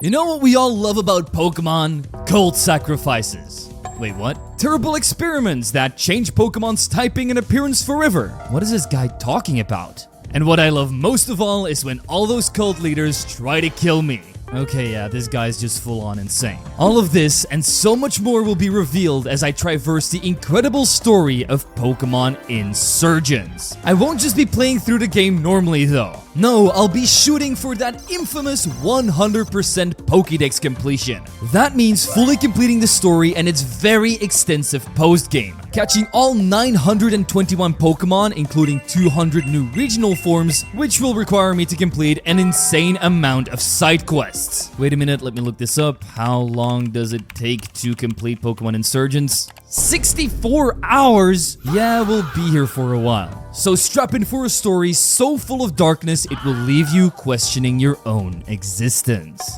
You know what we all love about Pokemon? Cult sacrifices. Wait, what? Terrible experiments that change Pokemon's typing and appearance forever. What is this guy talking about? And what I love most of all is when all those cult leaders try to kill me. Okay, yeah, this guy's just full on insane. All of this and so much more will be revealed as I traverse the incredible story of Pokemon Insurgence. I won't just be playing through the game normally though. No, I'll be shooting for that infamous 100% Pokedex completion. That means fully completing the story and its very extensive post-game. Catching all 921 Pokemon, including 200 new regional forms, which will require me to complete an insane amount of side quests. Wait a minute, let me look this up. How long does it take to complete Pokemon Insurgence? 64 hours? Yeah, we'll be here for a while. So strap in for a story so full of darkness it will leave you questioning your own existence.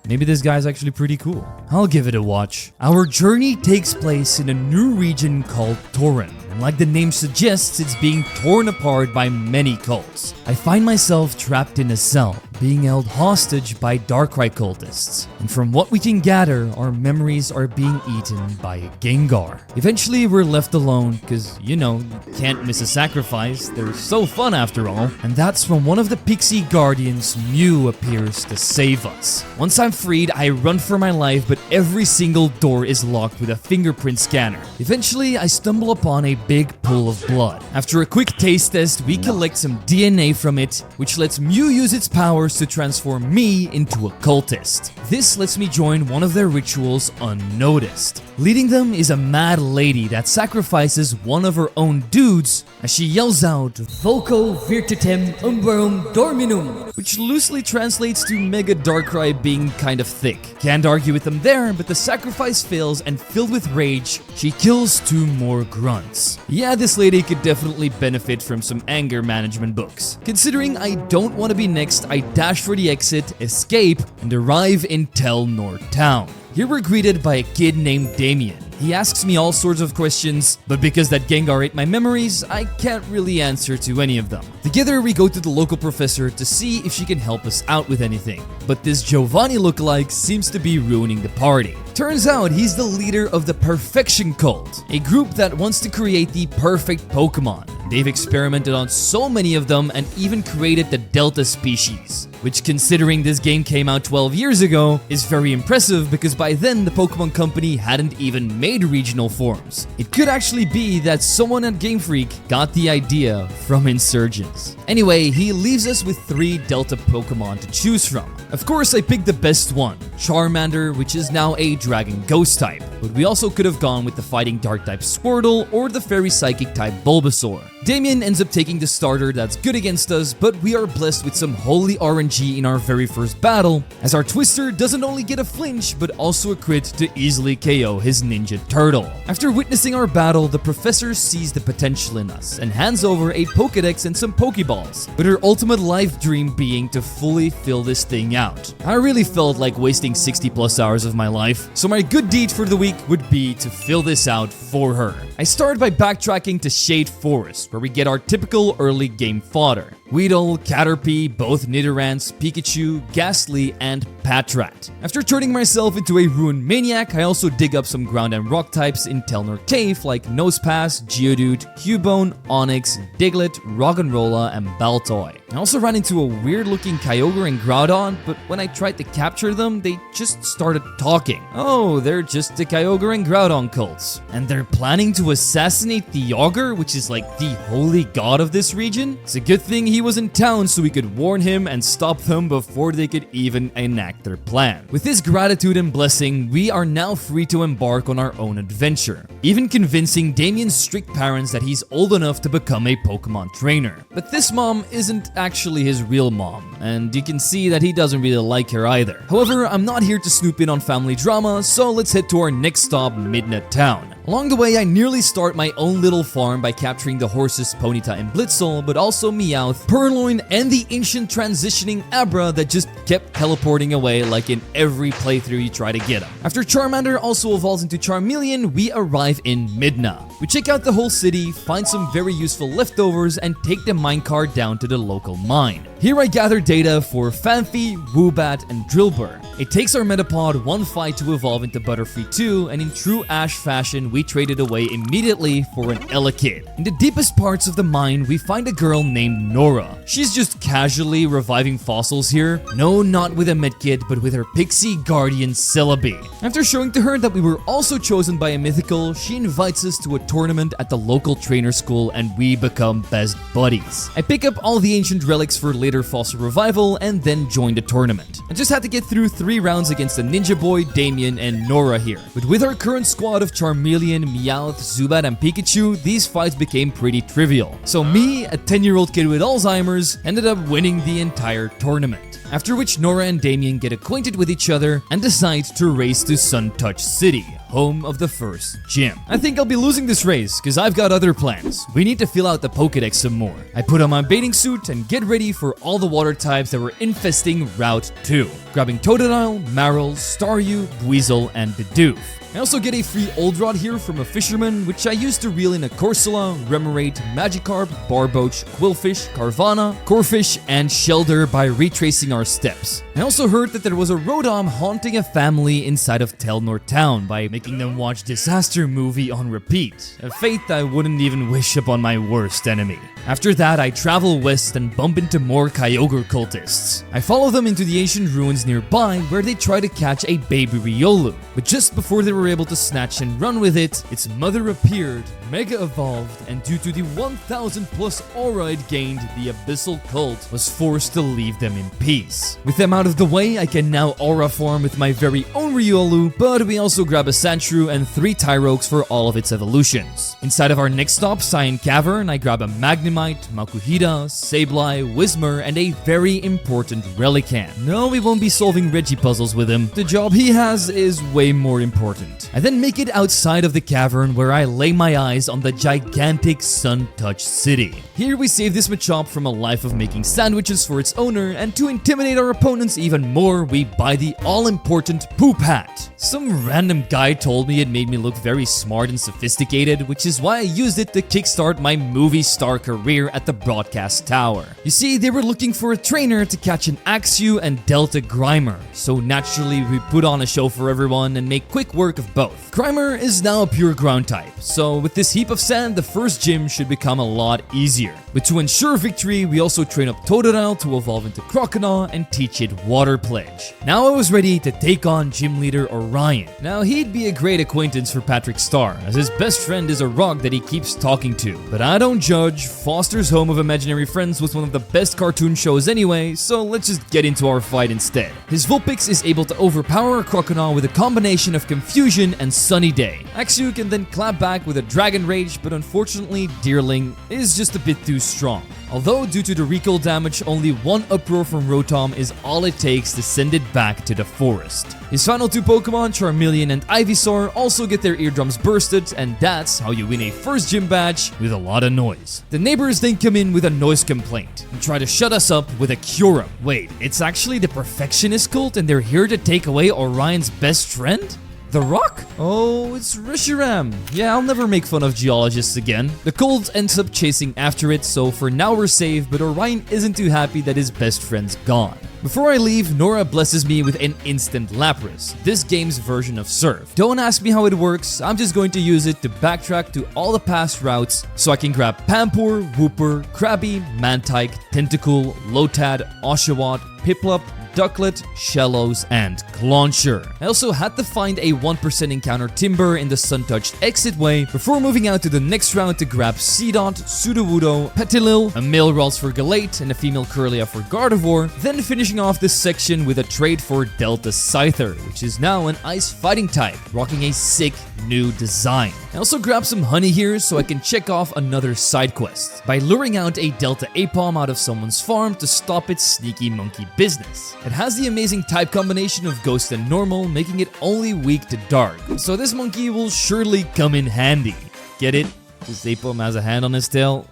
Maybe this guy's actually pretty cool. I'll give it a watch. Our journey takes place in a new region called Tauren, and like the name suggests, it's being torn apart by many cults. I find myself trapped in a cell, being held hostage by Darkrai cultists. And from what we can gather, our memories are being eaten by a Gengar. Eventually, we're left alone, because, you know, you can't miss a sacrifice. They're so fun after all. And that's when one of the Pixie Guardians, Mew, appears to save us. Once I'm freed, I run for my life, but every single door is locked with a fingerprint scanner. Eventually, I stumble upon a big pool of blood. After a quick taste test, we collect some DNA from it, which lets Mew use its powers to transform me into a cultist. This lets me join one of their rituals unnoticed. Leading them is a mad lady that sacrifices one of her own dudes as she yells out, "Voco virtutem umbrum dorminum," which loosely translates to Mega Darkrai being kind of thick. Can't argue with them there, but the sacrifice fails and filled with rage, she kills 2 more grunts. Yeah, this lady could definitely benefit from some anger management books. Considering I don't want to be next, I dash for the exit, escape, and arrive in Telnor Town. Here we're greeted by a kid named Damian. He asks me all sorts of questions, but because that Gengar ate my memories, I can't really answer to any of them. Together we go to the local professor to see if she can help us out with anything. But this Giovanni lookalike seems to be ruining the party. Turns out he's the leader of the Perfection Cult, a group that wants to create the perfect Pokemon. They've experimented on so many of them and even created the Delta species, which, considering this game came out 12 years ago, is very impressive because by then the Pokemon Company hadn't even made regional forms. It could actually be that someone at Game Freak got the idea from Insurgence. Anyway, he leaves us with 3 Delta Pokemon to choose from. Of course, I picked the best one, Charmander, which is now a Dragon Ghost type, but we also could have gone with the Fighting Dark type Squirtle or the Fairy Psychic type Bulbasaur. Damian ends up taking the starter that's good against us, but we are blessed with some holy RNG in our very first battle, as our Twister doesn't only get a flinch, but also a crit to easily KO his Ninja Turtle. After witnessing our battle, the professor sees the potential in us and hands over a Pokedex and some Pokeballs, with her ultimate life dream being to fully fill this thing out. I really felt like wasting 60 plus hours of my life, so my good deed for the week would be to fill this out for her. I started by backtracking to Shade Forest, where we get our typical early game fodder. Weedle, Caterpie, both Nidorans, Pikachu, Ghastly, and Patrat. After turning myself into a Ruined Maniac, I also dig up some ground and rock types in Telnor Cave like Nosepass, Geodude, Cubone, Onix, Diglett, Roggenrola, and Baltoy. I also ran into a weird looking Kyogre and Groudon, but when I tried to capture them, they just started talking. Oh, they're just the Kyogre and Groudon cults. And they're planning to assassinate the Augur, which is like the holy god of this region? It's a good thing he was in town so we could warn him and stop them before they could even enact their plan. With his gratitude and blessing, we are now free to embark on our own adventure, even convincing Damian's strict parents that he's old enough to become a Pokemon trainer. But this mom isn't actually his real mom, and you can see that he doesn't really like her either. However, I'm not here to snoop in on family drama, so let's head to our next stop, Midna Town. Along the way, I nearly start my own little farm by capturing the horses Ponyta and Blitzel, but also Meowth, Purloin, and the ancient transitioning Abra that just kept teleporting away like in every playthrough you try to get him. After Charmander also evolves into Charmeleon, we arrive in Midna. We check out the whole city, find some very useful leftovers, and take the minecart down to the local mine. Here I gather data for Pphanie, Woobat, and Drillbur. It takes our Metapod one fight to evolve into Butterfree 2, and in true Ash fashion, we trade it away immediately for an Elekid. In the deepest parts of the mine, we find a girl named Nora. She's just casually reviving fossils here. No, not with a medkit, but with her pixie guardian Celebi. After showing to her that we were also chosen by a mythical, she invites us to a tournament at the local trainer school and we become best buddies. I pick up all the ancient relics for later fossil revival and then join the tournament. I just had to get through 3 rounds against the Ninja Boy, Damian, and Nora here. But with our current squad of Charmeleon, Meowth, Zubat, and Pikachu, these fights became pretty trivial. So me, a 10-year-old kid with Alzheimer's, ended up winning the entire tournament. After which Nora and Damian get acquainted with each other and decide to race to Sunouch City, home of the first gym. I think I'll be losing this race because I've got other plans. We need to fill out the Pokedex some more. I put on my bathing suit and get ready for all the water types that were infesting Route 2, grabbing Totodile, Marill, Staryu, Buizel, and Bidoof. I also get a free Old Rod here from a fisherman, which I used to reel in a Corsola, Remoraid, Magikarp, Barboach, Quillfish, Carvana, Corphish, and Shelder by retracing our steps. I also heard that there was a Rotom haunting a family inside of Telnor Town by making them watch Disaster Movie on repeat, a fate I wouldn't even wish upon my worst enemy. After that, I travel west and bump into more Kyogre cultists. I follow them into the ancient ruins nearby where they try to catch a baby Riolu, but just before they were able to snatch and run with it, its mother appeared, mega evolved, and due to the 1000 plus aura it gained, the Abyssal Cult was forced to leave them in peace. With them out of the way, I can now aura form with my very own Riolu, but we also grab a Sandshrew and 3 Tyrogues for all of its evolutions. Inside of our next stop, Cyan Cavern, I grab a Magnemite, Makuhita, Sableye, Whismur, and a very important Relicanth. No, we won't be solving Reggie puzzles with him. The job he has is way more important. I then make it outside of the cavern where I lay my eyes on the gigantic Sunouch City. Here we save this Machop from a life of making sandwiches for its owner, and to intimidate our opponents even more, we buy the all-important Poop Hat. Some random guy told me it made me look very smart and sophisticated, which is why I used it to kickstart my movie star career at the broadcast tower. You see, they were looking for a trainer to catch an Axew and Delta Grimer, so naturally we put on a show for everyone and make quick work of both. Grimer is now a pure ground type, so with this heap of sand, the first gym should become a lot easier. But to ensure victory, we also train up Totodile to evolve into Croconaw and teach it Water Pledge. Now I was ready to take on Gym Leader Orion. Now he'd be a great acquaintance for Patrick Star, as his best friend is a rock that he keeps talking to. But I don't judge, Foster's Home of Imaginary Friends was one of the best cartoon shows anyway, so let's just get into our fight instead. His Vulpix is able to overpower a Croconaw with a combination of Confusion and Sunny Day. Axew can then clap back with a Dragon Rage, but unfortunately Deerling is just a bit too strong. Although due to the recall damage, only 1 Uproar from Rotom is all it takes to send it back to the forest. His final 2 Pokemon, Charmeleon and Ivysaur, also get their eardrums bursted, and that's how you win a first gym badge with a lot of noise. The neighbors then come in with a noise complaint and try to shut us up with a Kyurem. Wait, it's actually the Perfectionist Cult and they're here to take away Orion's best friend? The Rock? Oh, it's Reshiram. Yeah, I'll never make fun of geologists again. The cult ends up chasing after it, so for now we're safe, but Orion isn't too happy that his best friend's gone. Before I leave, Nora blesses me with an instant Lapras, this game's version of Surf. Don't ask me how it works, I'm just going to use it to backtrack to all the past routes so I can grab Pampur, Wooper, Krabby, Mantike, Tentacool, Lotad, Oshawott, Piplup, Ducklet, Shellos, and Clauncher. I also had to find a 1% encounter Timber in the Suntouched exitway before moving out to the next round to grab Seedot, Sudowoodo, Petilil, a male Ralts for Galate, and a female Kirlia for Gardevoir, then finishing off this section with a trade for Delta Scyther, which is now an ice fighting type, rocking a sick new design. I also grabbed some honey here so I can check off another side quest by luring out a Delta Apom out of someone's farm to stop its sneaky monkey business. It has the amazing type combination of Ghost and Normal, making it only weak to Dark, so this monkey will surely come in handy. Get it? This Apom has a hand on his tail?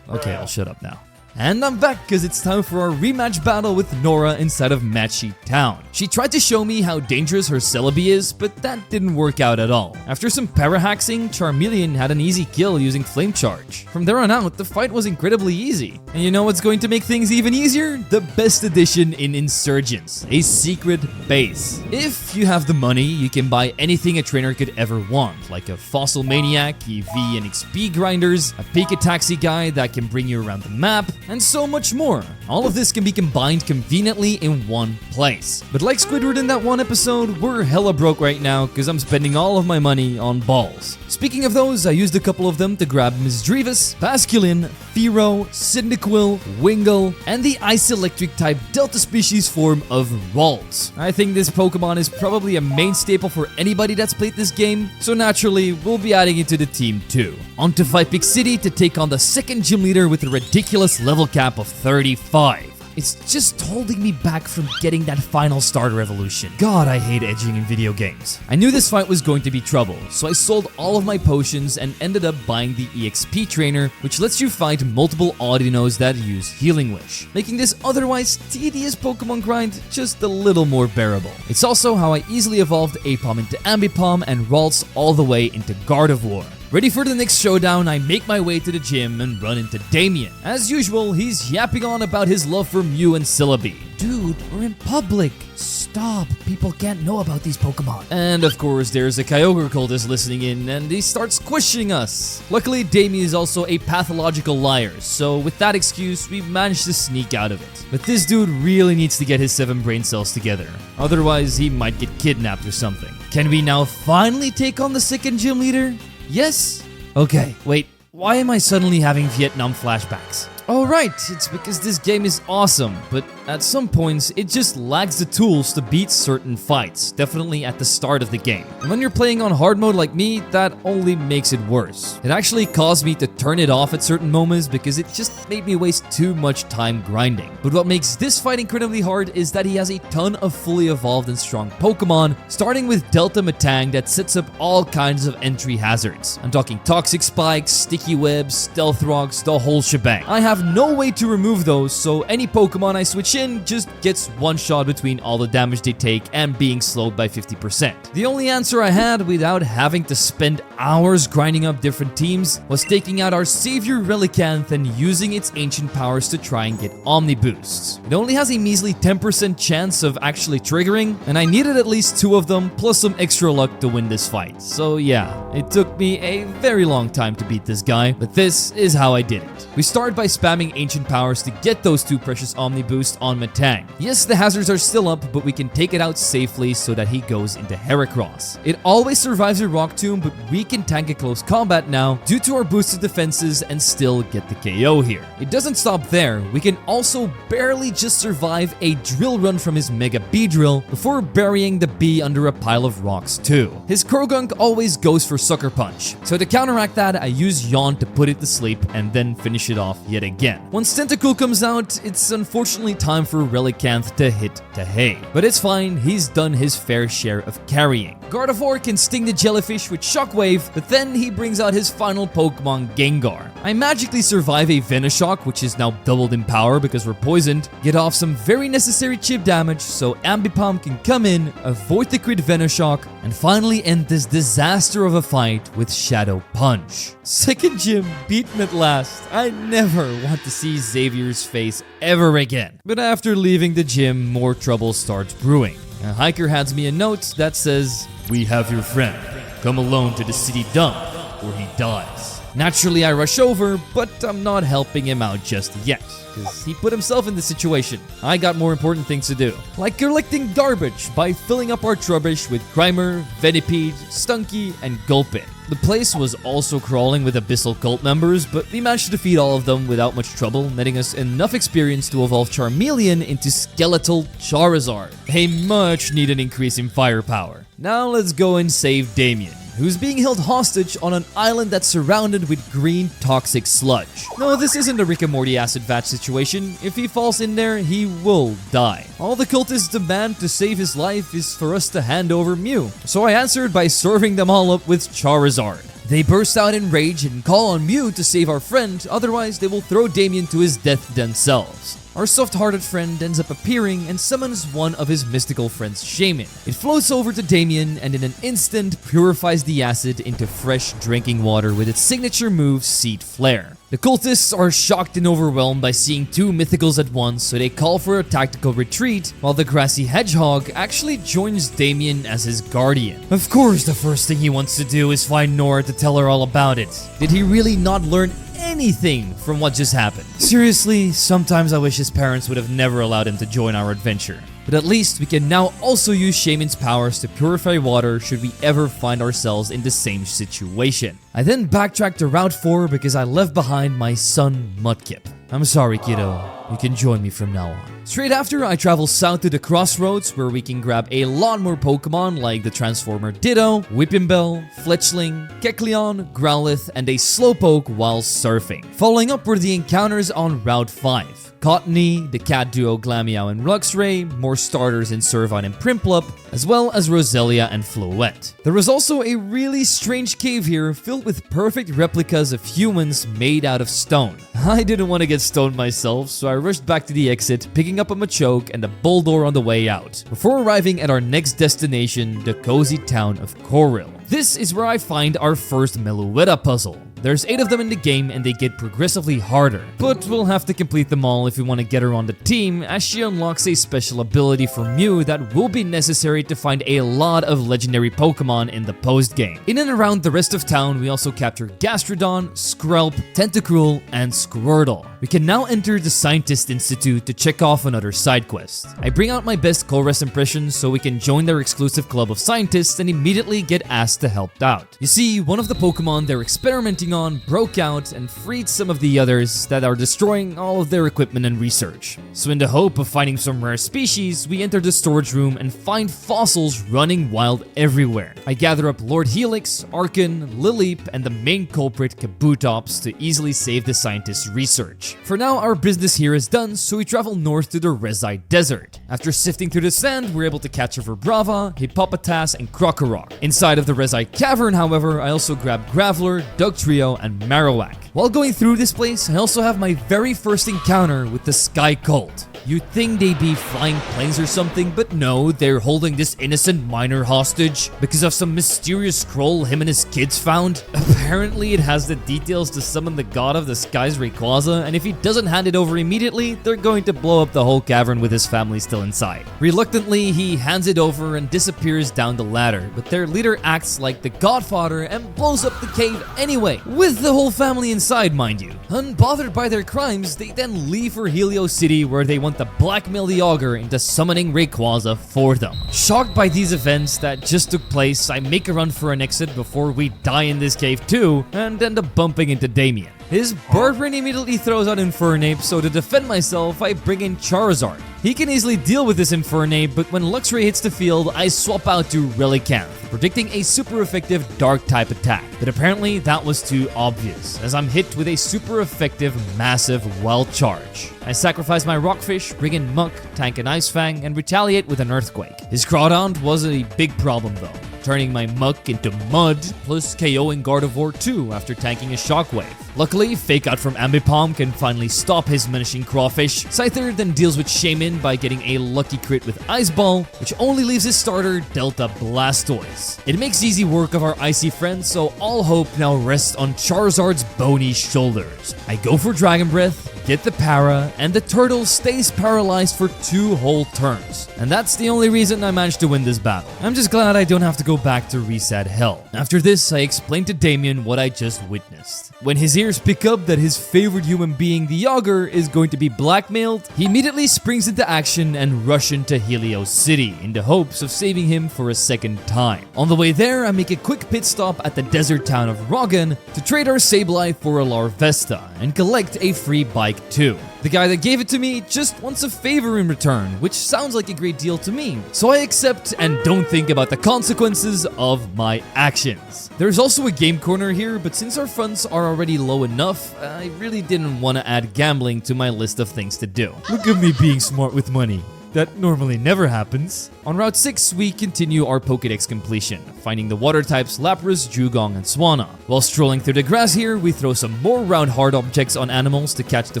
Okay, I'll shut up now. And I'm back because it's time for our rematch battle with Nora inside of Matchy Town. She tried to show me how dangerous her Celebi is, but that didn't work out at all. After some para-haxing, Charmeleon had an easy kill using Flame Charge. From there on out, the fight was incredibly easy. And you know what's going to make things even easier? The best addition in Insurgence, a secret base. If you have the money, you can buy anything a trainer could ever want, like a Fossil Maniac, EV and XP grinders, a Pika Taxi guy that can bring you around the map, and so much more. All of this can be combined conveniently in one place. But like Squidward in that one episode, we're hella broke right now because I'm spending all of my money on balls. Speaking of those, I used a couple of them to grab Misdreavus, Basculin, Fearow, Cyndaquil, Wingull, and the Ice Electric type Delta species form of Ralts. I think this Pokemon is probably a main staple for anybody that's played this game, so naturally, we'll be adding it to the team too. On to Vipik City to take on the second gym leader with a ridiculous level cap of 35. It's just holding me back from getting that final starter evolution. God, I hate edging in video games. I knew this fight was going to be trouble, so I sold all of my potions and ended up buying the EXP trainer, which lets you fight multiple Audinos that use Healing Wish, making this otherwise tedious Pokemon grind just a little more bearable. It's also how I easily evolved Apom into Ambipom and Ralts all the way into Gardevoir. Ready for the next showdown, I make my way to the gym and run into Damian. As usual, he's yapping on about his love for Mew and Celebi. Dude, we're in public. Stop. People can't know about these Pokemon. And of course, there's a Kyogre cultist listening in and he starts questioning us. Luckily, Damian is also a pathological liar, so with that excuse, we managed to sneak out of it. But this dude really needs to get his 7 brain cells together. Otherwise, he might get kidnapped or something. Can we now finally take on the second gym leader? Yes? Okay, wait, why am I suddenly having Vietnam flashbacks? Oh right, it's because this game is awesome, but at some points, it just lacks the tools to beat certain fights, definitely at the start of the game. And when you're playing on hard mode like me, that only makes it worse. It actually caused me to turn it off at certain moments because it just made me waste too much time grinding. But what makes this fight incredibly hard is that he has a ton of fully evolved and strong Pokemon, starting with Delta Metang that sets up all kinds of entry hazards. I'm talking Toxic Spikes, Sticky Webs, Stealth Rocks, the whole shebang. I have no way to remove those, so any Pokemon I switch in just gets one shot between all the damage they take and being slowed by 50%. The only answer I had without having to spend hours grinding up different teams was taking out our savior Relicanth and using its ancient powers to try and get Omni boosts. It only has a measly 10% chance of actually triggering, and I needed at least 2 of them plus some extra luck to win this fight. So yeah, it took me a very long time to beat this guy, but this is how I did it. We start by spamming ancient powers to get those 2 precious Omni boosts on Metang. Yes, the hazards are still up, but we can take it out safely so that he goes into Heracross. It always survives a Rock Tomb, but we can tank a close combat now due to our boosted defenses and still get the KO here. It doesn't stop there, we can also barely just survive a drill run from his Mega Beedrill before burying the bee under a pile of rocks too. His Krogunk always goes for Sucker Punch, so to counteract that, I use Yawn to put it to sleep and then finish it off yet again. Once Tentacool comes out, it's unfortunately time for Relicanth to hit Tahei. But it's fine, he's done his fair share of carrying. Gardevoir can sting the jellyfish with Shockwave, but then he brings out his final Pokemon, Gengar. I magically survive a Venoshock, which is now doubled in power because we're poisoned, get off some very necessary chip damage so Ambipom can come in, avoid the crit Venoshock, and finally end this disaster of a fight with Shadow Punch. Second gym beat me at last. I never want to see Xavier's face ever again. But after leaving the gym, more trouble starts brewing. A hiker hands me a note that says, "We have your friend. Come alone to the city dump or he dies." Naturally, I rush over, but I'm not helping him out just yet, because he put himself in this situation. I got more important things to do, like collecting garbage by filling up our Trubbish with Grimer, Venipede, Stunky, and Gulpin. The place was also crawling with Abyssal Cult members, but we managed to defeat all of them without much trouble, netting us enough experience to evolve Charmeleon into Skeletal Charizard, a much needed increase in firepower. Now let's go and save Damian, who's being held hostage on an island that's surrounded with green toxic sludge. No, this isn't a Rick and Morty acid vat situation. If he falls in there, he will die. All the cultists demand to save his life is for us to hand over Mew. So I answered by serving them all up with Charizard. They burst out in rage and call on Mew to save our friend, otherwise they will throw Damian to his death themselves. Our soft-hearted friend ends up appearing and summons one of his mystical friends, Shaman. It floats over to Damian and in an instant purifies the acid into fresh drinking water with its signature move, Seed Flare. The cultists are shocked and overwhelmed by seeing two mythicals at once, so they call for a tactical retreat, while the grassy hedgehog actually joins Damian as his guardian. Of course, the first thing he wants to do is find Nora to tell her all about it. Did he really not learn anything from what just happened? Seriously, sometimes I wish his parents would have never allowed him to join our adventure. But at least we can now also use Shaman's powers to purify water should we ever find ourselves in the same situation. I then backtracked to Route 4 because I left behind my son Mudkip. I'm sorry, kiddo. You can join me from now on. Straight after, I travel south to the crossroads where we can grab a lot more Pokemon like the Transformer Ditto, Whippoonbell, Fletchling, Kecleon, Growlithe, and a Slowpoke while surfing. Following up were the encounters on Route 5. Cottony, the cat duo Glameow and Luxray, more starters in Servine and Prinplup, as well as Roselia and Floette. There was also a really strange cave here filled with perfect replicas of humans made out of stone. I didn't want to get stoned myself, so I rushed back to the exit, picking up a Machoke and a Boldore on the way out, before arriving at our next destination, the cozy town of Coril. This is where I find our first Meluetta puzzle. There's 8 of them in the game and they get progressively harder, but we'll have to complete them all if we want to get her on the team, as she unlocks a special ability for Mew that will be necessary to find a lot of legendary Pokemon in the post-game. In and around the rest of town, we also capture Gastrodon, Skrelp, Tentacruel, and Squirtle. We can now enter the Scientist Institute to check off another side quest. I bring out my best Colress impressions so we can join their exclusive club of scientists and immediately get asked to help out. You see, one of the Pokemon they're experimenting on broke out and freed some of the others that are destroying all of their equipment and research. So in the hope of finding some rare species, we enter the storage room and find fossils running wild everywhere. I gather up Lord Helix, Archon, Lileep, and the main culprit Kabutops to easily save the scientists' research. For now, our business here is done, so we travel north to the Rezai Desert. After sifting through the sand, we're able to catch a Vibrava, Hippopotas, and Krokorok. Inside of the Rezai Cavern, however, I also grab Graveler, Dugtrio, and Marowak. While going through this place, I also have my very first encounter with the Sky Cult. You'd think they'd be flying planes or something, but no, they're holding this innocent miner hostage because of some mysterious scroll him and his kids found. Apparently, it has the details to summon the god of the skies, Rayquaza, and if he doesn't hand it over immediately, they're going to blow up the whole cavern with his family still inside. Reluctantly, he hands it over and disappears down the ladder, but their leader acts like the godfather and blows up the cave anyway, with the whole family inside, mind you. Unbothered by their crimes, they then leave for Helios City where they want to blackmail the Augur into summoning Rayquaza for them. Shocked by these events that just took place, I make a run for an exit before we die in this cave too, and end up bumping into Damian. His Barbarian immediately throws out Infernape, so to defend myself, I bring in Charizard. He can easily deal with this Infernape, but when Luxray hits the field, I swap out to Relicanth, predicting a super effective Dark-type attack. But apparently, that was too obvious, as I'm hit with a super effective Massive Wild Charge. I sacrifice my Rockfish, bring in Muck, tank an Ice Fang, and retaliate with an Earthquake. His Groudon was a big problem though, turning my Muck into mud, plus KOing Gardevoir too after tanking a Shockwave. Luckily, Fake Out from Ambipom can finally stop his menacing Crawfish. Scyther then deals with Shaman by getting a lucky crit with Ice Ball, which only leaves his starter Delta Blastoise. It makes easy work of our icy friend, so all hope now rests on Charizard's bony shoulders. I go for Dragon Breath, get the para, and the turtle stays paralyzed for 2 whole turns. And that's the only reason I managed to win this battle. I'm just glad I don't have to go back to reset hell. After this, I explained to Damian what I just witnessed. When his ears pick up that his favorite human being, the Augur, is going to be blackmailed, he immediately springs into action and rushes into Helios City in the hopes of saving him for a second time. On the way there, I make a quick pit stop at the desert town of Roggen to trade our Sableye for a Larvesta and collect a free bike too. The guy that gave it to me just wants a favor in return, which sounds like a great deal to me, so I accept and don't think about the consequences of my actions. There's also a game corner here, but since our funds are already low enough, I really didn't want to add gambling to my list of things to do. Look at me being smart with money. that normally never happens. On Route 6, we continue our Pokedex completion, finding the water types Lapras, Dugong, and Swanna. While strolling through the grass here, we throw some more round hard objects on animals to catch the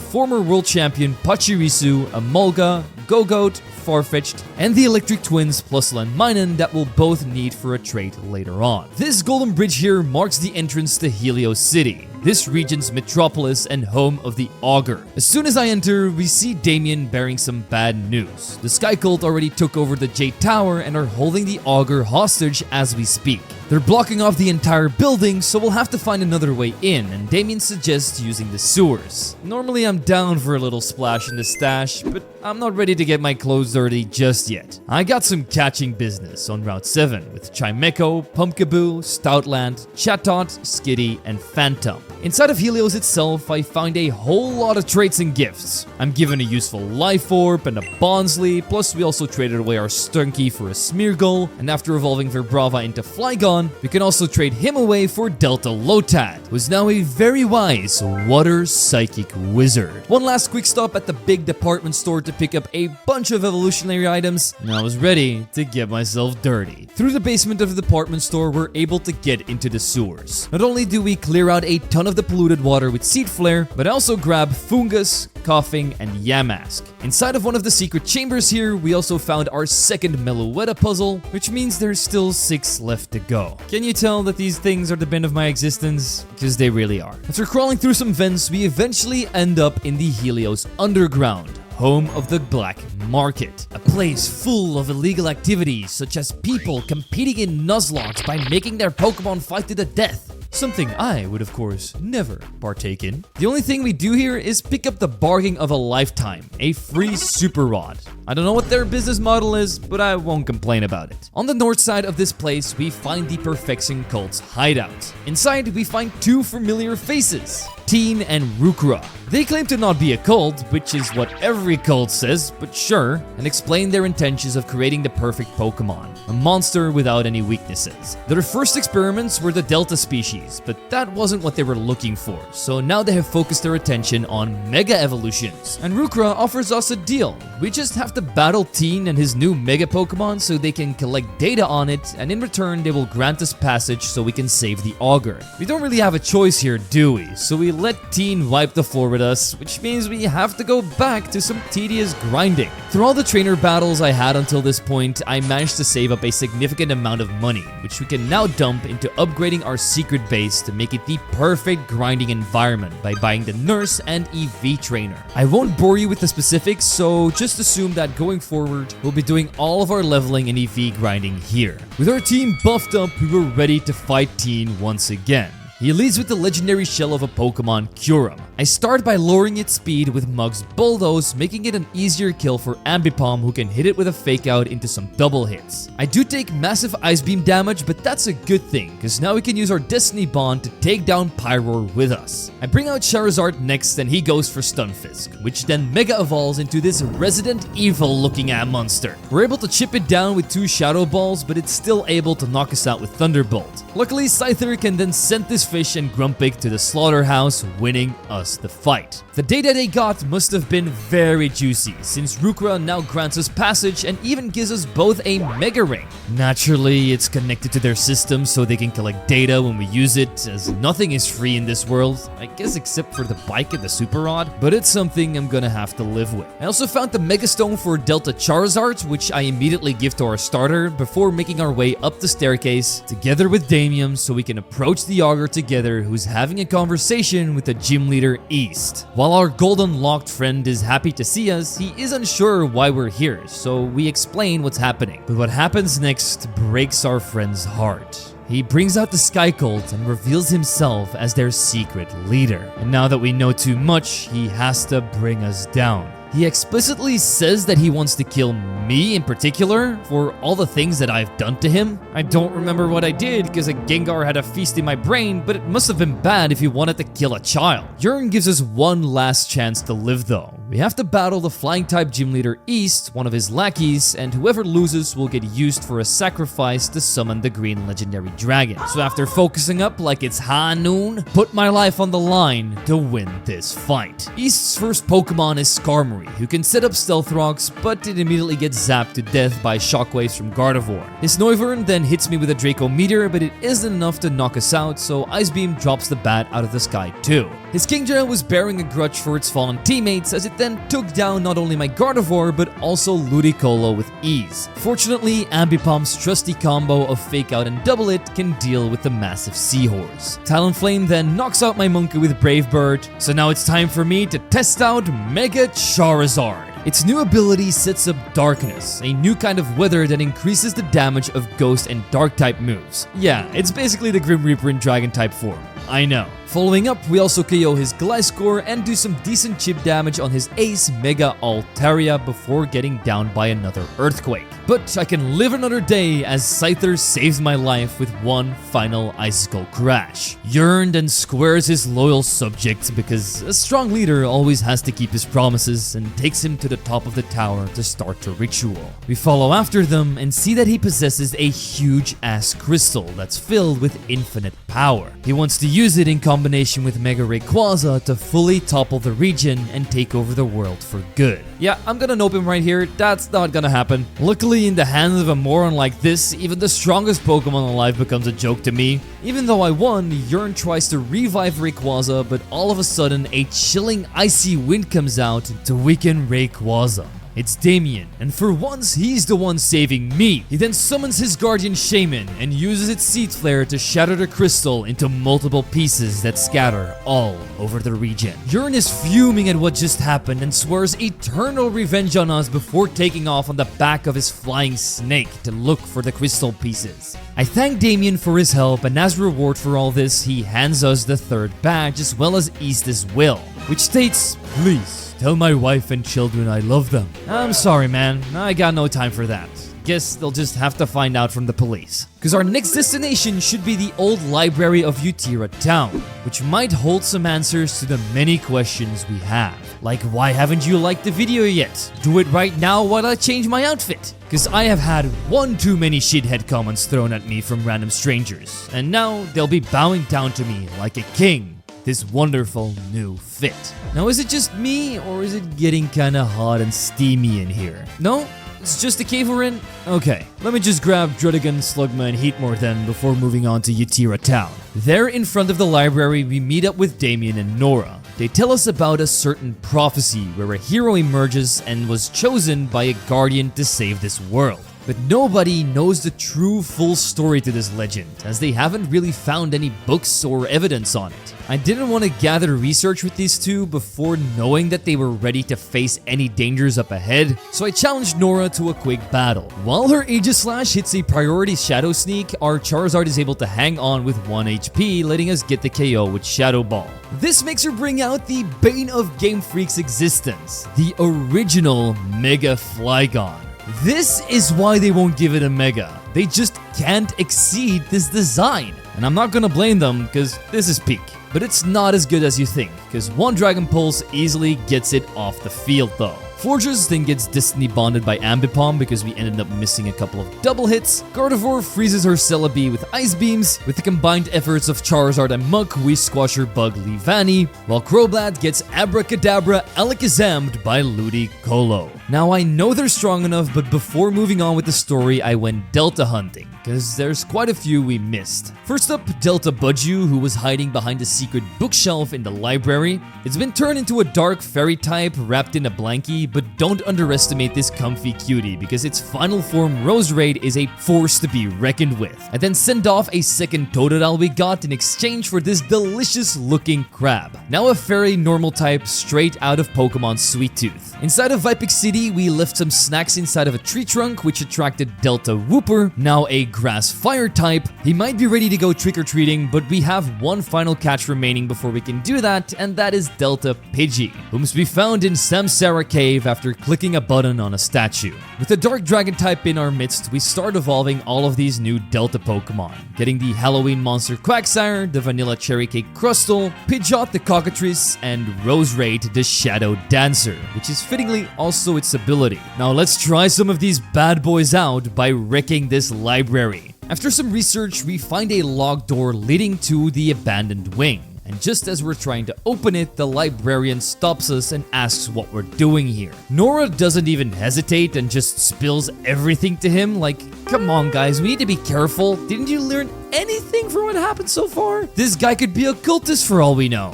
former world champion Pachirisu, Amolga, Gogoat, Farfetch'd, and the electric twins plus Landminen that we'll both need for a trait later on. This golden bridge here marks the entrance to Helios City, this region's metropolis and home of the Augur. As soon as I enter, we see Damian bearing some bad news. The Sky Cult already took over the Jade Tower and are holding the Augur hostage as we speak. They're blocking off the entire building, so we'll have to find another way in, and Damian suggests using the sewers. Normally I'm down for a little splash in the stash, but I'm not ready to get my clothes dirty just yet. I got some catching business on Route 7 with Chimecho, Pumpkaboo, Stoutland, Chatot, Skitty, and Phantom. Inside of Helios itself, I find a whole lot of traits and gifts. I'm given a useful Life Orb and a Bonsly, plus we also traded away our Stunky for a Smeargle, and after evolving Verbrava into Flygon, we can also trade him away for Delta Lotad, who's now a very wise Water Psychic Wizard. One last quick stop at the big department store to pick up a bunch of evolutionary items, and I was ready to get myself dirty. Through the basement of the department store, we're able to get into the sewers. Not only do we clear out a ton of the polluted water with Seed Flare, but I also grab Fungus, Coughing, and Yamask. Inside of one of the secret chambers here, we also found our second Meloetta puzzle, which means there's still 6 left to go. Can you tell that these things are the bane of my existence? Because they really are. After crawling through some vents, we eventually end up in the Helios Underground, home of the Black Market, a place full of illegal activities such as people competing in Nuzlocke by making their Pokemon fight to the death. Something I would, of course, never partake in. The only thing we do here is pick up the bargain of a lifetime, a free Super Rod. I don't know what their business model is, but I won't complain about it. On the north side of this place, we find the Perfection Cult's hideout. Inside, we find 2 familiar faces, Teen and Rukra. They claim to not be a cult, which is what every cult says, but sure, and explain their intentions of creating the perfect Pokemon, a monster without any weaknesses. Their first experiments were the Delta species, but that wasn't what they were looking for, so now they have focused their attention on Mega Evolutions. And Rukra offers us a deal. We just have to battle Teen and his new Mega Pokemon so they can collect data on it, and in return they will grant us passage so we can save the Augur. We don't really have a choice here, do we? So we let Teen wipe the floor with us, which means we have to go back to some tedious grinding. Through all the trainer battles I had until this point, I managed to save up a significant amount of money, which we can now dump into upgrading our secret base to make it the perfect grinding environment by buying the Nurse and EV Trainer. I won't bore you with the specifics, so just assume that going forward, we'll be doing all of our leveling and EV grinding here. With our team buffed up, we were ready to fight Teen once again. He leads with the legendary shell of a Pokemon, Kyurem. I start by lowering its speed with Mug's Bulldoze, making it an easier kill for Ambipom, who can hit it with a Fake Out into some double hits. I do take massive Ice Beam damage, but that's a good thing, because now we can use our Destiny Bond to take down Pyroar with us. I bring out Charizard next, and he goes for Stunfisk, which then Mega Evolves into this Resident Evil looking at monster. We're able to chip it down with 2 Shadow Balls, but it's still able to knock us out with Thunderbolt. Luckily, Scyther can then send this Fish and Grumpig to the slaughterhouse, winning us the fight. The data they got must have been very juicy, since Rukra now grants us passage and even gives us both a Mega Ring. Naturally, it's connected to their system so they can collect data when we use it, as nothing is free in this world, I guess except for the bike and the Super Rod, but it's something I'm gonna have to live with. I also found the Mega Stone for Delta Charizard, which I immediately give to our starter before making our way up the staircase together with Damian so we can approach the Augur together, who's having a conversation with the gym leader East. While our golden locked friend is happy to see us, he is unsure why we're here, so we explain what's happening. But what happens next breaks our friend's heart. He brings out the Sky Cult and reveals himself as their secret leader. And now that we know too much, he has to bring us down. He explicitly says that he wants to kill me in particular for all the things that I've done to him. I don't remember what I did because a Gengar had a feast in my brain, but it must have been bad if he wanted to kill a child. Yearn gives us one last chance to live though. We have to battle the flying-type gym leader East, one of his lackeys, and whoever loses will get used for a sacrifice to summon the green legendary dragon. So after focusing up like it's high noon, put my life on the line to win this fight. East's first Pokemon is Skarmory, who can set up stealth rocks, but it immediately gets zapped to death by shockwaves from Gardevoir. His Noivern then hits me with a Draco Meteor, but it isn't enough to knock us out, so Ice Beam drops the bat out of the sky too. His Kingdra was bearing a grudge for its fallen teammates, as it then took down not only my Gardevoir, but also Ludicolo with ease. Fortunately, Ambipomp's trusty combo of Fake Out and Double It can deal with the massive Seahorse. Talonflame then knocks out my Monkey with Brave Bird, so now it's time for me to test out Mega Charizard. Its new ability sets up Darkness, a new kind of weather that increases the damage of Ghost and Dark type moves. Yeah, it's basically the Grim Reaper in Dragon type form. I know. Following up, we also KO his Gliscor and do some decent chip damage on his ace Mega Altaria before getting down by another Earthquake. But I can live another day as Scyther saves my life with one final Icicle Crash. Yearn then squares his loyal subjects because a strong leader always has to keep his promises and takes him to the top of the tower to start the ritual. We follow after them and see that he possesses a huge ass crystal that's filled with infinite power. He wants to use it in combination with Mega Rayquaza to fully topple the region and take over the world for good. Yeah, I'm gonna nope him right here, that's not gonna happen. Luckily, in the hands of a moron like this, even the strongest Pokemon alive becomes a joke to me. Even though I won, Yearn tries to revive Rayquaza, but all of a sudden a chilling icy wind comes out to weaken Rayquaza. It's Damian, and for once he's the one saving me. He then summons his guardian Shaman and uses its Seed Flare to shatter the crystal into multiple pieces that scatter all over the region. Yearn is fuming at what just happened and swears eternal revenge on us before taking off on the back of his flying snake to look for the crystal pieces. I thank Damian for his help, and as reward for all this, he hands us the third badge as well as East's will, which states, "Please tell my wife and children I love them." I'm sorry, man. I got no time for that. Guess they'll just have to find out from the police. Because our next destination should be the old library of Utira Town, which might hold some answers to the many questions we have. Like, why haven't you liked the video yet? Do it right now while I change my outfit. Because I have had one too many shithead comments thrown at me from random strangers, and now they'll be bowing down to me like a king. This wonderful new fit. Now, is it just me, or is it getting kinda hot and steamy in here? No? It's just a cave we're in? Okay, let me just grab Druddigon, Slugma, and Heatmore then before moving on to Utira Town. There in front of the library, we meet up with Damian and Nora. They tell us about a certain prophecy where a hero emerges and was chosen by a guardian to save this world. But nobody knows the true full story to this legend, as they haven't really found any books or evidence on it. I didn't want to gather research with these two before knowing that they were ready to face any dangers up ahead, so I challenged Nora to a quick battle. While her Aegislash hits a priority Shadow Sneak, our Charizard is able to hang on with 1 HP, letting us get the KO with Shadow Ball. This makes her bring out the bane of Game Freak's existence, the original Mega Flygon. This is why they won't give it a Mega. They just can't exceed this design. And I'm not gonna blame them, because this is peak. But it's not as good as you think, because one Dragon Pulse easily gets it off the field though. Fortress then gets Destiny Bonded by Ambipom because we ended up missing a couple of double hits. Gardevoir freezes her Celebi with Ice Beams. With the combined efforts of Charizard and Muk, we squash her bug Leavanny, while Crobat gets Abracadabra Alakazammed by Ludicolo. Now I know they're strong enough, but before moving on with the story, I went Delta hunting, because there's quite a few we missed. First up, Delta Budju, who was hiding behind a secret bookshelf in the library. It's been turned into a dark fairy type wrapped in a blankie, but don't underestimate this comfy cutie because its final form Roserade is a force to be reckoned with. I then send off a second Totodile we got in exchange for this delicious looking crab. Now a fairy normal type straight out of Pokemon Sweet Tooth. Inside of Vipic City, we left some snacks inside of a tree trunk which attracted Delta Wooper, now a grass fire type. He might be ready to go trick-or-treating, but we have one final catch remaining before we can do that, and that is Delta Pidgey, whom we found in Samsara Cave wave after clicking a button on a statue. With the Dark Dragon type in our midst, we start evolving all of these new Delta Pokemon, getting the Halloween monster Quagsire, the Vanilla Cherry Cake Crustle, Pidgeot the Cockatrice, and Roserade the Shadow Dancer, which is fittingly also its ability. Now let's try some of these bad boys out by wrecking this library. After some research, we find a locked door leading to the abandoned wing. And just as we're trying to open it, the librarian stops us and asks what we're doing here. Nora doesn't even hesitate and just spills everything to him like, come on guys, we need to be careful. Didn't you learn anything from what happened so far? This guy could be a cultist for all we know.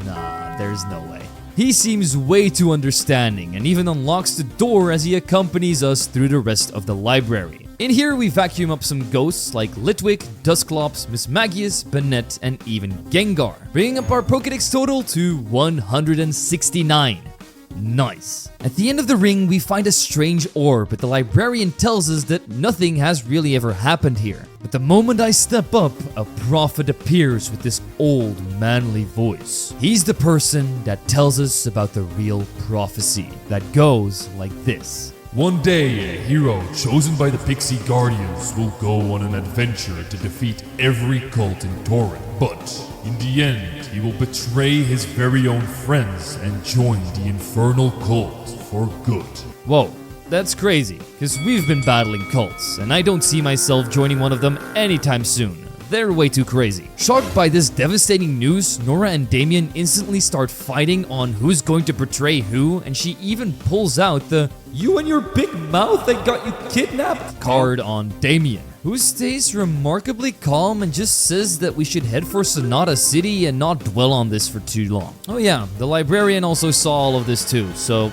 Nah, there's no way. He seems way too understanding and even unlocks the door as he accompanies us through the rest of the library. In here, we vacuum up some ghosts like Litwick, Dusclops, Mismagius, Banette, and even Gengar, bringing up our Pokedex total to 169. Nice. At the end of the ring, we find a strange orb, but the librarian tells us that nothing has really ever happened here. But the moment I step up, a prophet appears with this old manly voice. He's the person that tells us about the real prophecy that goes like this. One day, a hero chosen by the Pixie Guardians will go on an adventure to defeat every cult in Torrent. But in the end, he will betray his very own friends and join the Infernal Cult for good. Whoa, that's crazy, because we've been battling cults, and I don't see myself joining one of them anytime soon. They're way too crazy. Shocked by this devastating news, Nora and Damian instantly start fighting on who's going to betray who, and she even pulls out the "you and your big mouth that got you kidnapped" card on Damian, who stays remarkably calm and just says that we should head for Sonata City and not dwell on this for too long. Oh yeah, the librarian also saw all of this too, so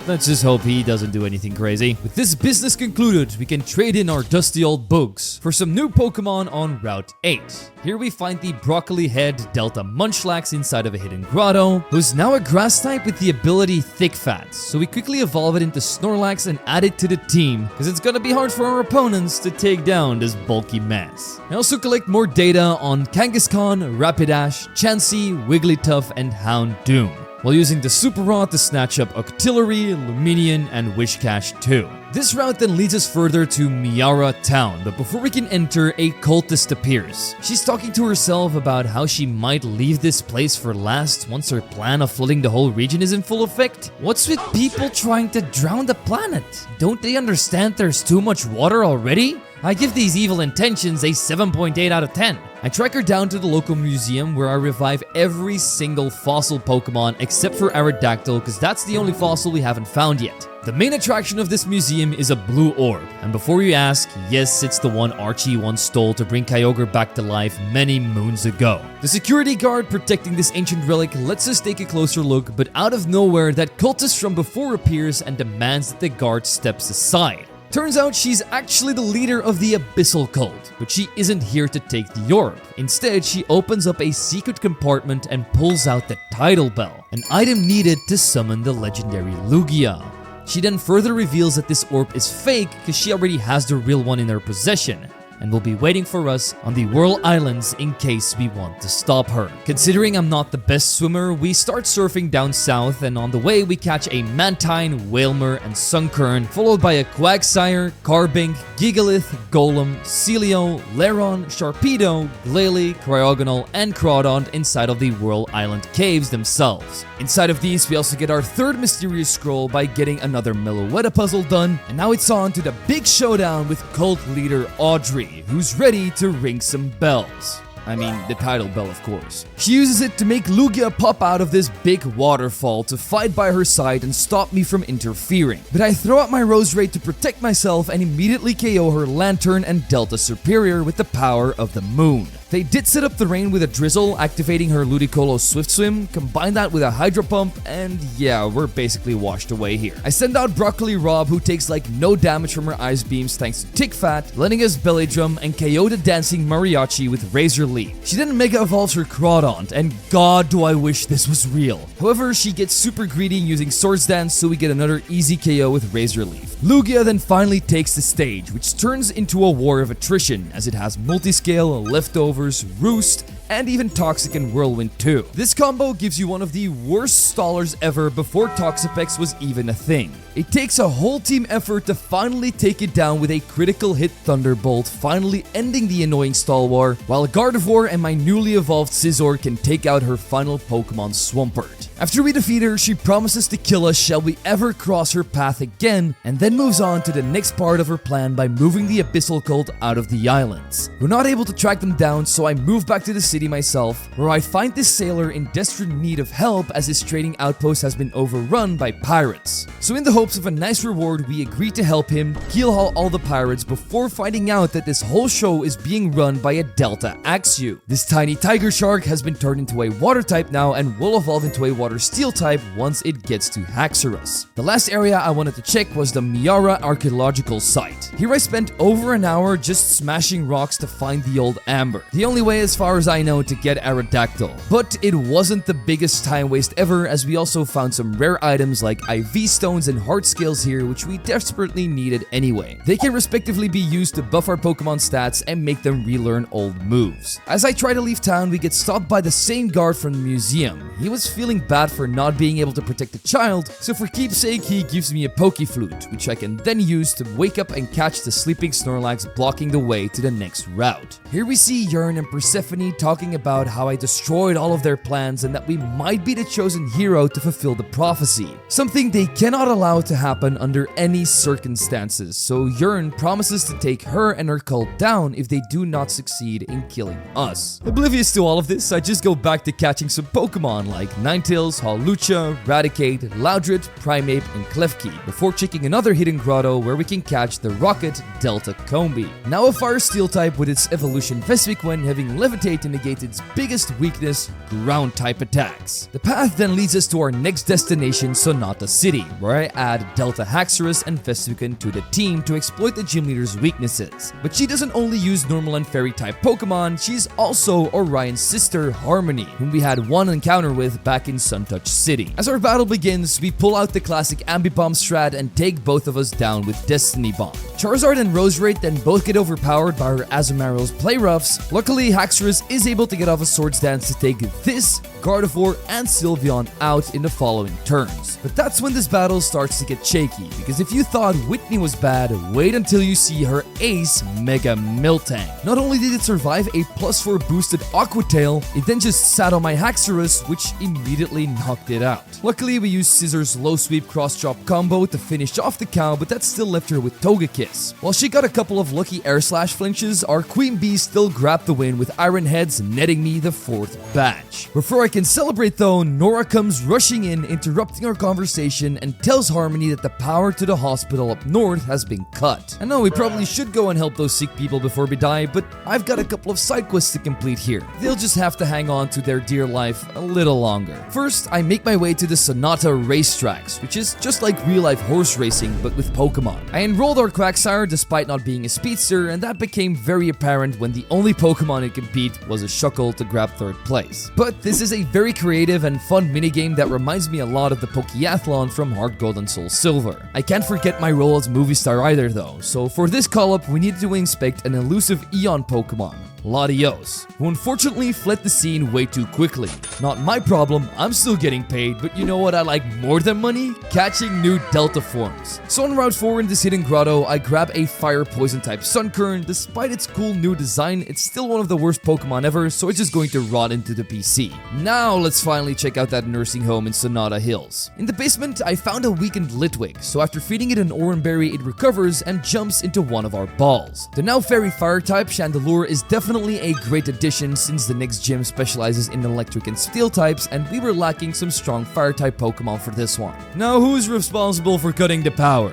let's just hope he doesn't do anything crazy. With this business concluded, we can trade in our dusty old bugs for some new Pokemon on Route 8. Here we find the Broccoli Head Delta Munchlax inside of a hidden grotto, who's now a grass type with the ability Thick Fat. So we quickly evolve it into Snorlax and add it to the team, because it's gonna be hard for our opponents to take down this bulky mass. I also collect more data on Kangaskhan, Rapidash, Chansey, Wigglytuff, and Houndoom, while using the Super Rod to snatch up Octillery, Luminion, and Wishcash too. This route then leads us further to Miara Town, but before we can enter, a cultist appears. She's talking to herself about how she might leave this place for last once her plan of flooding the whole region is in full effect. What's with people trying to drown the planet? Don't they understand there's too much water already? I give these evil intentions a 7.8 out of 10. I track her down to the local museum where I revive every single fossil Pokemon except for Aerodactyl, because that's the only fossil we haven't found yet. The main attraction of this museum is a blue orb, and before you ask, yes, it's the one Archie once stole to bring Kyogre back to life many moons ago. The security guard protecting this ancient relic lets us take a closer look, but out of nowhere, that cultist from before appears and demands that the guard steps aside. Turns out she's actually the leader of the Abyssal Cult, but she isn't here to take the orb. Instead, she opens up a secret compartment and pulls out the Tidal Bell, an item needed to summon the legendary Lugia. She then further reveals that this orb is fake because she already has the real one in her possession, and will be waiting for us on the Whirl Islands in case we want to stop her. Considering I'm not the best swimmer, we start surfing down south, and on the way we catch a Mantine, Wailmer, and Sunkern, followed by a Quagsire, Carbink, Gigalith, Golem, Celio, Laron, Sharpedo, Glalie, Cryogonal, and Crawdont inside of the Whirl Island caves themselves. Inside of these, we also get our third mysterious scroll by getting another Meloetta puzzle done, and now it's on to the big showdown with cult leader Audrey, who's ready to ring some bells. I mean, the Tidal Bell, of course. She uses it to make Lugia pop out of this big waterfall to fight by her side and stop me from interfering. But I throw out my Roserade to protect myself and immediately KO her Lantern and Delta Superior with the power of the moon. They did set up the rain with a drizzle, activating her Ludicolo Swift Swim, combine that with a Hydro Pump, and yeah, we're basically washed away here. I send out Broccoli Rob, who takes like no damage from her Ice Beams thanks to Tick Fat, letting us Belly Drum and KO the Dancing Mariachi with Razor Leaf. She then Mega Evolves her Crawdont, and god do I wish this was real. However, she gets super greedy using Swords Dance, so we get another easy KO with Razor Leaf. Lugia then finally takes the stage, which turns into a war of attrition, as it has Multiscale, Leftovers, Roost, and even Toxic and Whirlwind too. This combo gives you one of the worst stallers ever before Toxapex was even a thing. It takes a whole team effort to finally take it down with a critical hit Thunderbolt, finally ending the annoying stall war, while Gardevoir and my newly evolved Scizor can take out her final Pokemon Swampert. After we defeat her, she promises to kill us shall we ever cross her path again, and then moves on to the next part of her plan by moving the Abyssal Cult out of the islands. We're not able to track them down, so I move back to the city myself, where I find this sailor in desperate need of help as his trading outpost has been overrun by pirates. So in the hopes of a nice reward, we agree to help him keel haul all the pirates before finding out that this whole show is being run by a Delta Axew. This tiny tiger shark has been turned into a water type now and will evolve into a water steel type once it gets to Haxorus. The last area I wanted to check was the Miara archaeological site. Here I spent over an hour just smashing rocks to find the old amber. The only way as far as I know to get Aerodactyl. But it wasn't the biggest time waste ever, as we also found some rare items like IV stones and heart scales here, which we desperately needed anyway. They can respectively be used to buff our Pokemon stats and make them relearn old moves. As I try to leave town, we get stopped by the same guard from the museum. He was feeling bad for not being able to protect the child, so for keepsake he gives me a Pokeflute, which I can then use to wake up and catch the sleeping Snorlax, blocking the way to the next route. Here we see Yearn and Persephone talking about how I destroyed all of their plans and that we might be the chosen hero to fulfill the prophecy, something they cannot allow to happen under any circumstances, so Yearn promises to take her and her cult down if they do not succeed in killing us. Oblivious to all of this, I just go back to catching some Pokemon like Ninetales, Hawlucha, Raticate, Loudred, Primeape, and Klefki, before checking another hidden grotto where we can catch the Rocket Delta Combi. Now a Fire Steel type with its evolution Vespiquen having Levitate to negate its biggest weakness, ground type attacks. The path then leads us to our next destination, Sonata City, where I add Delta Haxorus and Vespiquen to the team to exploit the gym leader's weaknesses. But she doesn't only use normal and fairy type Pokemon, she's also Orion's sister Harmony, whom we had one encounter with back in Sunouch City. As our battle begins, we pull out the classic Ambipom strat and take both of us down with Destiny Bomb. Charizard and Roserade then both get overpowered by her Azumarill's play roughs. Luckily, Haxorus is able to get off a Swords Dance to take this, Gardevoir, and Sylveon out in the following turns. But that's when this battle starts to get shaky, because if you thought Whitney was bad, wait until you see her ace, Mega Miltank. Not only did it survive a +4 boosted Aqua Tail, it then just sat on my Haxorus, which immediately knocked it out. Luckily, we used Scissor's low sweep cross drop combo to finish off the cow, but that still left her with Togekiss. While she got a couple of lucky air slash flinches, our Queen Bee still grabbed the win with Iron Heads, netting me the 4th badge. Before I can celebrate though, Nora comes rushing in, interrupting our conversation, and tells Harmony that the power to the hospital up north has been cut. I know we probably should go and help those sick people before we die, but I've got a couple of side quests to complete here. They'll just have to hang on to their dear life a little longer. First, I make my way to the Sonata racetracks, which is just like real life horse racing but with Pokemon. I enrolled our Quagsire despite not being a speedster, and that became very apparent when the only Pokemon it could beat was a Shuckle to grab 3rd place. But this is a very creative and fun minigame that reminds me a lot of the Pokeathlon from Heart Gold and Soul Silver. I can't forget my role as movie star either though, so for this call-up we needed to inspect an elusive Eon Pokemon, Latios, who unfortunately fled the scene way too quickly. Not my problem, I'm still getting paid, but you know what I like more than money? Catching new Delta forms. So on Route 4 in this hidden grotto, I grab a Fire Poison type Sunkern. Despite its cool new design, it's still one of the worst Pokemon ever, so it's just going to rot into the PC. Now let's finally check out that nursing home in Sonata Hills. In the basement, I found a weakened Litwick, so after feeding it an Oranberry, it recovers and jumps into one of our balls. The now Fairy Fire type Chandelure is definitely a great addition since the next gym specializes in electric and steel types, and we were lacking some strong fire type Pokemon for this one. Now who's responsible for cutting the power?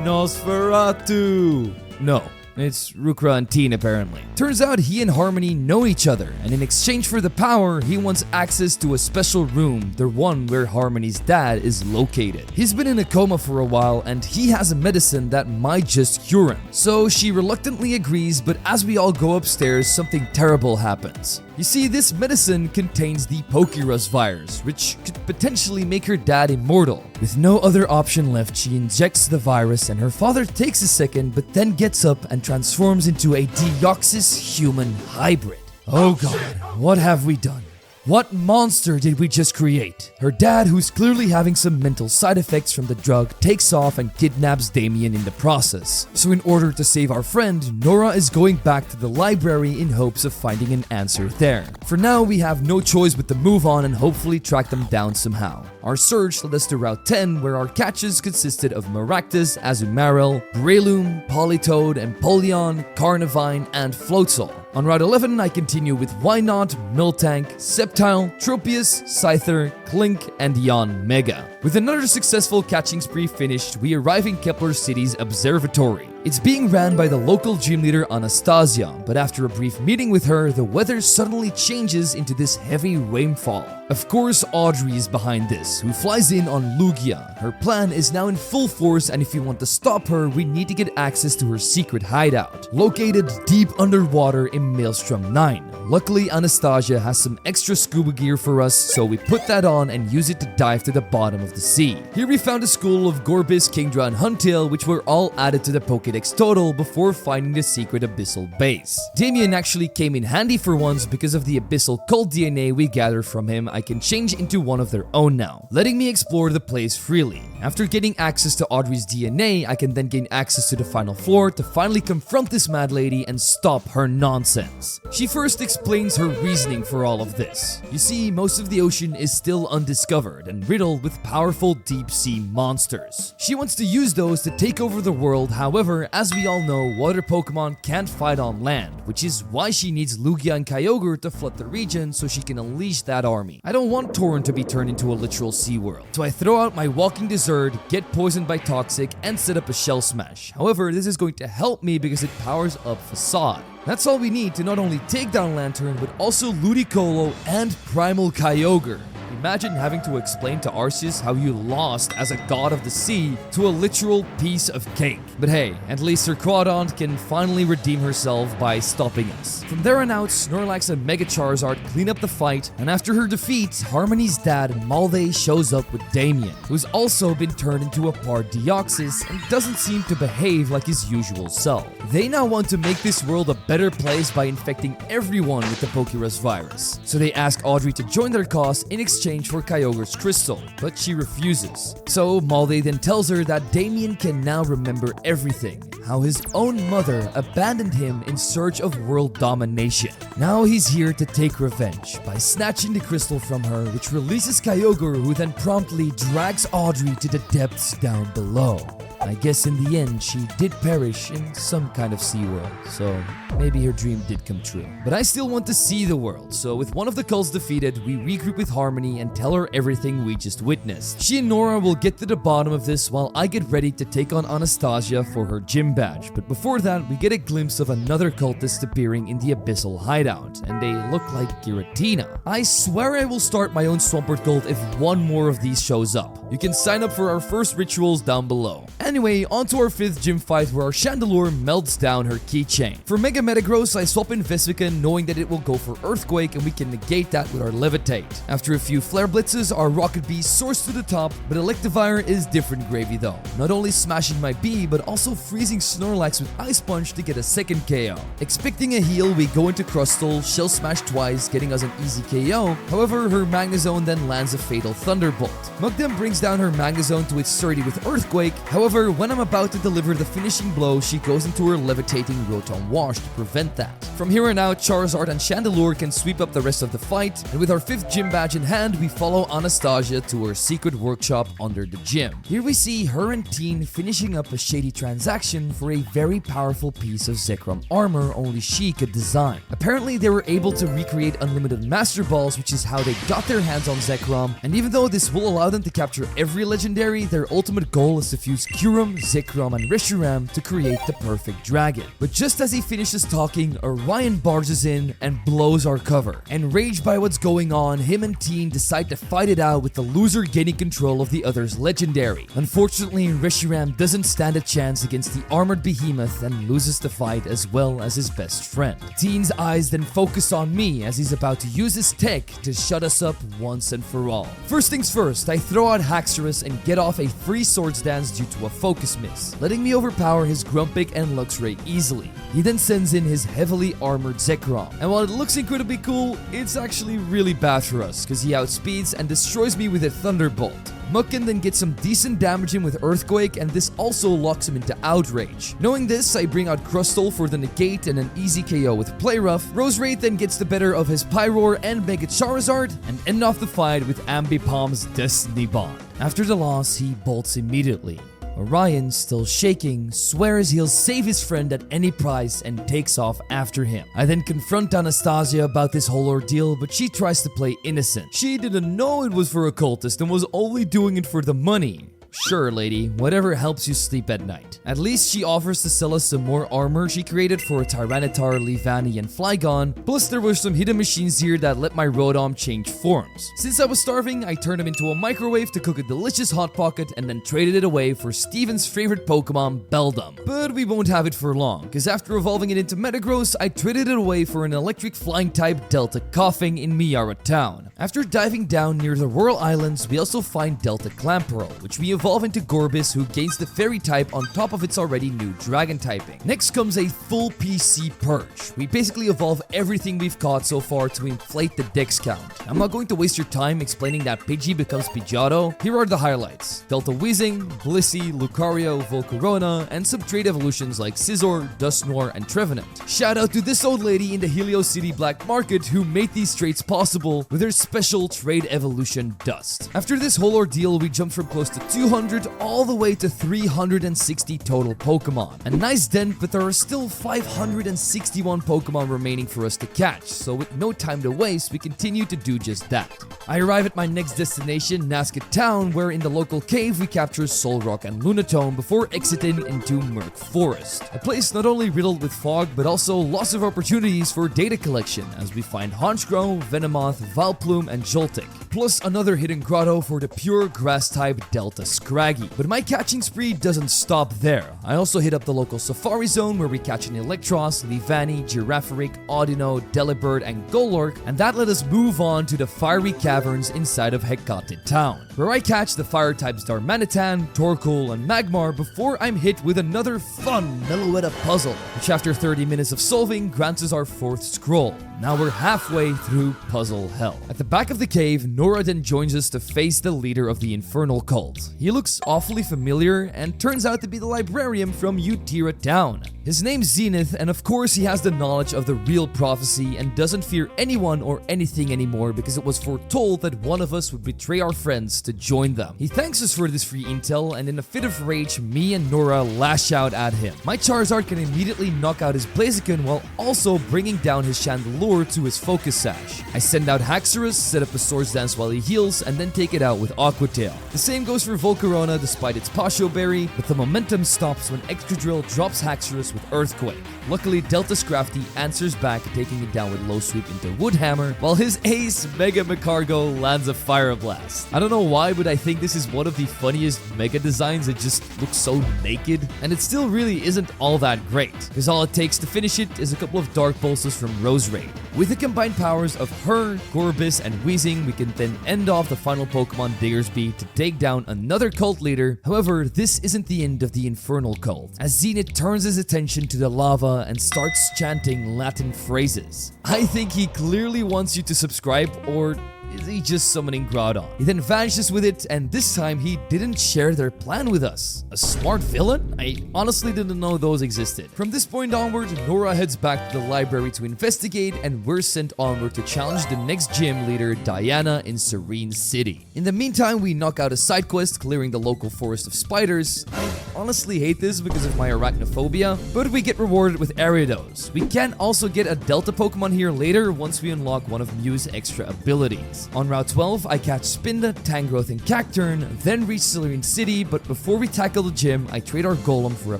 Nosferatu! No. It's Rukra and Teen apparently. Turns out he and Harmony know each other, and in exchange for the power, he wants access to a special room, the one where Harmony's dad is located. He's been in a coma for a while, and he has a medicine that might just cure him. So she reluctantly agrees, but as we all go upstairs, something terrible happens. You see, this medicine contains the Pokérus virus, which could potentially make her dad immortal. With no other option left, she injects the virus, and her father takes a second, but then gets up and transforms into a Deoxys human hybrid. Oh god, what have we done? What monster did we just create? Her dad, who's clearly having some mental side effects from the drug, takes off and kidnaps Damian in the process. So in order to save our friend, Nora is going back to the library in hopes of finding an answer there. For now, we have no choice but to move on and hopefully track them down somehow. Our search led us to Route 10, where our catches consisted of Maractus, Azumarill, Breloom, Politoed, Empoleon, Carnivine, and Floatzel. On Route 11, I continue with Wynaut, Miltank, Sceptile, Tropius, Scyther, Clink, and Yon Mega. With another successful catching spree finished, we arrive in Kepler City's observatory. It's being ran by the local gym leader Anastasia, but after a brief meeting with her, the weather suddenly changes into this heavy rainfall. Of course, Audrey is behind this, who flies in on Lugia. Her plan is now in full force, and if we want to stop her, we need to get access to her secret hideout, located deep underwater in Maelstrom 9. Luckily, Anastasia has some extra scuba gear for us, so we put that on and use it to dive to the bottom of the sea. Here we found a school of Gorbis, Kingdra, and Huntail, which were all added to the Pokedex total before finding the secret Abyssal base. Damian actually came in handy for once because of the Abyssal Cult DNA we gathered from him. I can change into one of their own now, letting me explore the place freely. After getting access to Audrey's DNA, I can then gain access to the final floor to finally confront this mad lady and stop her nonsense. She first explains her reasoning for all of this. You see, most of the ocean is still undiscovered and riddled with powerful deep sea monsters. She wants to use those to take over the world. However, as we all know, water Pokemon can't fight on land, which is why she needs Lugia and Kyogre to flood the region so she can unleash that army. I don't want Torrent to be turned into a literal sea world, so I throw out my walking Desert, get poisoned by Toxic, and set up a Shell Smash. However, this is going to help me because it powers up Facade. That's all we need to not only take down Lantern, but also Ludicolo and Primal Kyogre. Imagine having to explain to Arceus how you lost as a god of the sea to a literal piece of cake. But hey, at least her Quadrant can finally redeem herself by stopping us. From there on out, Snorlax and Mega Charizard clean up the fight, and after her defeat, Harmony's dad Malde shows up with Damian, who's also been turned into a part Deoxys and doesn't seem to behave like his usual self. They now want to make this world a better place by infecting everyone with the Pokerus virus. So they ask Audrey to join their cause in exchange for Kyogre's crystal, but she refuses. So Malde then tells her that Damian can now remember everything, how his own mother abandoned him in search of world domination. Now he's here to take revenge by snatching the crystal from her, which releases Kyogre, who then promptly drags Audrey to the depths down below. I guess in the end, she did perish in some kind of sea world, so maybe her dream did come true. But I still want to see the world, so with one of the cults defeated, we regroup with Harmony and tell her everything we just witnessed. She and Nora will get to the bottom of this while I get ready to take on Anastasia for her gym badge. But before that, we get a glimpse of another cultist appearing in the Abyssal hideout, and they look like Giratina. I swear I will start my own Swampert cult if one more of these shows up. You can sign up for our first rituals down below. Anyway, on to our 5th gym fight where our Chandelure melts down her keychain. For Mega Metagross, I swap in Vespiquen knowing that it will go for Earthquake and we can negate that with our Levitate. After a few Flare Blitzes, our Rocket Bee soars to the top, but Electivire is different gravy though. Not only smashing my Bee, but also freezing Snorlax with Ice Punch to get a second KO. Expecting a heal, we go into Crustle, Shell Smash twice, getting us an easy KO. However, her Magnezone then lands a fatal Thunderbolt. Mugdem brings down her Magnezone to its 30 with Earthquake. However, when I'm about to deliver the finishing blow, she goes into her levitating Rotom Wash to prevent that. From here on out, Charizard and Chandelure can sweep up the rest of the fight, and with our 5th gym badge in hand, we follow Anastasia to her secret workshop under the gym. Here we see her and Teen finishing up a shady transaction for a very powerful piece of Zekrom armor only she could design. Apparently, they were able to recreate unlimited Master Balls, which is how they got their hands on Zekrom, and even though this will allow them to capture every legendary, their ultimate goal is to fuse Kyurem, Zekrom, and Reshiram to create the perfect dragon. But just as he finishes talking, Orion barges in and blows our cover. Enraged by what's going on, him and Teen decide to fight it out with the loser gaining control of the other's legendary. Unfortunately, Reshiram doesn't stand a chance against the armored behemoth and loses the fight as well as his best friend. Teen's eyes then focus on me as he's about to use his tech to shut us up once and for all. First things first, I throw out Haxorus and get off a free Swords Dance due to a focus miss, letting me overpower his Grumpig and Luxray easily. He then sends in his heavily armored Zekrom, and while it looks incredibly cool, it's actually really bad for us, cause he outspeeds and destroys me with a Thunderbolt. Mucken then gets some decent damage in with Earthquake, and this also locks him into Outrage. Knowing this, I bring out Crustle for the negate and an easy KO with Play Rough. Roserade then gets the better of his Pyroar and Mega Charizard, and end off the fight with Ambipom's Destiny Bond. After the loss, he bolts immediately. Orion, still shaking, swears he'll save his friend at any price and takes off after him. I then confront Anastasia about this whole ordeal, but she tries to play innocent. She didn't know it was for a cultist and was only doing it for the money. Sure, lady, whatever helps you sleep at night. At least she offers to sell us some more armor she created for Tyranitar, Leavanny, and Flygon, plus there were some hidden machines here that let my Rotom change forms. Since I was starving, I turned him into a microwave to cook a delicious Hot Pocket and then traded it away for Steven's favorite Pokemon, Beldum. But we won't have it for long, cause after evolving it into Metagross, I traded it away for an electric flying type Delta Coughing in Miara Town. After diving down near the Royal Islands, we also find Delta Clamperl, which we evolve into Gorbis, who gains the Fairy type on top of its already new Dragon typing. Next comes a full PC Purge. We basically evolve everything we've caught so far to inflate the Dex count. I'm not going to waste your time explaining that Pidgey becomes Pidgeotto. Here are the highlights: Delta Weezing, Blissey, Lucario, Volcarona, and some trade evolutions like Scizor, Dusknoir, and Trevenant. Shout out to this old lady in the Helios City black market who made these trades possible with her special trade evolution Dust. After this whole ordeal, we jump from close to 200 all the way to 360 total Pokemon. A nice dent, but there are still 561 Pokemon remaining for us to catch, so with no time to waste, we continue to do just that. I arrive at my next destination, Nazca Town, where in the local cave we capture Solrock and Lunatone before exiting into Murk Forest. A place not only riddled with fog, but also lots of opportunities for data collection, as we find Honchkrow, Venomoth, Vileplume, and Joltik, plus another hidden grotto for the pure grass-type Delta Scraggy. But my catching spree doesn't stop there. I also hit up the local Safari Zone where we catch an Electros, Leavanny, Girafarig, Audino, Delibird, and Golurk, and that let us move on to the fiery caverns inside of Hecate Town, where I catch the fire types Darmanitan, Torkoal, and Magmar before I'm hit with another fun Meloetta puzzle, which after 30 minutes of solving grants us our 4th scroll. Now we're halfway through puzzle hell. At the back of the cave, Nora then joins us to face the leader of the Infernal Cult. He looks awfully familiar and turns out to be the librarian from Utira Town. His name's Zenith, and of course he has the knowledge of the real prophecy and doesn't fear anyone or anything anymore because it was foretold that one of us would betray our friends to join them. He thanks us for this free intel, and in a fit of rage, me and Nora lash out at him. My Charizard can immediately knock out his Blaziken while also bringing down his Chandelure to his Focus Sash. I send out Haxorus, set up a Swords Dance while he heals, and then take it out with Aqua Tail. The same goes for Volcarona despite its Pasho Berry, but the momentum stops when Excadrill drops Haxorus with Earthquake. Luckily, Delta Scrafty answers back, taking it down with Low Sweep into Woodhammer, while his ace, Mega Macargo, lands a Fire Blast. I don't know why, but I think this is one of the funniest Mega designs. It just looks so naked, and it still really isn't all that great, because all it takes to finish it is a couple of Dark Pulses from Roserade. With the combined powers of her, Gorbis, and Weezing, we can then end off the final Pokemon Diggersby to take down another cult leader. However, this isn't the end of the Infernal Cult, as Zenith turns his attention to the lava and starts chanting Latin phrases. I think he clearly wants you to subscribe, or is he just summoning Groudon? He then vanishes with it, and this time he didn't share their plan with us. A smart villain? I honestly didn't know those existed. From this point onward, Nora heads back to the library to investigate, and we're sent onward to challenge the next gym leader, Diana, in Serene City. In the meantime, we knock out a side quest clearing the local forest of spiders. I honestly hate this because of my arachnophobia, but we get rewarded with Ariados. We can also get a Delta Pokemon here later once we unlock one of Mew's extra abilities. On Route 12, I catch Spinda, Tangrowth, and Cacturn, then reach Serene City, but before we tackle the gym, I trade our Golem for a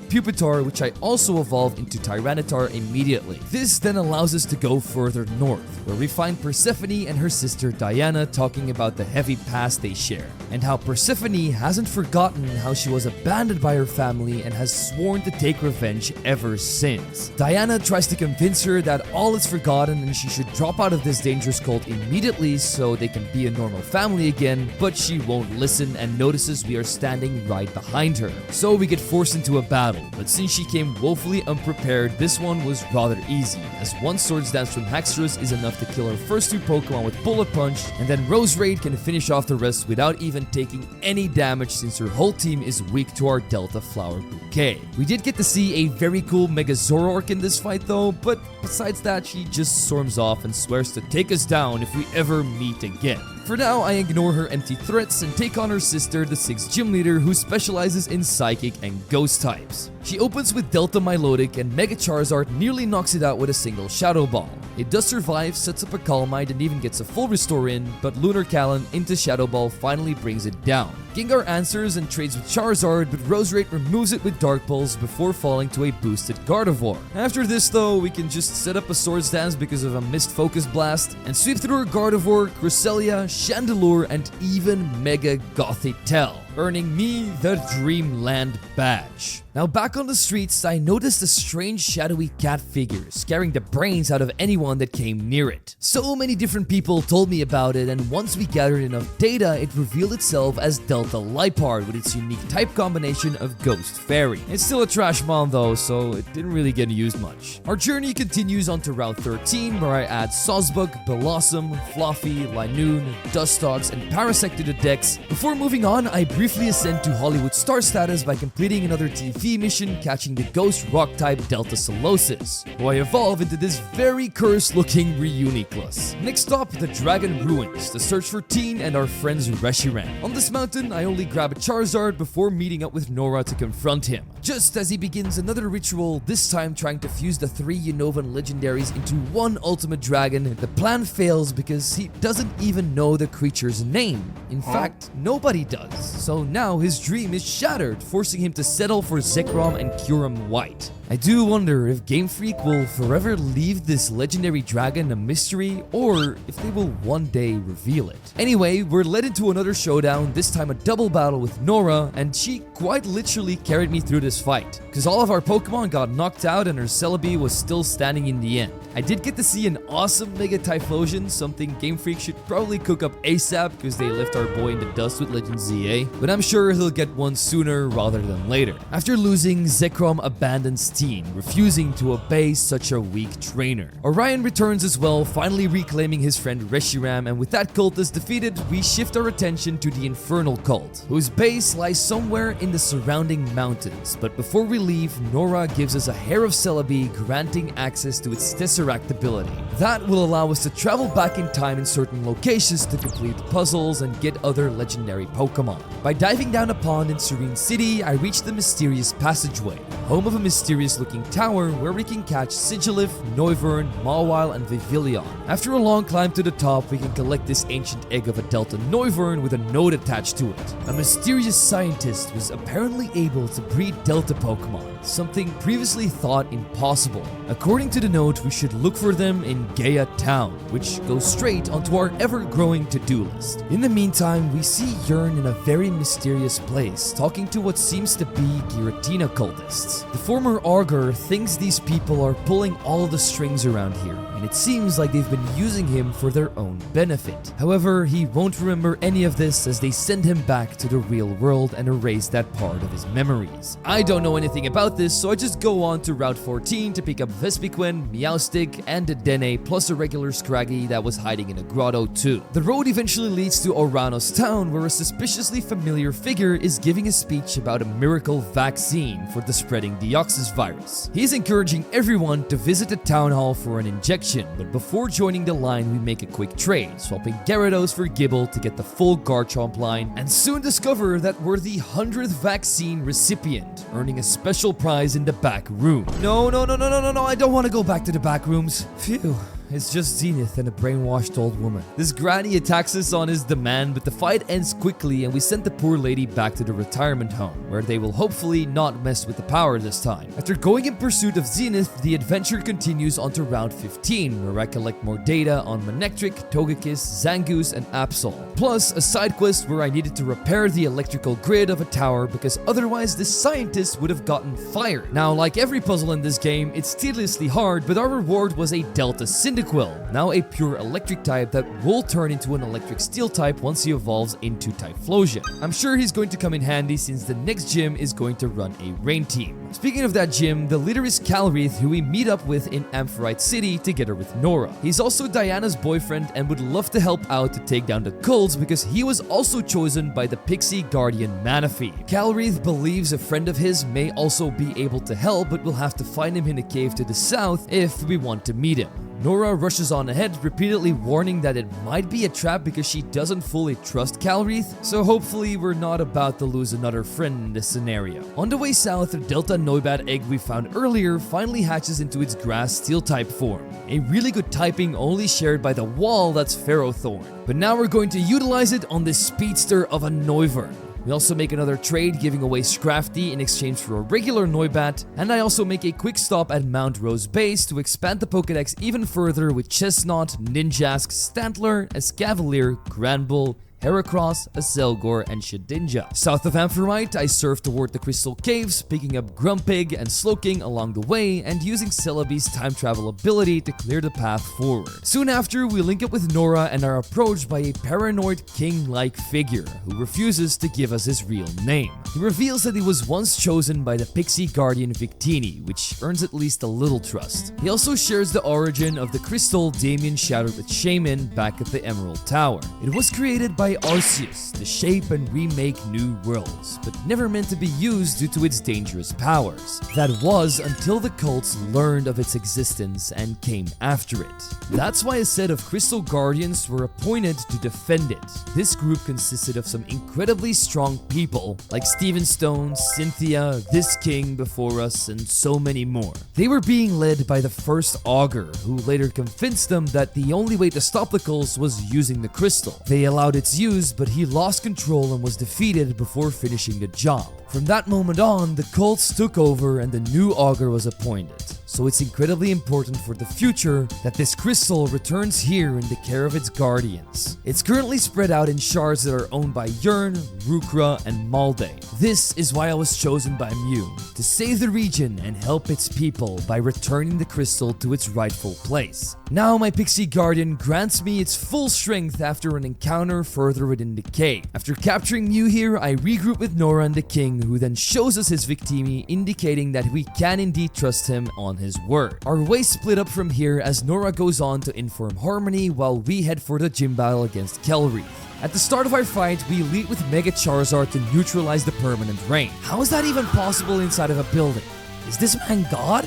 Pupitar, which I also evolve into Tyranitar immediately. This then allows us to go further north, where we find Persephone and her sister Diana talking about the heavy past they share, and how Persephone hasn't forgotten how she was abandoned by her family and has sworn to take revenge ever since. Diana tries to convince her that all is forgotten and she should drop out of this dangerous cult immediately, so so they can be a normal family again, but she won't listen and notices we are standing right behind her. So we get forced into a battle, but since she came woefully unprepared, this one was rather easy, as one Swords Dance from Haxorus is enough to kill our first 2 Pokemon with Bullet Punch, and then Roserade can finish off the rest without even taking any damage since her whole team is weak to our Delta Flower Bouquet. We did get to see a very cool Mega Zoroark in this fight though, but besides that, she just storms off and swears to take us down if we ever meet again. For now, I ignore her empty threats and take on her sister, the 6th gym leader, who specializes in Psychic and Ghost types. She opens with Delta Milotic and Mega Charizard nearly knocks it out with a single Shadow Ball. It does survive, sets up a Calm Mind and even gets a full restore in, but Lunar Callan into Shadow Ball finally brings it down. Gengar answers and trades with Charizard, but Roserade removes it with Dark Pulse before falling to a boosted Gardevoir. After this though, we can just set up a Swords Dance because of a missed Focus Blast, and sweep through her Gardevoir, Cresselia, Chandelure, and even Mega Gothitelle, earning me the Dreamland Badge. Now back on the streets, I noticed a strange shadowy cat figure scaring the brains out of anyone that came near it. So many different people told me about it, and once we gathered enough data, it revealed itself as Delta Liepard with its unique type combination of Ghost Fairy. It's still a trash mon though, so it didn't really get used much. Our journey continues on to Route 13, where I add Sawsbuck, Blossom, Fluffy, Linoon, Dustox, and Parasect to the decks. Before moving on, I briefly ascend to Hollywood Star status by completing another TV mission, catching the Ghost Rock-type Delta Solosis, who I evolve into this very cursed-looking Reuniclus. Next stop, the Dragon Ruins, to search for Teen and our friends Reshiram. On this mountain, I only grab a Charizard before meeting up with Nora to confront him. Just as he begins another ritual, this time trying to fuse the 3 Unovan legendaries into one Ultimate Dragon, the plan fails because he doesn't even know the creature's name. In fact, nobody does. So now his dream is shattered, forcing him to settle for Zekrom and Kyurem White. I do wonder if Game Freak will forever leave this legendary dragon a mystery, or if they will one day reveal it. Anyway, we're led into another showdown, this time a double battle with Nora, and she quite literally carried me through this fight, because all of our Pokemon got knocked out and her Celebi was still standing in the end. I did get to see an awesome Mega Typhlosion, something Game Freak should probably cook up ASAP because they left our boy in the dust with Legend ZA, but I'm sure he'll get one sooner rather than later. After losing, Zekrom abandons Teen, refusing to obey such a weak trainer. Orion returns as well, finally reclaiming his friend Reshiram, and with that cultist defeated, we shift our attention to the Infernal Cult, whose base lies somewhere in the surrounding mountains. But before we leave, Nora gives us a hair of Celebi, granting access to its Tesseract ability. That will allow us to travel back in time in certain locations to complete puzzles and get other legendary Pokemon. By diving down a pond in Serene City, I reach the mysterious passageway, home of a mysterious looking tower where we can catch Sigilif, Noivern, Mawile, and Vivillon. After a long climb to the top, we can collect this ancient egg of a Delta Noivern with a node attached to it. A mysterious scientist was apparently able to breed Delta Pokemon, something previously thought impossible. According to the note, we should look for them in Gaia Town, which goes straight onto our ever-growing to-do list. In the meantime, we see Yearn in a very mysterious place, talking to what seems to be Giratina cultists. The former Augur thinks these people are pulling all the strings around here, and it seems like they've been using him for their own benefit. However, he won't remember any of this as they send him back to the real world and erase that part of his memories. I don't know anything about this, so I just go on to Route 14 to pick up Vespiquen, Meowstic, and a Dene, plus a regular Scraggy that was hiding in a grotto too. The road eventually leads to Oranos Town, where a suspiciously familiar figure is giving a speech about a miracle vaccine for the spreading Deoxys virus. He's encouraging everyone to visit the town hall for an injection, but before joining the line we make a quick trade, swapping Gyarados for Gible to get the full Garchomp line, and soon discover that we're the 100th vaccine recipient, earning a special prize in the back room. No, I don't want to go back to the back rooms. Phew. It's just Zenith and a brainwashed old woman. This granny attacks us on his demand, but the fight ends quickly and we send the poor lady back to the retirement home, where they will hopefully not mess with the power this time. After going in pursuit of Zenith, the adventure continues onto Route 15, where I collect more data on Manectric, Togekiss, Zangoose, and Absol. Plus, a side quest where I needed to repair the electrical grid of a tower because otherwise this scientist would have gotten fired. Now, like every puzzle in this game, it's tediously hard, but our reward was a Delta Syndicate Cyndaquil, now a pure electric type that will turn into an electric steel type once he evolves into Typhlosion. I'm sure he's going to come in handy since the next gym is going to run a rain team. Speaking of that gym, the leader is Calreath, who we meet up with in Ampharite City together with Nora. He's also Diana's boyfriend and would love to help out to take down the cults because he was also chosen by the Pixie Guardian Manaphy. Calreath believes a friend of his may also be able to help, but we'll have to find him in a cave to the south if we want to meet him. Nora rushes on ahead, repeatedly warning that it might be a trap because she doesn't fully trust Calreath, so hopefully we're not about to lose another friend in this scenario. On the way south, the Delta Noibat egg we found earlier finally hatches into its grass steel type form. A really good typing only shared by the wall that's Ferrothorn. But now we're going to utilize it on this speedster of a Noivern. We also make another trade giving away Scrafty in exchange for a regular Noibat, and I also make a quick stop at Mount Rose Base to expand the Pokedex even further with Chestnut, Ninjask, Stantler, Escavalier, Granbull, Heracross, Azelgor, and Shedinja. South of Ampharite, I surf toward the Crystal Caves, picking up Grumpig and Slowking along the way, and using Celebi's time travel ability to clear the path forward. Soon after, we link up with Nora and are approached by a paranoid king-like figure who refuses to give us his real name. He reveals that he was once chosen by the Pixie Guardian Victini, which earns at least a little trust. He also shares the origin of the crystal Damian shattered with Shaman back at the Emerald Tower. It was created by Arceus to shape and remake new worlds, but never meant to be used due to its dangerous powers. That was until the cults learned of its existence and came after it. That's why a set of Crystal Guardians were appointed to defend it. This group consisted of some incredibly strong people like Steven Stone, Cynthia, this king before us, and so many more. They were being led by the first Augur, who later convinced them that the only way to stop the cults was using the crystal. They allowed its use, but he lost control and was defeated before finishing the job. From that moment on, the cults took over and the new Augur was appointed. So it's incredibly important for the future that this crystal returns here in the care of its guardians. It's currently spread out in shards that are owned by Yearn, Rukra, and Malde. This is why I was chosen by Mew, to save the region and help its people by returning the crystal to its rightful place. Now my Pixie Guardian grants me its full strength after an encounter further within the cave. After capturing Mew here, I regroup with Nora and the king, who then shows us his Victini, indicating that we can indeed trust him on his word. Our ways split up from here as Nora goes on to inform Harmony while we head for the gym battle against Calreath. At the start of our fight, we lead with Mega Charizard to neutralize the permanent rain. How is that even possible inside of a building? Is this man God?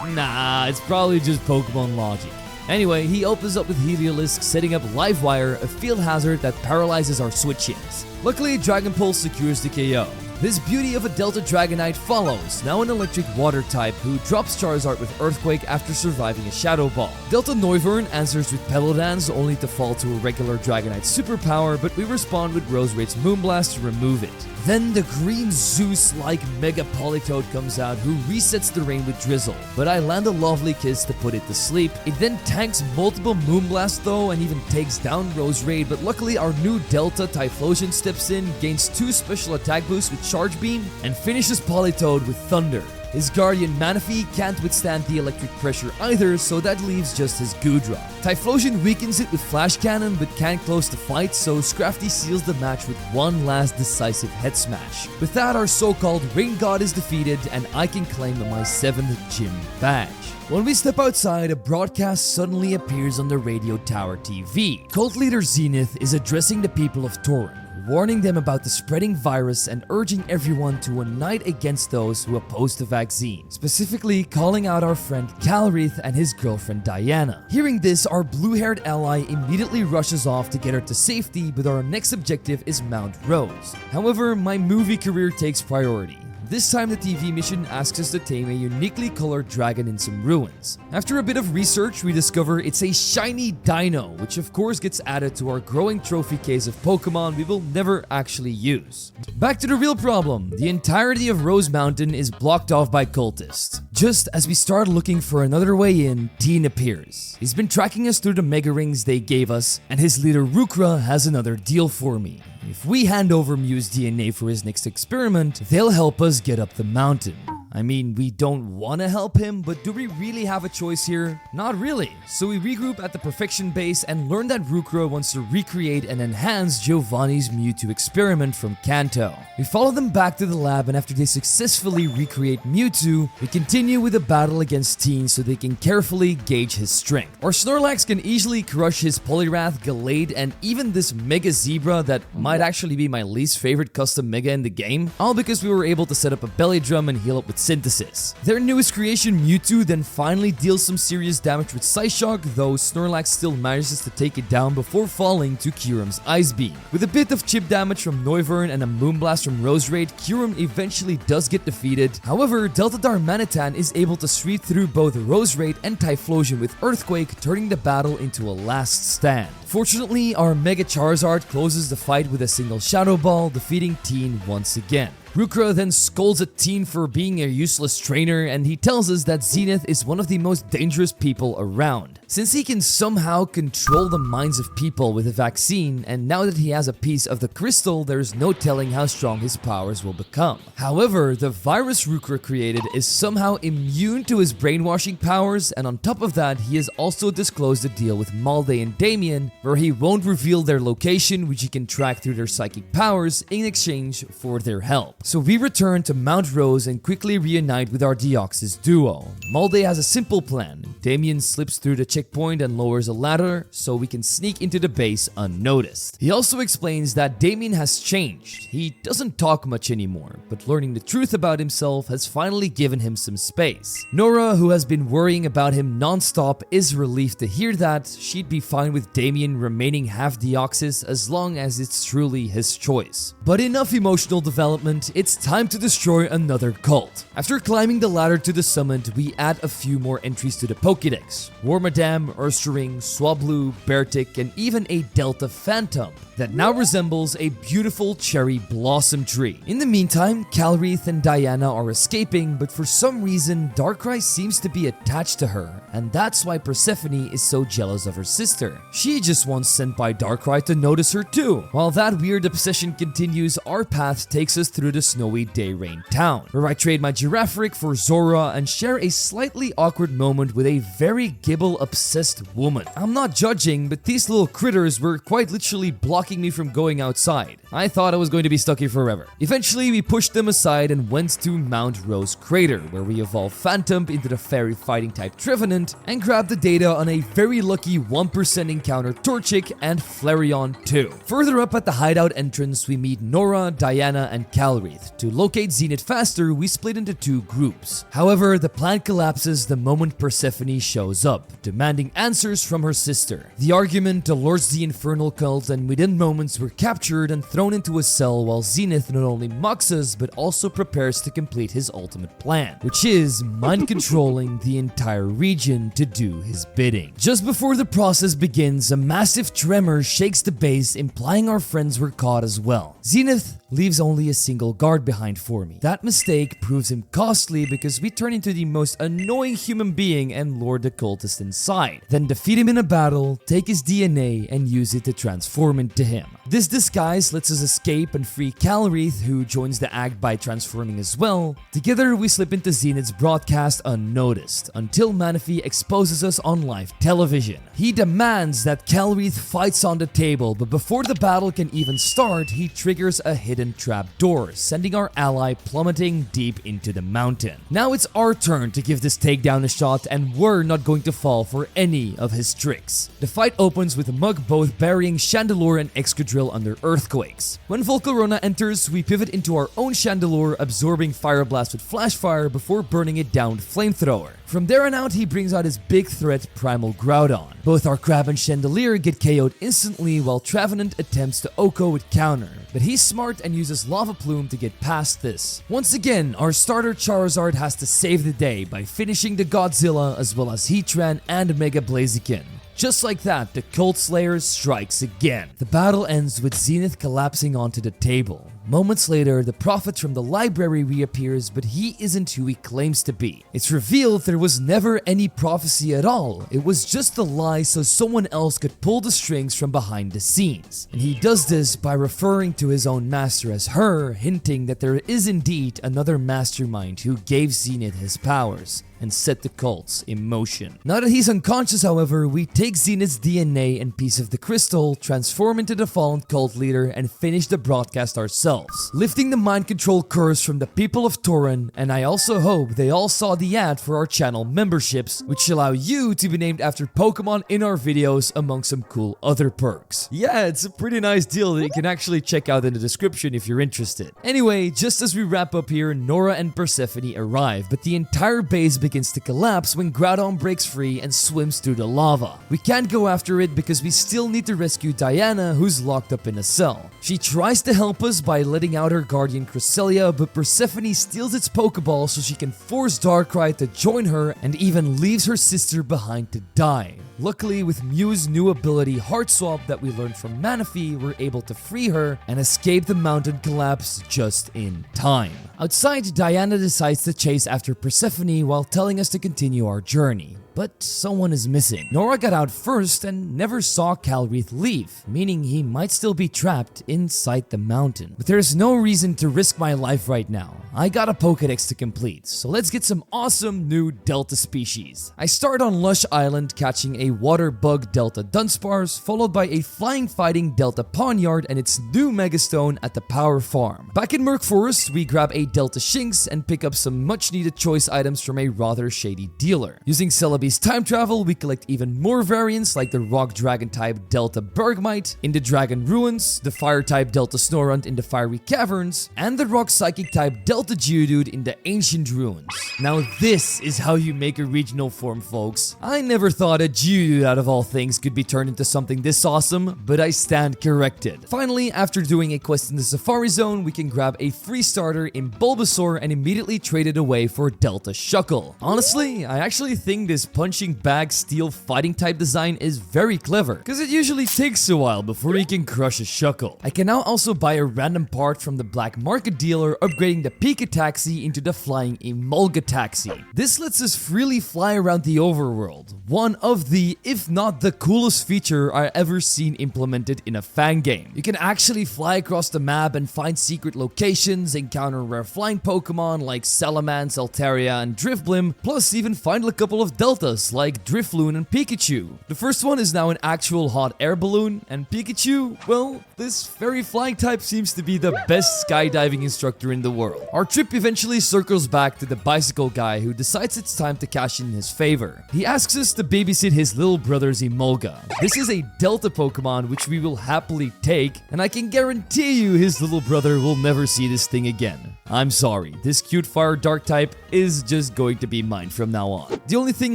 Nah, it's probably just Pokemon logic. Anyway, he opens up with Heliolisk, setting up Livewire, a field hazard that paralyzes our switch-ins. Luckily, Dragon Pulse secures the KO. This beauty of a Delta Dragonite follows, now an electric water type who drops Charizard with Earthquake after surviving a Shadow Ball. Delta Noivern answers with Petal Dance only to fall to a regular Dragonite superpower, but we respond with Roserade's Moonblast to remove it. Then the green Zeus-like Mega Politoed comes out who resets the rain with Drizzle, but I land a Lovely Kiss to put it to sleep. It then tanks multiple Moonblast though and even takes down Roserade, but luckily our new Delta Typhlosion steps in, gains 2 special attack boosts with Charge Beam, and finishes Politoed with Thunder. His Guardian Manaphy can't withstand the electric pressure either, so that leaves just his Goodra. Typhlosion weakens it with Flash Cannon but can't close the fight, so Scrafty seals the match with one last decisive head smash. With that, our so-called Rain God is defeated and I can claim my 7th gym badge. When we step outside, a broadcast suddenly appears on the radio tower TV. Cult leader Zenith is addressing the people of Tauren, warning them about the spreading virus and urging everyone to unite against those who oppose the vaccine, specifically calling out our friend Calreath and his girlfriend Diana. Hearing this, our blue-haired ally immediately rushes off to get her to safety, but our next objective is Mount Rose. However, my movie career takes priority. This time the TV mission asks us to tame a uniquely colored dragon in some ruins. After a bit of research, we discover it's a shiny dino, which of course gets added to our growing trophy case of Pokemon we will never actually use. Back to the real problem, the entirety of Rose Mountain is blocked off by cultists. Just as we start looking for another way in, Teen appears. He's been tracking us through the Mega Rings they gave us, and his leader Rukra has another deal for me. If we hand over Mew's DNA for his next experiment, they'll help us get up the mountain. I mean, we don't want to help him, but do we really have a choice here? Not really. So we regroup at the Perfection base and learn that Rukra wants to recreate and enhance Giovanni's Mewtwo experiment from Kanto. We follow them back to the lab, and after they successfully recreate Mewtwo, we continue with a battle against Teen so they can carefully gauge his strength. Our Snorlax can easily crush his Poliwrath, Gallade, and even this Mega Zebra that might actually be my least favorite custom Mega in the game, all because we were able to set up a belly drum and heal up with Synthesis. Their newest creation, Mewtwo, then finally deals some serious damage with Psyshock, though Snorlax still manages to take it down before falling to Kyurem's Ice Beam. With a bit of chip damage from Noivern and a Moonblast from Roserade, Kyurem eventually does get defeated. However, Delta Darmanitan is able to sweep through both Roserade and Typhlosion with Earthquake, turning the battle into a last stand. Fortunately, our Mega Charizard closes the fight with a single Shadow Ball, defeating Teen once again. Rukra then scolds at Teen for being a useless trainer, and he tells us that Zenith is one of the most dangerous people around. Since he can somehow control the minds of people with a vaccine, and now that he has a piece of the crystal, there's no telling how strong his powers will become. However, the virus Rukra created is somehow immune to his brainwashing powers, and on top of that, he has also disclosed a deal with Malde and Damian, where he won't reveal their location, which he can track through their psychic powers in exchange for their help. So we return to Mount Rose and quickly reunite with our Deoxys duo. Malde has a simple plan. Damian slips through the checkpoint and lowers a ladder so we can sneak into the base unnoticed. He also explains that Damian has changed. He doesn't talk much anymore, but learning the truth about himself has finally given him some space. Nora, who has been worrying about him non-stop, is relieved to hear that. She'd be fine with Damian remaining half Deoxys as long as it's truly his choice. But enough emotional development, it's time to destroy another cult. After climbing the ladder to the summit, we add a few more entries to the Pokedex. Wormadam, Ursaring, Swablu, Beartic, and even a Delta Phantom that now resembles a beautiful cherry blossom tree. In the meantime, Calreath and Diana are escaping, but for some reason, Darkrai seems to be attached to her, and that's why Persephone is so jealous of her sister. She just wants Senpai Darkrai to notice her too. While that weird obsession continues, our path takes us through the snowy Dayrain town, where I trade my Girafarig for Zora and share a slightly awkward moment with a very Gibble-obsessed woman. I'm not judging, but these little critters were quite literally blocking me from going outside. I thought I was going to be stuck here forever. Eventually, we pushed them aside and went to Mount Rose Crater, where we evolved Phantom into the Fairy Fighting type Trevenant and grabbed the data on a very lucky 1% encounter Torchic and Flareon too. Further up at the hideout entrance, we meet Nora, Diana, and Calreath. To locate Zenith faster, we split into two groups. However, the plan collapses the moment Persephone shows up, demanding answers from her sister. The argument allures the Infernal Cult, and within moments we're captured and thrown into a cell while Zenith not only mocks us but also prepares to complete his ultimate plan, which is mind controlling the entire region to do his bidding. Just before the process begins, a massive tremor shakes the base, implying our friends were caught as well. Zenith leaves only a single guard behind for me. That mistake proves him costly because we turn into the most annoying human being and lure the cultist inside, then defeat him in a battle, take his DNA, and use it to transform into him. This disguise lets us escape and free Calreath, who joins the act by transforming as well. Together, we slip into Zenith's broadcast unnoticed, until Manaphy exposes us on live television. He demands that Calreath fights on the table, but before the battle can even start, he triggers a hidden trap door, sending our ally plummeting deep into the mountain. Now it's our turn to give this takedown a shot, and we're not going to fall for any of his tricks. The fight opens with Mug both burying Chandelure and Excadrill under earthquakes. When Volcarona enters, we pivot into our own Chandelure, absorbing Fire Blast with Flash Fire before burning it down with Flamethrower. From there on out, he brings out his big threat, Primal Groudon. Both our Crab and Chandelier get KO'd instantly, while Trevenant attempts to OHKO with counter, but he's smart and uses Lava Plume to get past this. Once again, our starter Charizard has to save the day by finishing the Godzilla as well as Heatran and Mega Blaziken. Just like that, the Cult Slayer strikes again. The battle ends with Zenith collapsing onto the table. Moments later, the prophet from the library reappears, but he isn't who he claims to be. It's revealed there was never any prophecy at all. It was just a lie so someone else could pull the strings from behind the scenes. And he does this by referring to his own master as her, hinting that there is indeed another mastermind who gave Zenith his powers and set the cults in motion. Now that he's unconscious, however, we take Zenith's DNA and piece of the crystal, transform into the fallen cult leader, and finish the broadcast ourselves, lifting the mind control curse from the people of Tauren. And I also hope they all saw the ad for our channel memberships, which allow you to be named after Pokemon in our videos among some cool other perks. Yeah, it's a pretty nice deal that you can actually check out in the description if you're interested. Anyway, just as we wrap up here, Nora and Pphanie arrive, but the entire base begins to collapse when Groudon breaks free and swims through the lava. We can't go after it because we still need to rescue Diana, who's locked up in a cell. She tries to help us by letting out her guardian Cresselia, but Pphanie steals its Pokeball so she can force Darkrai to join her and even leaves her sister behind to die. Luckily, with Mew's new ability Heart Swap that we learned from Manaphy, we're able to free her and escape the mountain collapse just in time. Outside, Diana decides to chase after Pphanie while telling us to continue our journey. But someone is missing. Nora got out first and never saw Calreath leave, meaning he might still be trapped inside the mountain. But there's no reason to risk my life right now. I got a Pokedex to complete, so let's get some awesome new Delta species. I start on Lush Island catching a water bug Delta Dunsparce, followed by a flying fighting Delta Pawniard and its new Megastone at the Power Farm. Back in Merc Forest, we grab a Delta Shinx and pick up some much needed choice items from a rather shady dealer. Using Celebi's time travel, we collect even more variants like the Rock Dragon type Delta Bergmite in the Dragon Ruins, the Fire type Delta Snorunt in the Fiery Caverns, and the Rock Psychic type Delta Geodude in the Ancient Ruins. Now this is how you make a regional form, folks. I never thought a Geodude out of all things could be turned into something this awesome, but I stand corrected. Finally, after doing a quest in the Safari Zone, we can grab a free starter in Bulbasaur and immediately trade it away for Delta Shuckle. Honestly, I actually think this punching bag steel fighting type design is very clever, because it usually takes a while before you can crush a Shuckle. I can now also buy a random part from the black market dealer, upgrading the Pika Taxi into the flying Emolga Taxi. This lets us freely fly around the overworld, one of the, if not the coolest feature I ever seen implemented in a fangame. You can actually fly across the map and find secret locations, encounter rare flying Pokemon like Salamence, Altaria, and Drifblim, plus even find a couple of Deltas like Drifloon and Pikachu. The first one is now an actual hot air balloon, and Pikachu, well, this fairy flying type seems to be the best skydiving instructor in the world. Our trip eventually circles back to the bicycle guy who decides it's time to cash in his favor. He asks us to babysit his little brother's Emolga. This is a Delta Pokemon which we will happily take, and I can guarantee you his little brother will never see this thing again. I'm sorry, this cute fire dark type is just going to be mine from now on. The only thing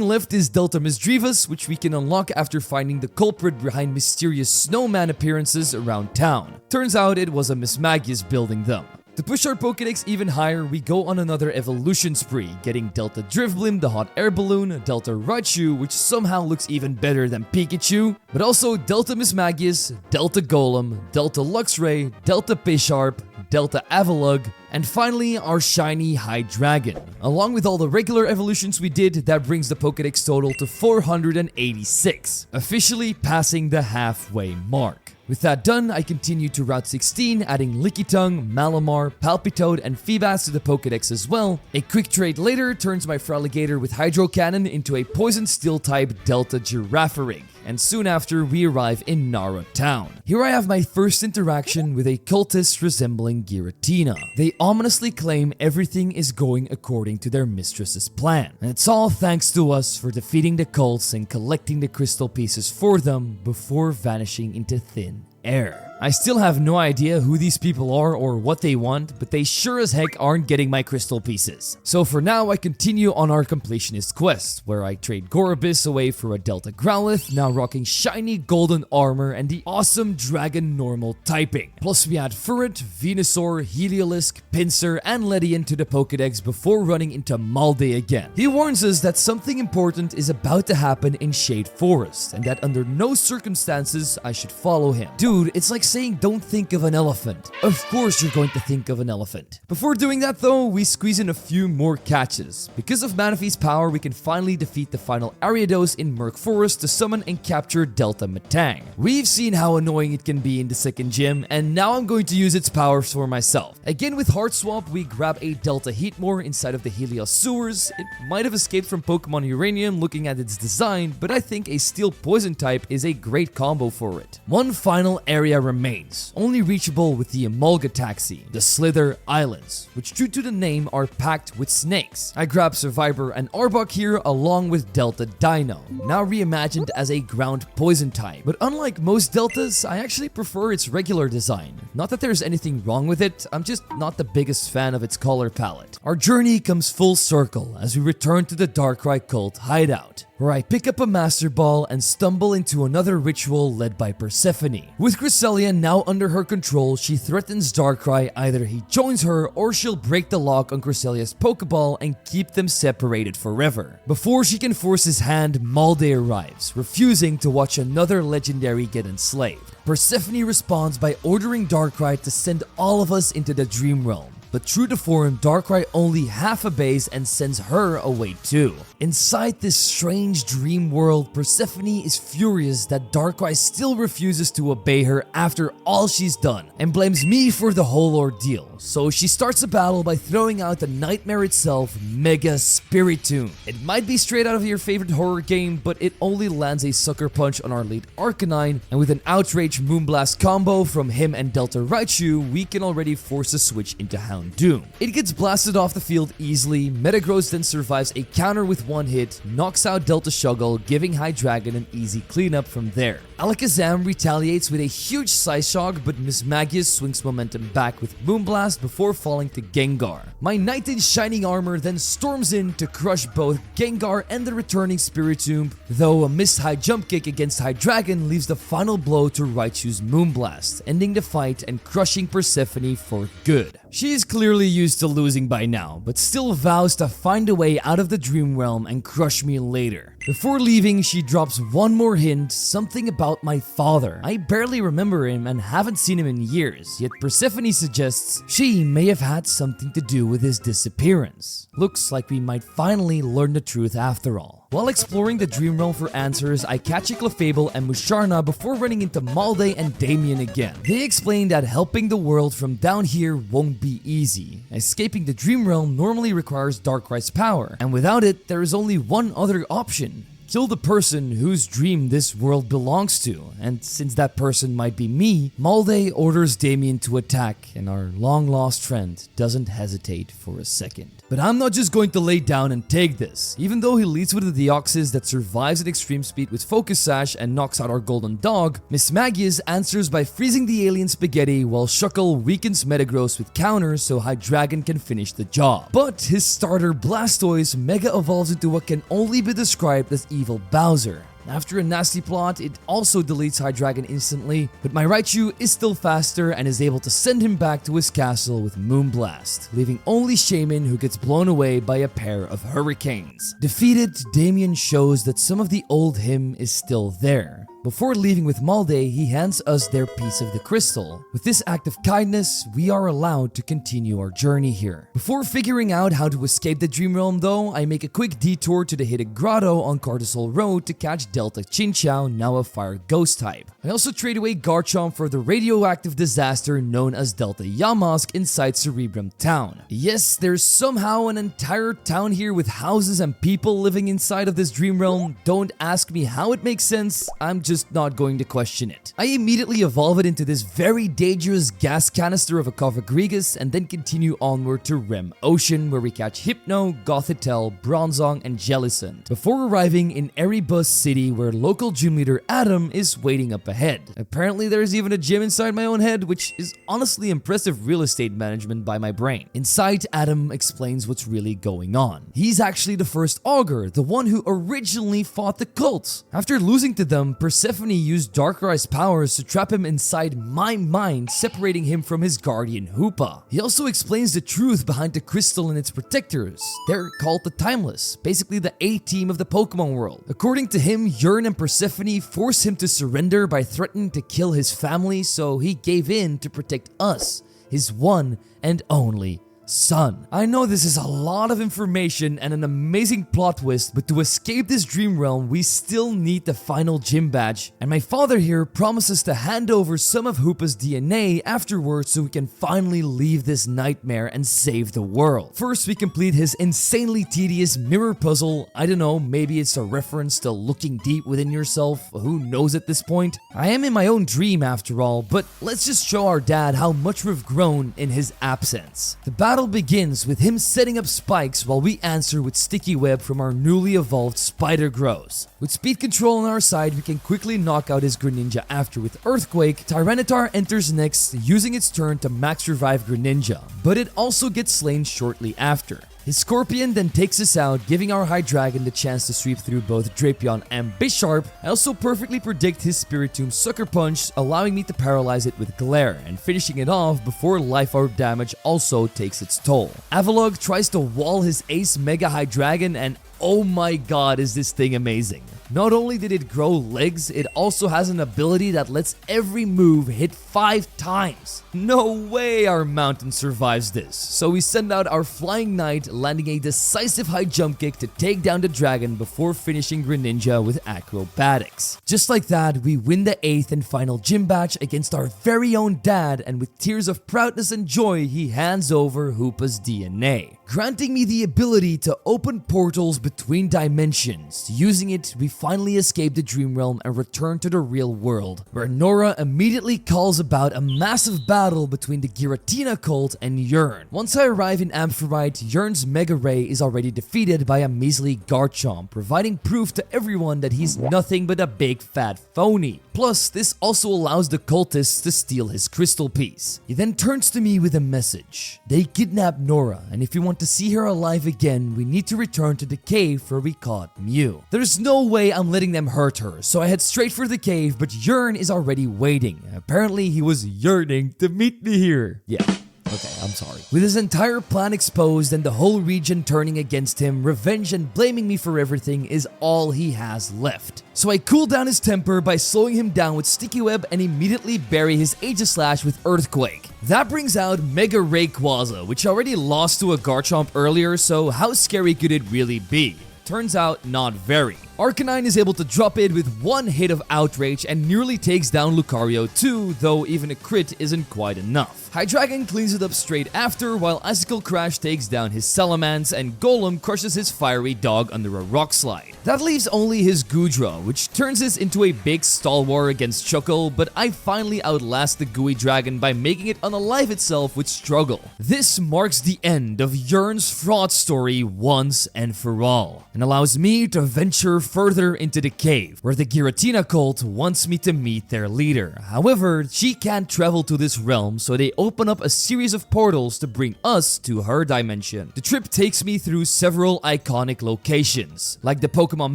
left is Delta Misdreavus, which we can unlock after finding the culprit behind mysterious snowman appearances around town. Turns out it was a Mismagius building them. To push our Pokedex even higher, we go on another evolution spree, getting Delta Drifblim, the hot air balloon, Delta Raichu, which somehow looks even better than Pikachu, but also Delta Mismagius, Delta Golem, Delta Luxray, Delta Bisharp, Delta Avalugg, and finally our shiny Hydreigon. Along with all the regular evolutions we did, that brings the Pokedex total to 486, officially passing the halfway mark. With that done, I continue to Route 16, adding Lickitung, Malamar, Palpitoad, and Feebas to the Pokedex as well. A quick trade later turns my Feraligatr with Hydro Cannon into a Poison Steel type Delta Girafarig, and soon after we arrive in Nara Town. Here I have my first interaction with a cultist resembling Giratina. They ominously claim everything is going according to their mistress's plan, and it's all thanks to us for defeating the cults and collecting the crystal pieces for them before vanishing into thin air. I still have no idea who these people are or what they want, but they sure as heck aren't getting my crystal pieces. So for now, I continue on our completionist quest, where I trade Gorebyss away for a Delta Growlithe, now rocking shiny golden armor and the awesome dragon normal typing. Plus we add Furret, Venusaur, Heliolisk, Pinsir, and Ledian to the Pokedex before running into Malde again. He warns us that something important is about to happen in Shade Forest, and that under no circumstances I should follow him. Dude, it's like saying don't think of an elephant. Of course you're going to think of an elephant. Before doing that though, we squeeze in a few more catches. Because of Manaphy's power, we can finally defeat the final Ariados in Merc Forest to summon and capture Delta Metang. We've seen how annoying it can be in the second gym, and now I'm going to use its powers for myself. Again with Heart Swap, we grab a Delta Heatmore inside of the Helios sewers. It might have escaped from Pokemon Uranium looking at its design, but I think a Steel Poison type is a great combo for it. One final area remains, only reachable with the Emolga Taxi, the Slither Islands, which due to the name are packed with snakes. I grab Survivor and Arbok here along with Delta Dino, now reimagined as a ground poison type. But unlike most Deltas, I actually prefer its regular design. Not that there's anything wrong with it, I'm just not the biggest fan of its color palette. Our journey comes full circle as we return to the Darkrai Cult hideout, where I pick up a Master Ball and stumble into another ritual led by Persephone. With Cresselia now under her control, she threatens Darkrai either he joins her or she'll break the lock on Cresselia's Pokeball and keep them separated forever. Before she can force his hand, Malde arrives, refusing to watch another legendary get enslaved. Persephone responds by ordering Darkrai to send all of us into the Dream Realm. But true to form, Darkrai only half obeys and sends her away too. Inside this strange dream world, Persephone is furious that Darkrai still refuses to obey her after all she's done, and blames me for the whole ordeal. So she starts a battle by throwing out the nightmare itself, Mega Spiritomb. It might be straight out of your favorite horror game, but it only lands a sucker punch on our lead Arcanine, and with an Outrage Moonblast combo from him and Delta Raichu, we can already force a switch into Houndoom. It gets blasted off the field easily. Metagross then survives a counter with one hit, knocks out Delta Shuggle, giving Hydreigon an easy cleanup from there. Alakazam retaliates with a huge Psyshock, but Miss Magius swings momentum back with Moonblast before falling to Gengar. My knight in shining armor then storms in to crush both Gengar and the returning Spiritomb, though a missed high jump kick against Hydreigon leaves the final blow to Raichu's Moonblast, ending the fight and crushing Persephone for good. She is clearly used to losing by now, but still vows to find a way out of the Dream Realm and crush me later. Before leaving, she drops one more hint, something about my father. I barely remember him and haven't seen him in years, yet Persephone suggests she may have had something to do with his disappearance. Looks like we might finally learn the truth after all. While exploring the Dream Realm for answers, I catch a Clefable and Musharna before running into Malde and Damian again. They explain that helping the world from down here won't be easy. Escaping the Dream Realm normally requires Darkrai's power, and without it, there is only one other option. Kill the person whose dream this world belongs to, and since that person might be me, Malde orders Damian to attack, and our long-lost friend doesn't hesitate for a second. But I'm not just going to lay down and take this. Even though he leads with a Deoxys that survives at extreme speed with Focus Sash and knocks out our golden dog, Miss Magius answers by freezing the alien Spaghetti while Shuckle weakens Metagross with counters so Hydreigon can finish the job. But his starter Blastoise Mega evolves into what can only be described as Evil Bowser. After a nasty plot, it also deletes Hydreigon instantly, but my Raichu is still faster and is able to send him back to his castle with Moonblast, leaving only Shaman, who gets blown away by a pair of hurricanes. Defeated, Damian shows that some of the old him is still there. Before leaving with Malde, he hands us their piece of the crystal. With this act of kindness, we are allowed to continue our journey here. Before figuring out how to escape the Dream Realm though, I make a quick detour to the hidden grotto on Cartisol Road to catch Delta Chinchou, now a fire ghost type. I also trade away Garchomp for the radioactive disaster known as Delta Yamask inside Cerebrum Town. Yes, there's somehow an entire town here with houses and people living inside of this Dream Realm. Don't ask me how it makes sense, I'm just not going to question it. I immediately evolve it into this very dangerous gas canister of a Cofagrigus and then continue onward to Rem Ocean, where we catch Hypno, Gothitelle, Bronzong, and Jellicent, before arriving in Erebus City, where local gym leader Adam is waiting up ahead. Apparently there's even a gym inside my own head, which is honestly impressive real estate management by my brain. Inside, Adam explains what's really going on. He's actually the first Augur, the one who originally fought the cult. After losing to them, Persephone Pphanie used Darkrai's powers to trap him inside my mind, separating him from his guardian Hoopa. He also explains the truth behind the crystal and its protectors. They're called the Timeless, basically the A-team of the Pokemon world. According to him, Yearn and Persephone forced him to surrender by threatening to kill his family, so he gave in to protect us, his one and only son. I know this is a lot of information and an amazing plot twist, but to escape this dream realm, we still need the final gym badge, and my father here promises to hand over some of Hoopa's DNA afterwards so we can finally leave this nightmare and save the world. First, we complete his insanely tedious mirror puzzle. I don't know, maybe it's a reference to looking deep within yourself, who knows at this point? I am in my own dream after all, but let's just show our dad how much we've grown in his absence. The battle begins with him setting up spikes while we answer with sticky web from our newly evolved Spider Grows. With speed control on our side, we can quickly knock out his Greninja after with Earthquake. Tyranitar enters next, using its turn to max revive Greninja, but it also gets slain shortly after. His Scorpion then takes us out, giving our Hydreigon the chance to sweep through both Drapion and Bisharp. I also perfectly predict his Spiritomb Sucker Punch, allowing me to paralyze it with Glare, and finishing it off before Life Orb damage also takes its toll. Avalugg tries to wall his Ace Mega Hydreigon, and oh my god, is this thing amazing. Not only did it grow legs, it also has an ability that lets every move hit 5 times. No way our mountain survives this. So we send out our Flying Knight, landing a decisive high jump kick to take down the dragon before finishing Greninja with acrobatics. Just like that, we win the 8th and final gym badge against our very own dad, and with tears of proudness and joy, he hands over Hoopa's DNA, granting me the ability to open portals between dimensions. Using it, we finally escape the dream realm and return to the real world, where Nora immediately calls about a massive battle between the Giratina cult and Yearn. Once I arrive in Amphitrite, Yearn's Mega Ray is already defeated by a measly Garchomp, providing proof to everyone that he's nothing but a big fat phony. Plus, this also allows the cultists to steal his crystal piece. He then turns to me with a message. They kidnapped Nora, and if you want to see her alive again, we need to return to the cave where we caught Mew. There's no way I'm letting them hurt her, so I head straight for the cave, but Yearn is already waiting. Apparently, he was yearning to meet me here. Yeah. Okay, I'm sorry. With his entire plan exposed and the whole region turning against him, revenge and blaming me for everything is all he has left. So I cool down his temper by slowing him down with Sticky Web and immediately bury his Aegislash with Earthquake. That brings out Mega Rayquaza, which already lost to a Garchomp earlier, so how scary could it really be? Turns out, not very. Arcanine is able to drop it with one hit of Outrage and nearly takes down Lucario too, though even a crit isn't quite enough. Hydreigon cleans it up straight after, while Icicle Crash takes down his Salamence and Golem crushes his fiery dog under a rock slide. That leaves only his Goodra, which turns this into a big stall war against Chuckle, but I finally outlast the Gooey Dragon by making it unalive itself with struggle. This marks the end of Yearn's fraud story once and for all, and allows me to venture further into the cave, where the Giratina cult wants me to meet their leader. However, she can't travel to this realm, so they open up a series of portals to bring us to her dimension. The trip takes me through several iconic locations, like the Pokemon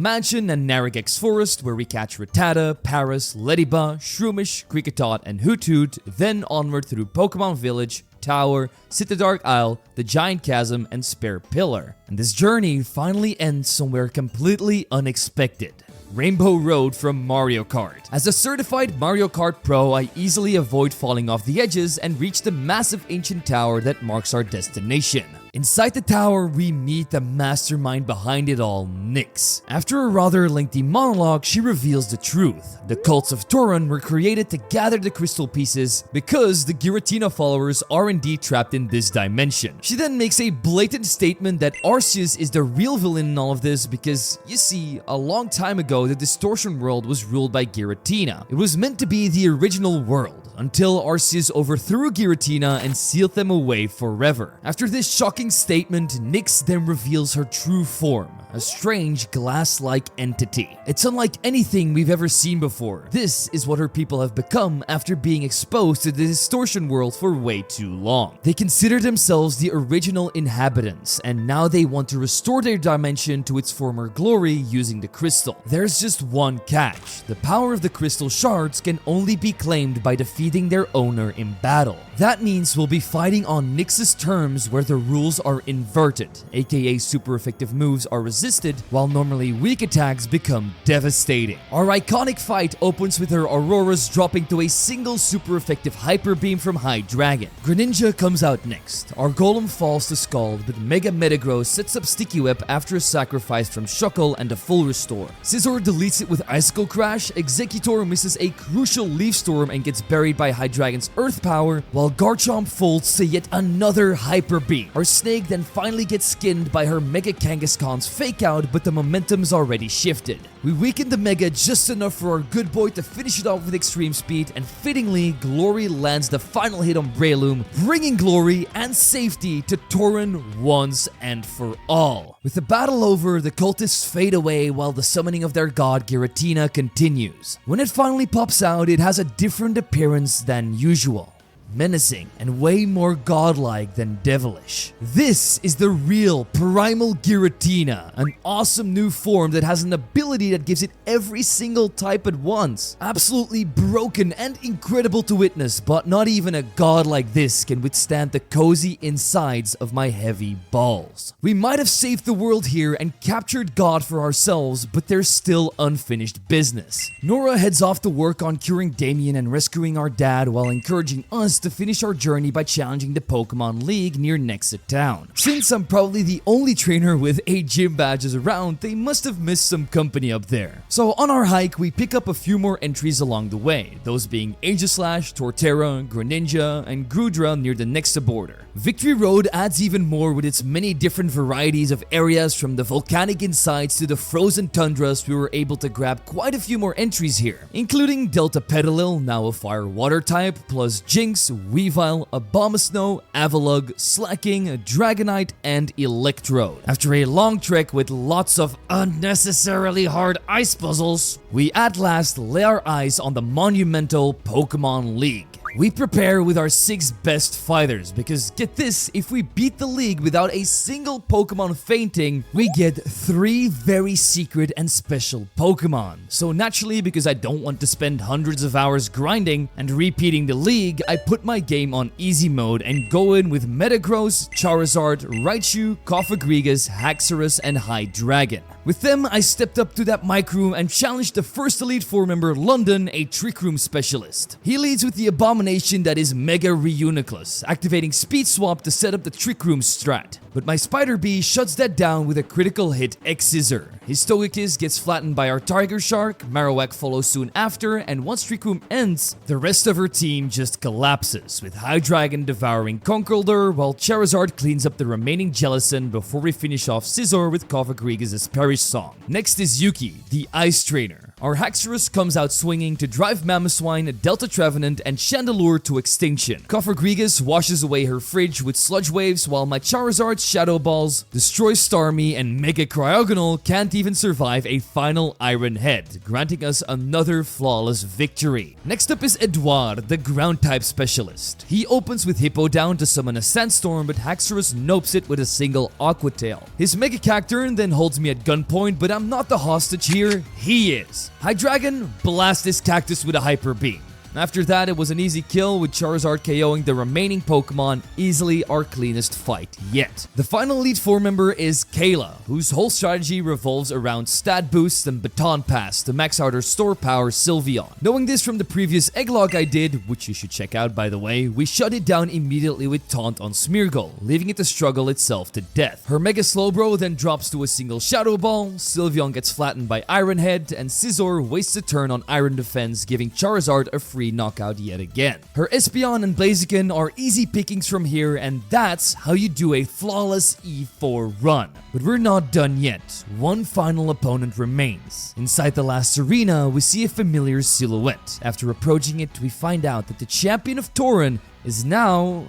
Mansion and Naragex Forest, where we catch Rattata, Paras, Leddyba, Shroomish, Kricketot, and Hoothoot, then onward through Pokemon Village, Tower, Citadark Isle, the Giant Chasm, and Spare Pillar. And this journey finally ends somewhere completely unexpected. Rainbow Road from Mario Kart. As a certified Mario Kart pro, I easily avoid falling off the edges and reach the massive ancient tower that marks our destination. Inside the tower, we meet the mastermind behind it all, Nyx. After a rather lengthy monologue, she reveals the truth. The cults of Tauren were created to gather the crystal pieces because the Giratina followers are indeed trapped in this dimension. She then makes a blatant statement that Arceus is the real villain in all of this because, you see, a long time ago, the Distortion world was ruled by Giratina. It was meant to be the original world, until Arceus overthrew Giratina and sealed them away forever. After this shocking shocking statement, Nyx then reveals her true form, a strange glass-like entity. It's unlike anything we've ever seen before. This is what her people have become after being exposed to the distortion world for way too long. They consider themselves the original inhabitants, and now they want to restore their dimension to its former glory using the crystal. There's just one catch. The power of the crystal shards can only be claimed by defeating their owner in battle. That means we'll be fighting on Nyx's terms where the rules are inverted, aka super effective moves are resisted, while normally weak attacks become devastating. Our iconic fight opens with her Auroras dropping to a single super effective hyper beam from Hydreigon. Greninja comes out next. Our Golem falls to Scald, but Mega Metagross sets up Sticky Whip after a sacrifice from Shuckle and a full restore. Scizor deletes it with Icicle Crash, Exeggutor misses a crucial Leaf Storm and gets buried by Hydreigon's Earth Power, while Garchomp folds to yet another Hyper Beam. Our Snake then finally gets skinned by her Mega Kangaskhan's Fake Out, but the momentum's already shifted. We weaken the Mega just enough for our good boy to finish it off with extreme speed, and fittingly, Glory lands the final hit on Breloom, bringing glory and safety to Tauren once and for all. With the battle over, the cultists fade away while the summoning of their god Giratina continues. When it finally pops out, it has a different appearance than usual. Menacing and way more godlike than devilish. This is the real Primal Giratina, an awesome new form that has an ability that gives it every single type at once. Absolutely broken and incredible to witness, but not even a god like this can withstand the cozy insides of my heavy balls. We might have saved the world here and captured God for ourselves, but there's still unfinished business. Nora heads off to work on curing Damian and rescuing our dad while encouraging us to finish our journey by challenging the Pokemon League near Nexa Town. Since I'm probably the only trainer with 8 gym badges around, they must have missed some company up there. So on our hike, we pick up a few more entries along the way, those being Aegislash, Torterra, Greninja, and Grudra near the Nexa border. Victory Road adds even more with its many different varieties of areas, from the volcanic insides to the frozen tundras. We were able to grab quite a few more entries here, including Delta Petalil, now a fire water type, plus Jinx, Weavile, Abomasnow, Avalugg, Slacking, Dragonite, and Electrode. After a long trek with lots of unnecessarily hard ice puzzles, we at last lay our eyes on the monumental Pokemon League. We prepare with our 6 best fighters because, get this, if we beat the league without a single Pokemon fainting, we get 3 very secret and special Pokemon. So naturally, because I don't want to spend hundreds of hours grinding and repeating the league, I put my game on easy mode and go in with Metagross, Charizard, Raichu, Cofagrigus, Haxorus, and Hydreigon. With them, I stepped up to that mic room and challenged the first Elite Four member, London, a Trick Room specialist. He leads with the abomination that is Mega Reuniclus, activating Speed Swap to set up the Trick Room strat. But my Spider Bee shuts that down with a critical hit X-Scissor. His Togekiss gets flattened by our Tiger Shark, Marowak follows soon after, and once Trick Room ends, the rest of her team just collapses, with Hydreigon devouring Conkeldurr, while Charizard cleans up the remaining Jellicent before we finish off Scizor with Cofagrigus' Perish Song. Next is Yuki, the Ice Trainer. Our Haxorus comes out swinging to drive Mamoswine, Delta Trevenant, and Chandelure to extinction. Cofagrigus washes away her Fridge with Sludge Waves, while my Charizard's Shadow Balls destroy Starmie, and Mega Cryogonal can't even survive a final Iron Head, granting us another flawless victory. Next up is Edouard, the Ground-type specialist. He opens with Hippowdon to summon a Sandstorm, but Haxorus nopes it with a single Aqua Tail. His Mega Cacturn then holds me at gunpoint, but I'm not the hostage here, he is. Hydreigon blasts this cactus with a Hyper Beam. After that, it was an easy kill, with Charizard KOing the remaining Pokemon, easily our cleanest fight yet. The final Elite Four member is Kayla, whose whole strategy revolves around stat boosts and baton pass to max out her store power Sylveon. Knowing this from the previous egglog I did, which you should check out by the way, we shut it down immediately with Taunt on Smeargle, leaving it to struggle itself to death. Her Mega Slowbro then drops to a single Shadow Ball, Sylveon gets flattened by Iron Head, and Scizor wastes a turn on Iron Defense, giving Charizard a free knockout yet again. Her Espeon and Blaziken are easy pickings from here, and that's how you do a flawless E4 run. But we're not done yet. One final opponent remains. Inside the last arena, we see a familiar silhouette. After approaching it, we find out that the champion of Tauren is now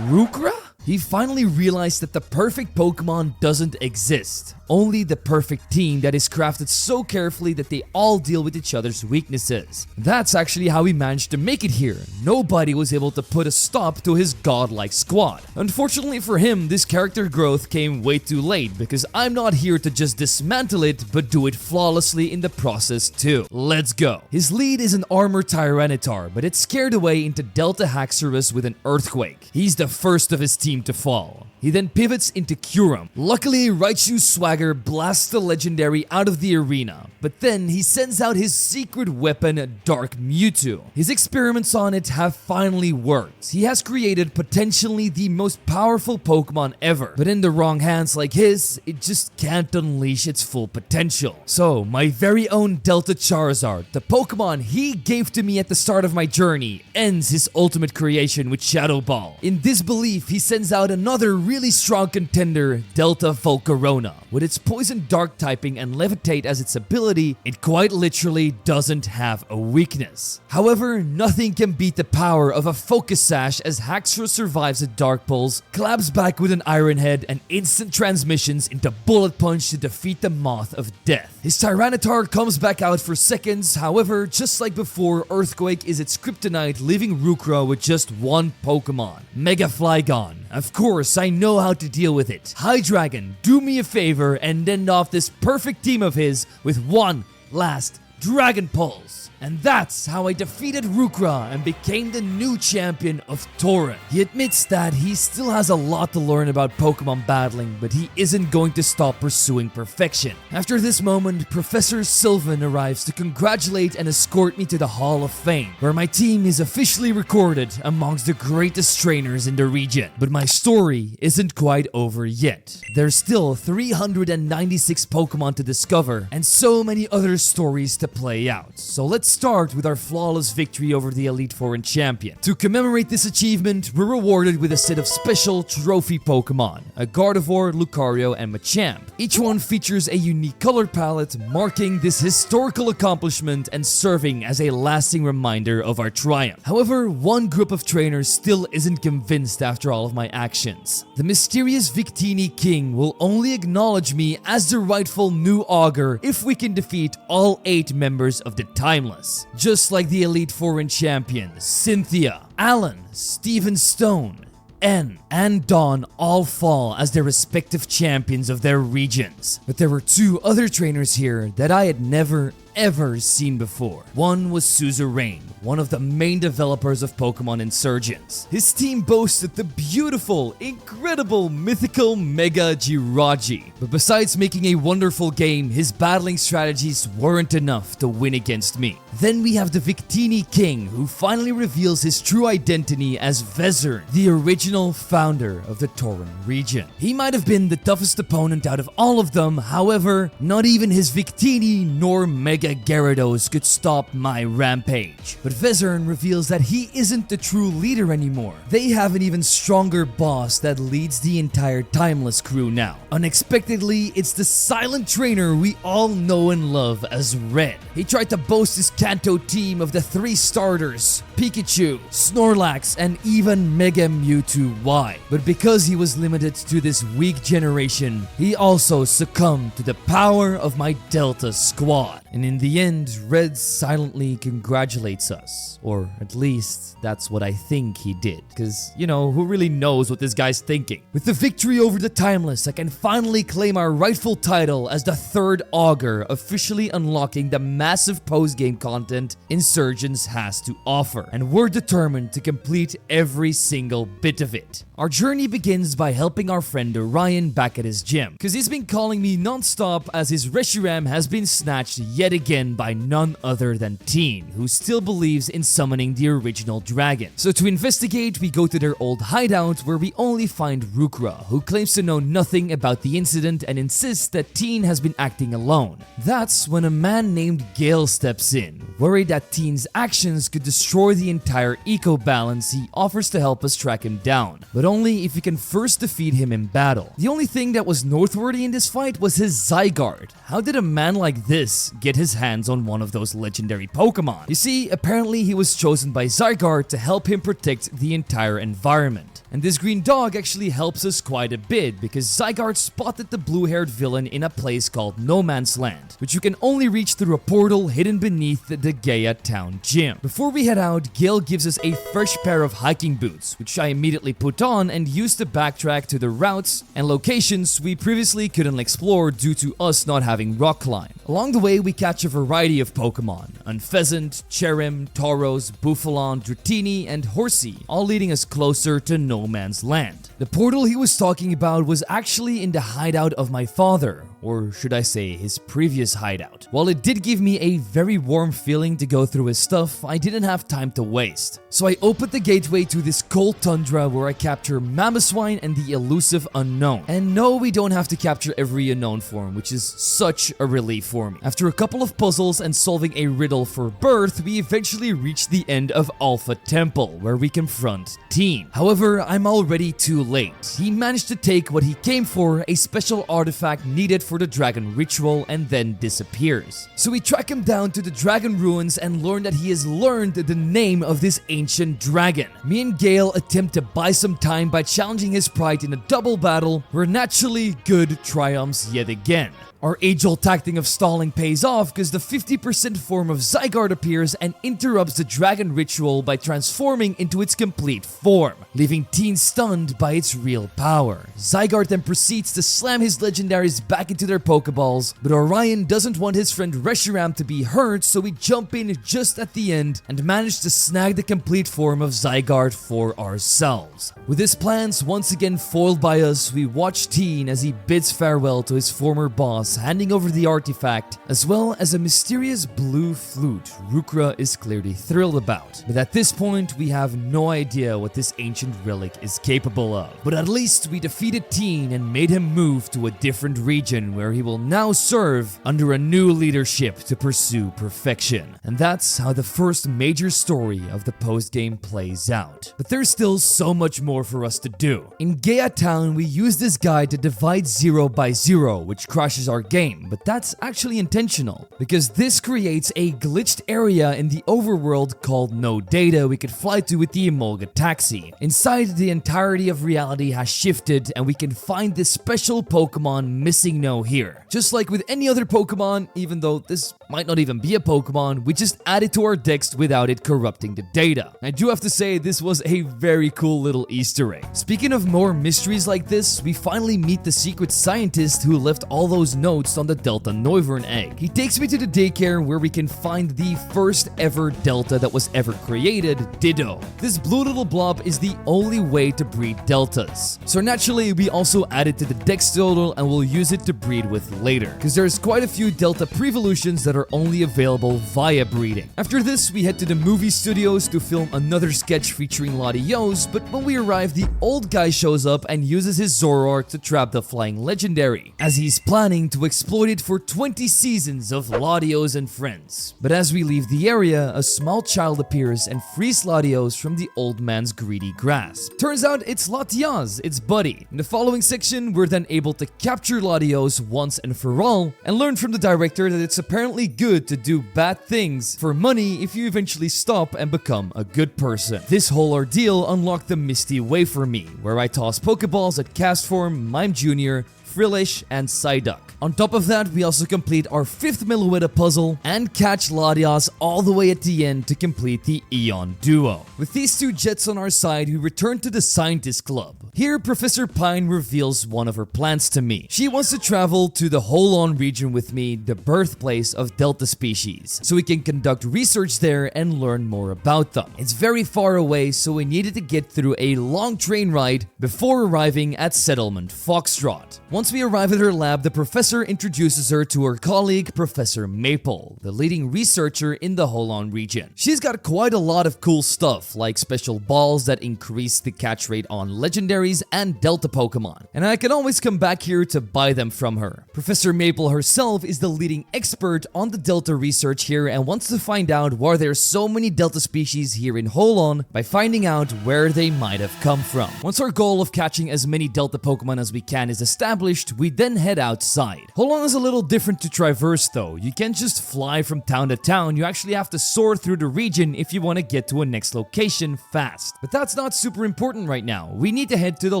Rukra? He finally realized that the perfect Pokemon doesn't exist, only the perfect team that is crafted so carefully that they all deal with each other's weaknesses. That's actually how he managed to make it here. Nobody was able to put a stop to his godlike squad. Unfortunately for him, this character growth came way too late because I'm not here to just dismantle it, but do it flawlessly in the process too. Let's go. His lead is an Armor Tyranitar, but it's scared away into Delta Haxorus with an Earthquake. He's the first of his team to fall. He then pivots into Kyurem. Luckily, Raichu Swagger blasts the legendary out of the arena, but then he sends out his secret weapon, Dark Mewtwo. His experiments on it have finally worked. He has created potentially the most powerful Pokemon ever, but in the wrong hands like his, it just can't unleash its full potential. So, my very own Delta Charizard, the Pokemon he gave to me at the start of my journey, ends his ultimate creation with Shadow Ball. In disbelief, he sends out another really strong contender, Delta Volcarona. With its Poison Dark typing and Levitate as its ability, it quite literally doesn't have a weakness. However, nothing can beat the power of a Focus Sash as Haxorus survives a Dark Pulse, collabs back with an Iron Head, and instant transmissions into Bullet Punch to defeat the Moth of Death. His Tyranitar comes back out for seconds, however, just like before, Earthquake is its kryptonite, leaving Rukra with just one Pokemon, Mega Flygon. Of course, I know how to deal with it. Hydreigon, do me a favor and end off this perfect team of his with one last Dragon Pulse. And that's how I defeated Rukra and became the new champion of Tauren. He admits that he still has a lot to learn about Pokemon battling, but he isn't going to stop pursuing perfection. After this moment, Professor Sylvan arrives to congratulate and escort me to the Hall of Fame, where my team is officially recorded amongst the greatest trainers in the region. But my story isn't quite over yet. There's still 396 Pokemon to discover and so many other stories to play out. So let's start with our flawless victory over the Elite Foreign Champion. To commemorate this achievement, we're rewarded with a set of special trophy Pokemon, a Gardevoir, Lucario, and Machamp. Each one features a unique color palette, marking this historical accomplishment and serving as a lasting reminder of our triumph. However, one group of trainers still isn't convinced after all of my actions. The mysterious Victini King will only acknowledge me as the rightful new Augur if we can defeat all 8 members of the Timeless. Just like the Elite Foreign Champions, Cynthia, Alan, Steven Stone, N, and Dawn all fall as their respective champions of their regions. But there were 2 other trainers here that I had never ever seen before. One was Suzerain, one of the main developers of Pokemon Insurgence. His team boasted the beautiful, incredible, mythical Mega Jirachi. But besides making a wonderful game, his battling strategies weren't enough to win against me. Then we have the Victini King, who finally reveals his true identity as Vezern, the original founder of the Tauren region. He might have been the toughest opponent out of all of them, however, not even his Victini nor Mega Gyarados could stop my rampage. But Vezern reveals that he isn't the true leader anymore. They have an even stronger boss that leads the entire Timeless crew now. Unexpectedly, it's the silent trainer we all know and love as Red. He tried to boast his Kanto team of the 3 starters, Pikachu, Snorlax, and even Mega Mewtwo Y. But because he was limited to this weak generation, he also succumbed to the power of my Delta squad. And in the end, Red silently congratulates us. Or at least, that's what I think he did. Because, you know, who really knows what this guy's thinking? With the victory over the Timeless, I can finally claim our rightful title as the 3rd Augur, officially unlocking the massive post-game content Insurgence has to offer. And we're determined to complete every single bit of it. Our journey begins by helping our friend Orion back at his gym, because he's been calling me non-stop as his Reshiram has been snatched yet again by none other than Teen, who still believes in summoning the original dragon. So to investigate, we go to their old hideout where we only find Rukra, who claims to know nothing about the incident and insists that Teen has been acting alone. That's when a man named Gale steps in. Worried that Teen's actions could destroy the entire eco-balance, he offers to help us track him down, but only if we can first defeat him in battle. The only thing that was noteworthy in this fight was his Zygarde. How did a man like this get his his hands on one of those legendary Pokemon. You see, apparently he was chosen by Zygarde to help him protect the entire environment. And this green dog actually helps us quite a bit because Zygarde spotted the blue-haired villain in a place called No Man's Land, which you can only reach through a portal hidden beneath the Gaia Town Gym. Before we head out, Gale gives us a fresh pair of hiking boots, which I immediately put on and used to backtrack to the routes and locations we previously couldn't explore due to us not having rock climb. Along the way, we catch a variety of Pokemon: Unpheasant, Cherim, Tauros, Buffalan, Dratini, and Horsey, all leading us closer to No Man's Land. The portal he was talking about was actually in the hideout of my father, or should I say his previous hideout. While it did give me a very warm feeling to go through his stuff, I didn't have time to waste. So I opened the gateway to this cold tundra where I capture Mamoswine and the elusive Unknown. And no, we don't have to capture every Unknown form, which is such a relief for me. After a couple of puzzles and solving a riddle for birth, we eventually reach the end of Alpha Temple, where we confront Teen. However, I'm already too late. He managed to take what he came for, a special artifact needed for the dragon ritual, and then disappears. So we track him down to the dragon ruins and learn that he has learned the name of this ancient dragon. Me and Gale attempt to buy some time by challenging his pride in a double battle, where naturally good triumphs yet again. Our age-old tactic of stalling pays off because the 50% form of Zygarde appears and interrupts the dragon ritual by transforming into its complete form, leaving Teen stunned by its real power. Zygarde then proceeds to slam his legendaries back into their Pokeballs, but Orion doesn't want his friend Reshiram to be hurt, so we jump in just at the end and manage to snag the complete form of Zygarde for ourselves. With his plans once again foiled by us, we watch Teen as he bids farewell to his former boss, handing over the artifact, as well as a mysterious blue flute Rukra is clearly thrilled about. But at this point, we have no idea what this ancient relic is capable of. But at least we defeated Teen and made him move to a different region where he will now serve under a new leadership to pursue perfection. And that's how the first major story of the postgame plays out. But there's still so much more for us to do. In Gaia Town, we use this guide to divide 0 by 0, which crashes our game, but that's actually intentional because this creates a glitched area in the overworld called No Data we could fly to with the Emolga taxi. Inside, the entirety of reality has shifted and we can find this special Pokemon Missing No here. Just like with any other Pokemon, even though this might not even be a Pokemon, we just add it to our decks without it corrupting the data. I do have to say this was a very cool little Easter egg. Speaking of more mysteries like this, we finally meet the secret scientist who left all those notes on the Delta Noivern egg. He takes me to the daycare where we can find the first ever Delta that was ever created, Ditto. This blue little blob is the only way to breed Deltas. So naturally, we also add it to the Dex total and we'll use it to breed with later, because there's quite a few Delta Prevolutions that are only available via breeding. After this, we head to the movie studios to film another sketch featuring Latios, but when we arrive, the old guy shows up and uses his Zoroark to trap the flying legendary, as he's planning to exploit it for 20 seasons of Latios and friends. But as we leave the area, a small child appears and frees Latios from the old man's greedy grasp. Turns out it's Latias, its buddy. In the following section, we're then able to capture Latios once and for all, and learn from the director that it's apparently good to do bad things for money if you eventually stop and become a good person. This whole ordeal unlocked the Misty Way for me, where I toss Pokeballs at Castform, Mime Jr., Frillish, and Psyduck. On top of that, we also complete our 5th Meloetta puzzle and catch Latias all the way at the end to complete the Eon duo. With these two jets on our side, we return to the Scientist Club. Here, Professor Pine reveals one of her plans to me. She wants to travel to the Holon region with me, the birthplace of Delta species, so we can conduct research there and learn more about them. It's very far away, so we needed to get through a long train ride before arriving at Settlement Foxtrot. Once we arrive at her lab, the professor introduces her to her colleague, Professor Maple, the leading researcher in the Holon region. She's got quite a lot of cool stuff, like special balls that increase the catch rate on legendaries legendaries and Delta Pokemon, and I can always come back here to buy them from her. Professor Maple herself is the leading expert on the Delta research here and wants to find out why there are so many Delta species here in Holon by finding out where they might have come from. Once our goal of catching as many Delta Pokemon as we can is established, we then head outside. Holon is a little different to traverse though. You can't just fly from town to town, you actually have to soar through the region if you want to get to a next location fast. But that's not super important right now. We need to head to the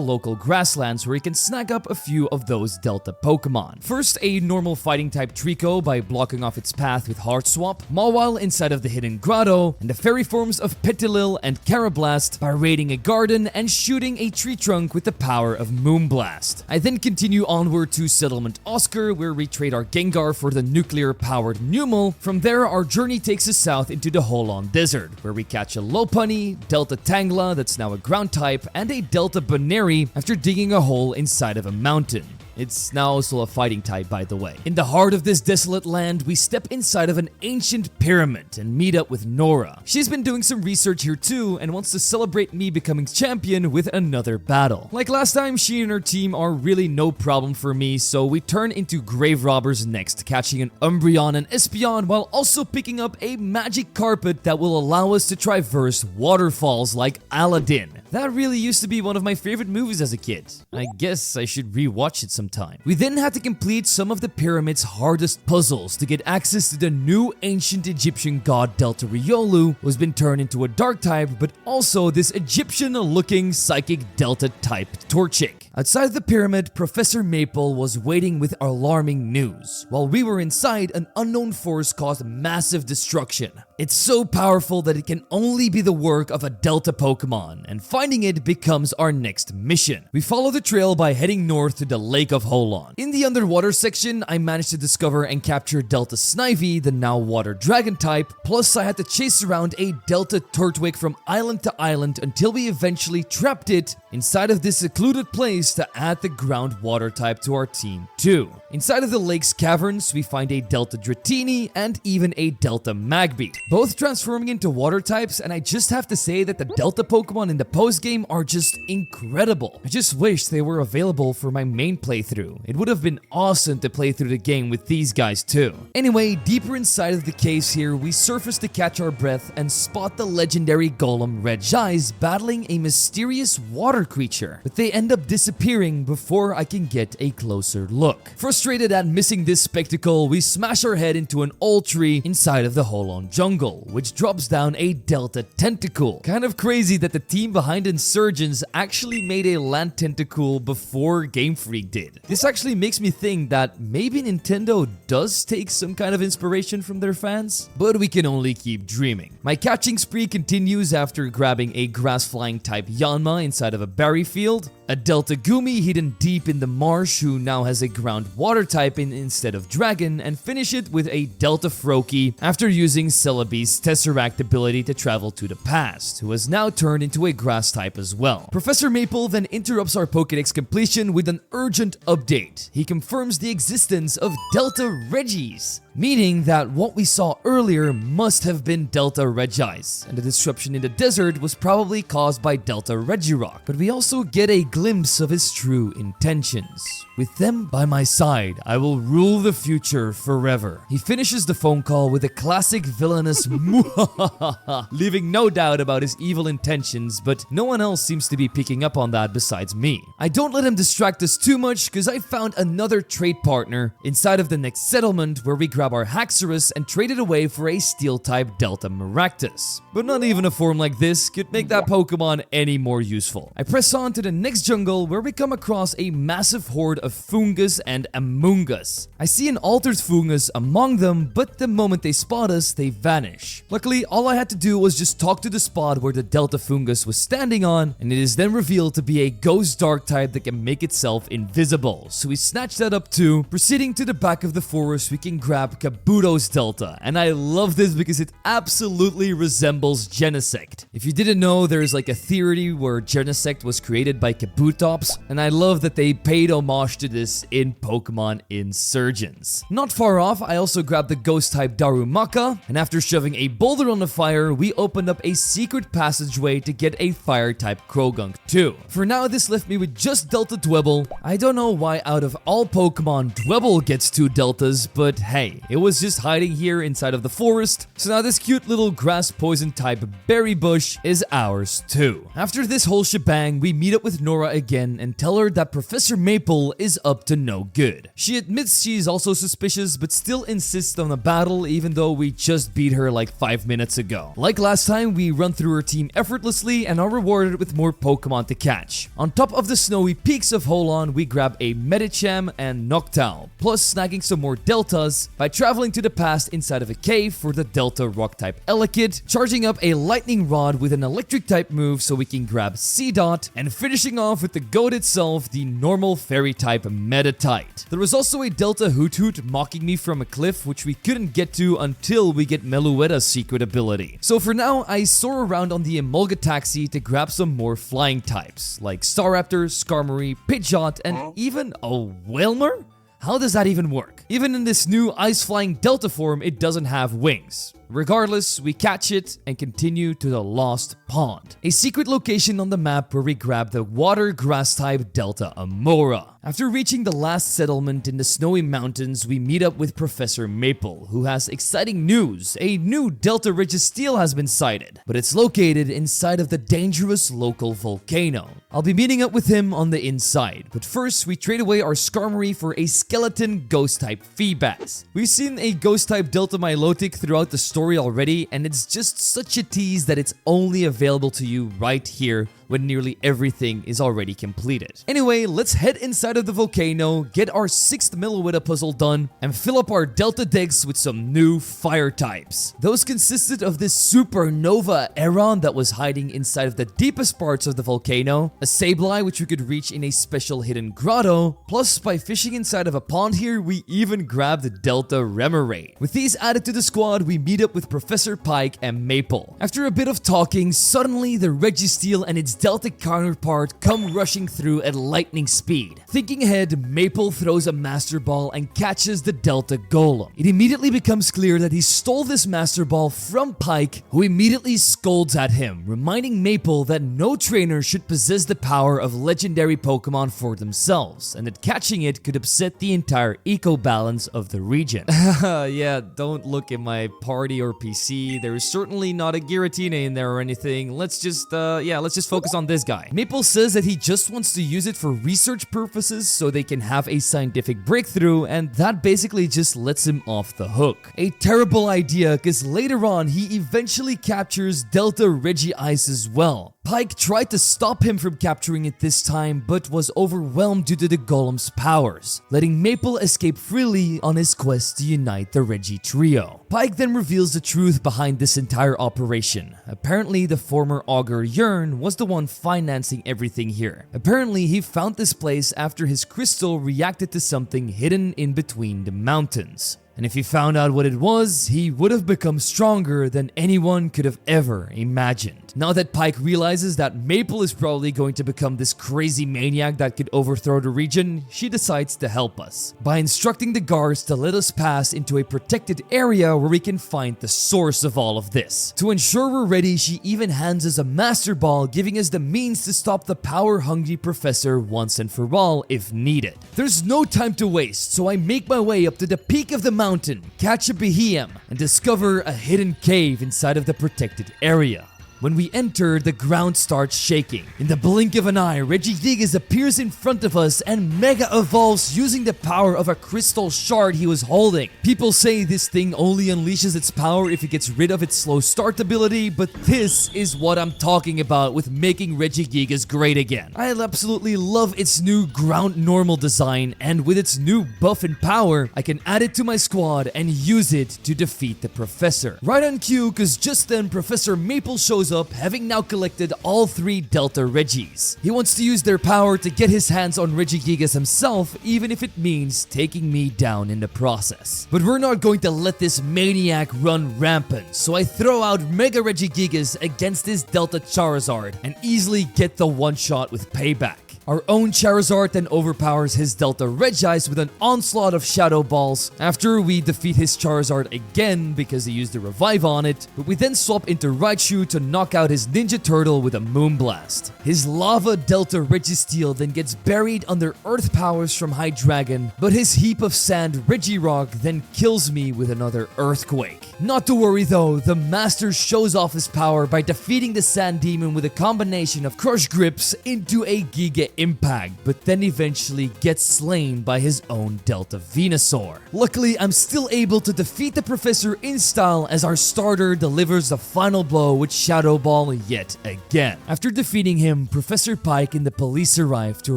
local grasslands where you can snag up a few of those Delta Pokemon. First, a normal fighting type Trico by blocking off its path with Heart Swap, Mawile inside of the Hidden Grotto, and the fairy forms of Petilil and Carablast by raiding a garden and shooting a tree trunk with the power of Moonblast. I then continue onward to Settlement Oscar where we trade our Gengar for the nuclear-powered Numel. From there, our journey takes us south into the Holon Desert, where we catch a Lopunny, Delta Tangela that's now a ground type, and a Delta Baneri after digging a hole inside of a mountain. It's now also a fighting type, by the way. In the heart of this desolate land, we step inside of an ancient pyramid and meet up with Nora. She's been doing some research here too and wants to celebrate me becoming champion with another battle. Like last time, she and her team are really no problem for me, so we turn into grave robbers next, catching an Umbreon and Espeon while also picking up a magic carpet that will allow us to traverse waterfalls like Aladdin. That really used to be one of my favorite movies as a kid. I guess I should rewatch it sometime. We then had to complete some of the pyramid's hardest puzzles to get access to the new ancient Egyptian god Delta Riolu, who's been turned into a dark type, but also this Egyptian-looking psychic Delta type Torchic. Outside the pyramid, Professor Maple was waiting with alarming news. While we were inside, an unknown force caused massive destruction. It's so powerful that it can only be the work of a Delta Pokemon, and finding it becomes our next mission. We follow the trail by heading north to the Lake of Holon. In the underwater section, I managed to discover and capture Delta Snivy, the now water dragon type, plus I had to chase around a Delta Turtwig from island to island until we eventually trapped it inside of this secluded place to add the groundwater type to our team too. Inside of the lake's caverns, we find a Delta Dratini and even a Delta Magby, both transforming into water types, and I just have to say that the Delta Pokemon in the postgame are just incredible. I just wish they were available for my main playthrough. It would have been awesome to play through the game with these guys too. Anyway, deeper inside of the caves here, we surface to catch our breath and spot the legendary Golem Regis battling a mysterious water creature, but they end up disappearing before I can get a closer look. Frustrated at missing this spectacle, we smash our head into an old tree inside of the Holon jungle, which drops down a Delta Tentacool. Kind of crazy that the team behind Insurgence actually made a land Tentacool before Game Freak did. This actually makes me think that maybe Nintendo does take some kind of inspiration from their fans, but we can only keep dreaming. My catching spree continues after grabbing a grass-flying type Yanma inside of a berry field, a Delta Gumi hidden deep in the marsh who now has a ground water type instead of dragon, and finish it with a Delta Froakie after using Celebi's Tesseract ability to travel to the past, who has now turned into a grass type as well. Professor Maple then interrupts our Pokedex completion with an urgent update. He confirms the existence of Delta Regis, meaning that what we saw earlier must have been Delta Regis, and the disruption in the desert was probably caused by Delta Regirock. But we also get a glimpse of his true intentions. With them by my side, I will rule the future forever. He finishes the phone call with a classic villainous muhahaha, leaving no doubt about his evil intentions, but no one else seems to be picking up on that besides me. I don't let him distract us too much because I found another trade partner inside of the next settlement where we grab our Haxorus and trade it away for a steel-type Delta Maractus. But not even a form like this could make that Pokemon any more useful. I press on to the next jungle where we come across a massive horde of Fungus and Amoongus. I see an altered Fungus among them, but the moment they spot us, they vanish. Luckily, all I had to do was just talk to the spot where the Delta Fungus was standing on, and it is then revealed to be a Ghost Dark type that can make itself invisible. So we snatch that up too. Proceeding to the back of the forest, we can grab Kabuto's Delta, and I love this because it absolutely resembles Genesect. If you didn't know, there's like a theory where Genesect was created by Kabutops, Cult, and I love that they paid homage to this in Pokemon Insurgence. Not far off, I also grabbed the Ghost-type Darumaka, and after shoving a boulder on the fire, we opened up a secret passageway to get a Fire-type Krogunk too. For now, this left me with just Delta Dwebble. I don't know why out of all Pokemon, Dwebble gets 2 Deltas, but hey, it was just hiding here inside of the forest, so now this cute little grass poison type berry bush is ours too. After this whole shebang, we meet up with Nora again and tell her that Professor Maple is up to no good. She admits she is also suspicious but still insists on a battle even though we just beat her like 5 minutes ago. Like last time, we run through her team effortlessly and are rewarded with more Pokemon to catch. On top of the snowy peaks of Holon, we grab a Medicham and Noctowl, plus snagging some more Deltas by traveling to the past inside of a cave for the Delta Rock-type Elekid, charging up a Lightning Rod with an Electric-type move so we can grab C-Dot, and finishing off with the goat itself, the normal Fairy-type Meditite. There was also a Delta Hoot Hoot mocking me from a cliff, which we couldn't get to until we get Meluetta's secret ability. So for now, I soar around on the Emolga Taxi to grab some more flying types, like Staraptor, Skarmory, Pidgeot, and even a Wilmer? How does that even work? Even in this new ice-flying Delta form, it doesn't have wings. Regardless, we catch it and continue to the Lost Pond, a secret location on the map where we grab the water grass type Delta Amora. After reaching the last settlement in the snowy mountains, we meet up with Professor Maple, who has exciting news. A new Delta Registeel has been sighted, but it's located inside of the dangerous local volcano. I'll be meeting up with him on the inside, but first we trade away our Skarmory for a skeleton ghost type Feebas. We've seen a ghost type Delta Milotic throughout the story already, and it's just such a tease that it's only available to you right here when nearly everything is already completed. Anyway, let's head inside of the volcano, get our 6th Meloetta puzzle done, and fill up our Delta decks with some new fire types. Those consisted of this supernova Aeron that was hiding inside of the deepest parts of the volcano, a Sableye which we could reach in a special hidden grotto, plus by fishing inside of a pond here, we even grabbed Delta Remoraid. With these added to the squad, we meet up with Professor Pike and Maple. After a bit of talking, suddenly the Registeel and its Delta counterpart come rushing through at lightning speed. Thinking ahead, Maple throws a Master Ball and catches the Delta Golem. It immediately becomes clear that he stole this Master Ball from Pike, who immediately scolds at him, reminding Maple that no trainer should possess the power of legendary Pokemon for themselves, and that catching it could upset the entire eco-balance of the region. Yeah, don't look at my party or PC. There is certainly not a Giratina in there or anything. Let's just focus on this guy. Maple says that he just wants to use it for research purposes so they can have a scientific breakthrough, and that basically just lets him off the hook. A terrible idea, because later on he eventually captures Delta Regice as well. Pike tried to stop him from capturing it this time, but was overwhelmed due to the Golem's powers, letting Maple escape freely on his quest to unite the Regi trio. Pike then reveals the truth behind this entire operation. Apparently, the former Augur Yearn was the one financing everything here. Apparently, he found this place after his crystal reacted to something hidden in between the mountains. And if he found out what it was, he would have become stronger than anyone could have ever imagined. Now that Pike realizes that Maple is probably going to become this crazy maniac that could overthrow the region, she decides to help us by instructing the guards to let us pass into a protected area where we can find the source of all of this. To ensure we're ready, she even hands us a Master Ball, giving us the means to stop the power-hungry professor once and for all if needed. There's no time to waste, so I make my way up to the peak of the mountain, catch a Behem, and discover a hidden cave inside of the protected area. When we enter, the ground starts shaking. In the blink of an eye, Regigigas appears in front of us and Mega Evolves using the power of a crystal shard he was holding. People say this thing only unleashes its power if it gets rid of its slow start ability, but this is what I'm talking about with making Regigigas great again. I absolutely love its new ground normal design, and with its new buff and power, I can add it to my squad and use it to defeat the professor. Right on cue, cause just then Professor Maple shows up, having now collected all 3 Delta Regis. He wants to use their power to get his hands on Regigigas himself, even if it means taking me down in the process. But we're not going to let this maniac run rampant, so I throw out Mega Regigigas against his Delta Charizard and easily get the one-shot with payback. Our own Charizard then overpowers his Delta Regis with an onslaught of Shadow Balls after we defeat his Charizard again because he used a revive on it, but we then swap into Raichu to knock out his Ninja Turtle with a Moonblast. His Lava Delta Registeel then gets buried under Earth powers from Hydreigon, but his Heap of Sand Regirock then kills me with another Earthquake. Not to worry though, the Master shows off his power by defeating the Sand Demon with a combination of Crush Grips into a Giga Impact, but then eventually gets slain by his own Delta Venusaur. Luckily, I'm still able to defeat the Professor in style as our starter delivers the final blow with Shadow Ball yet again. After defeating him, Professor Pike and the police arrive to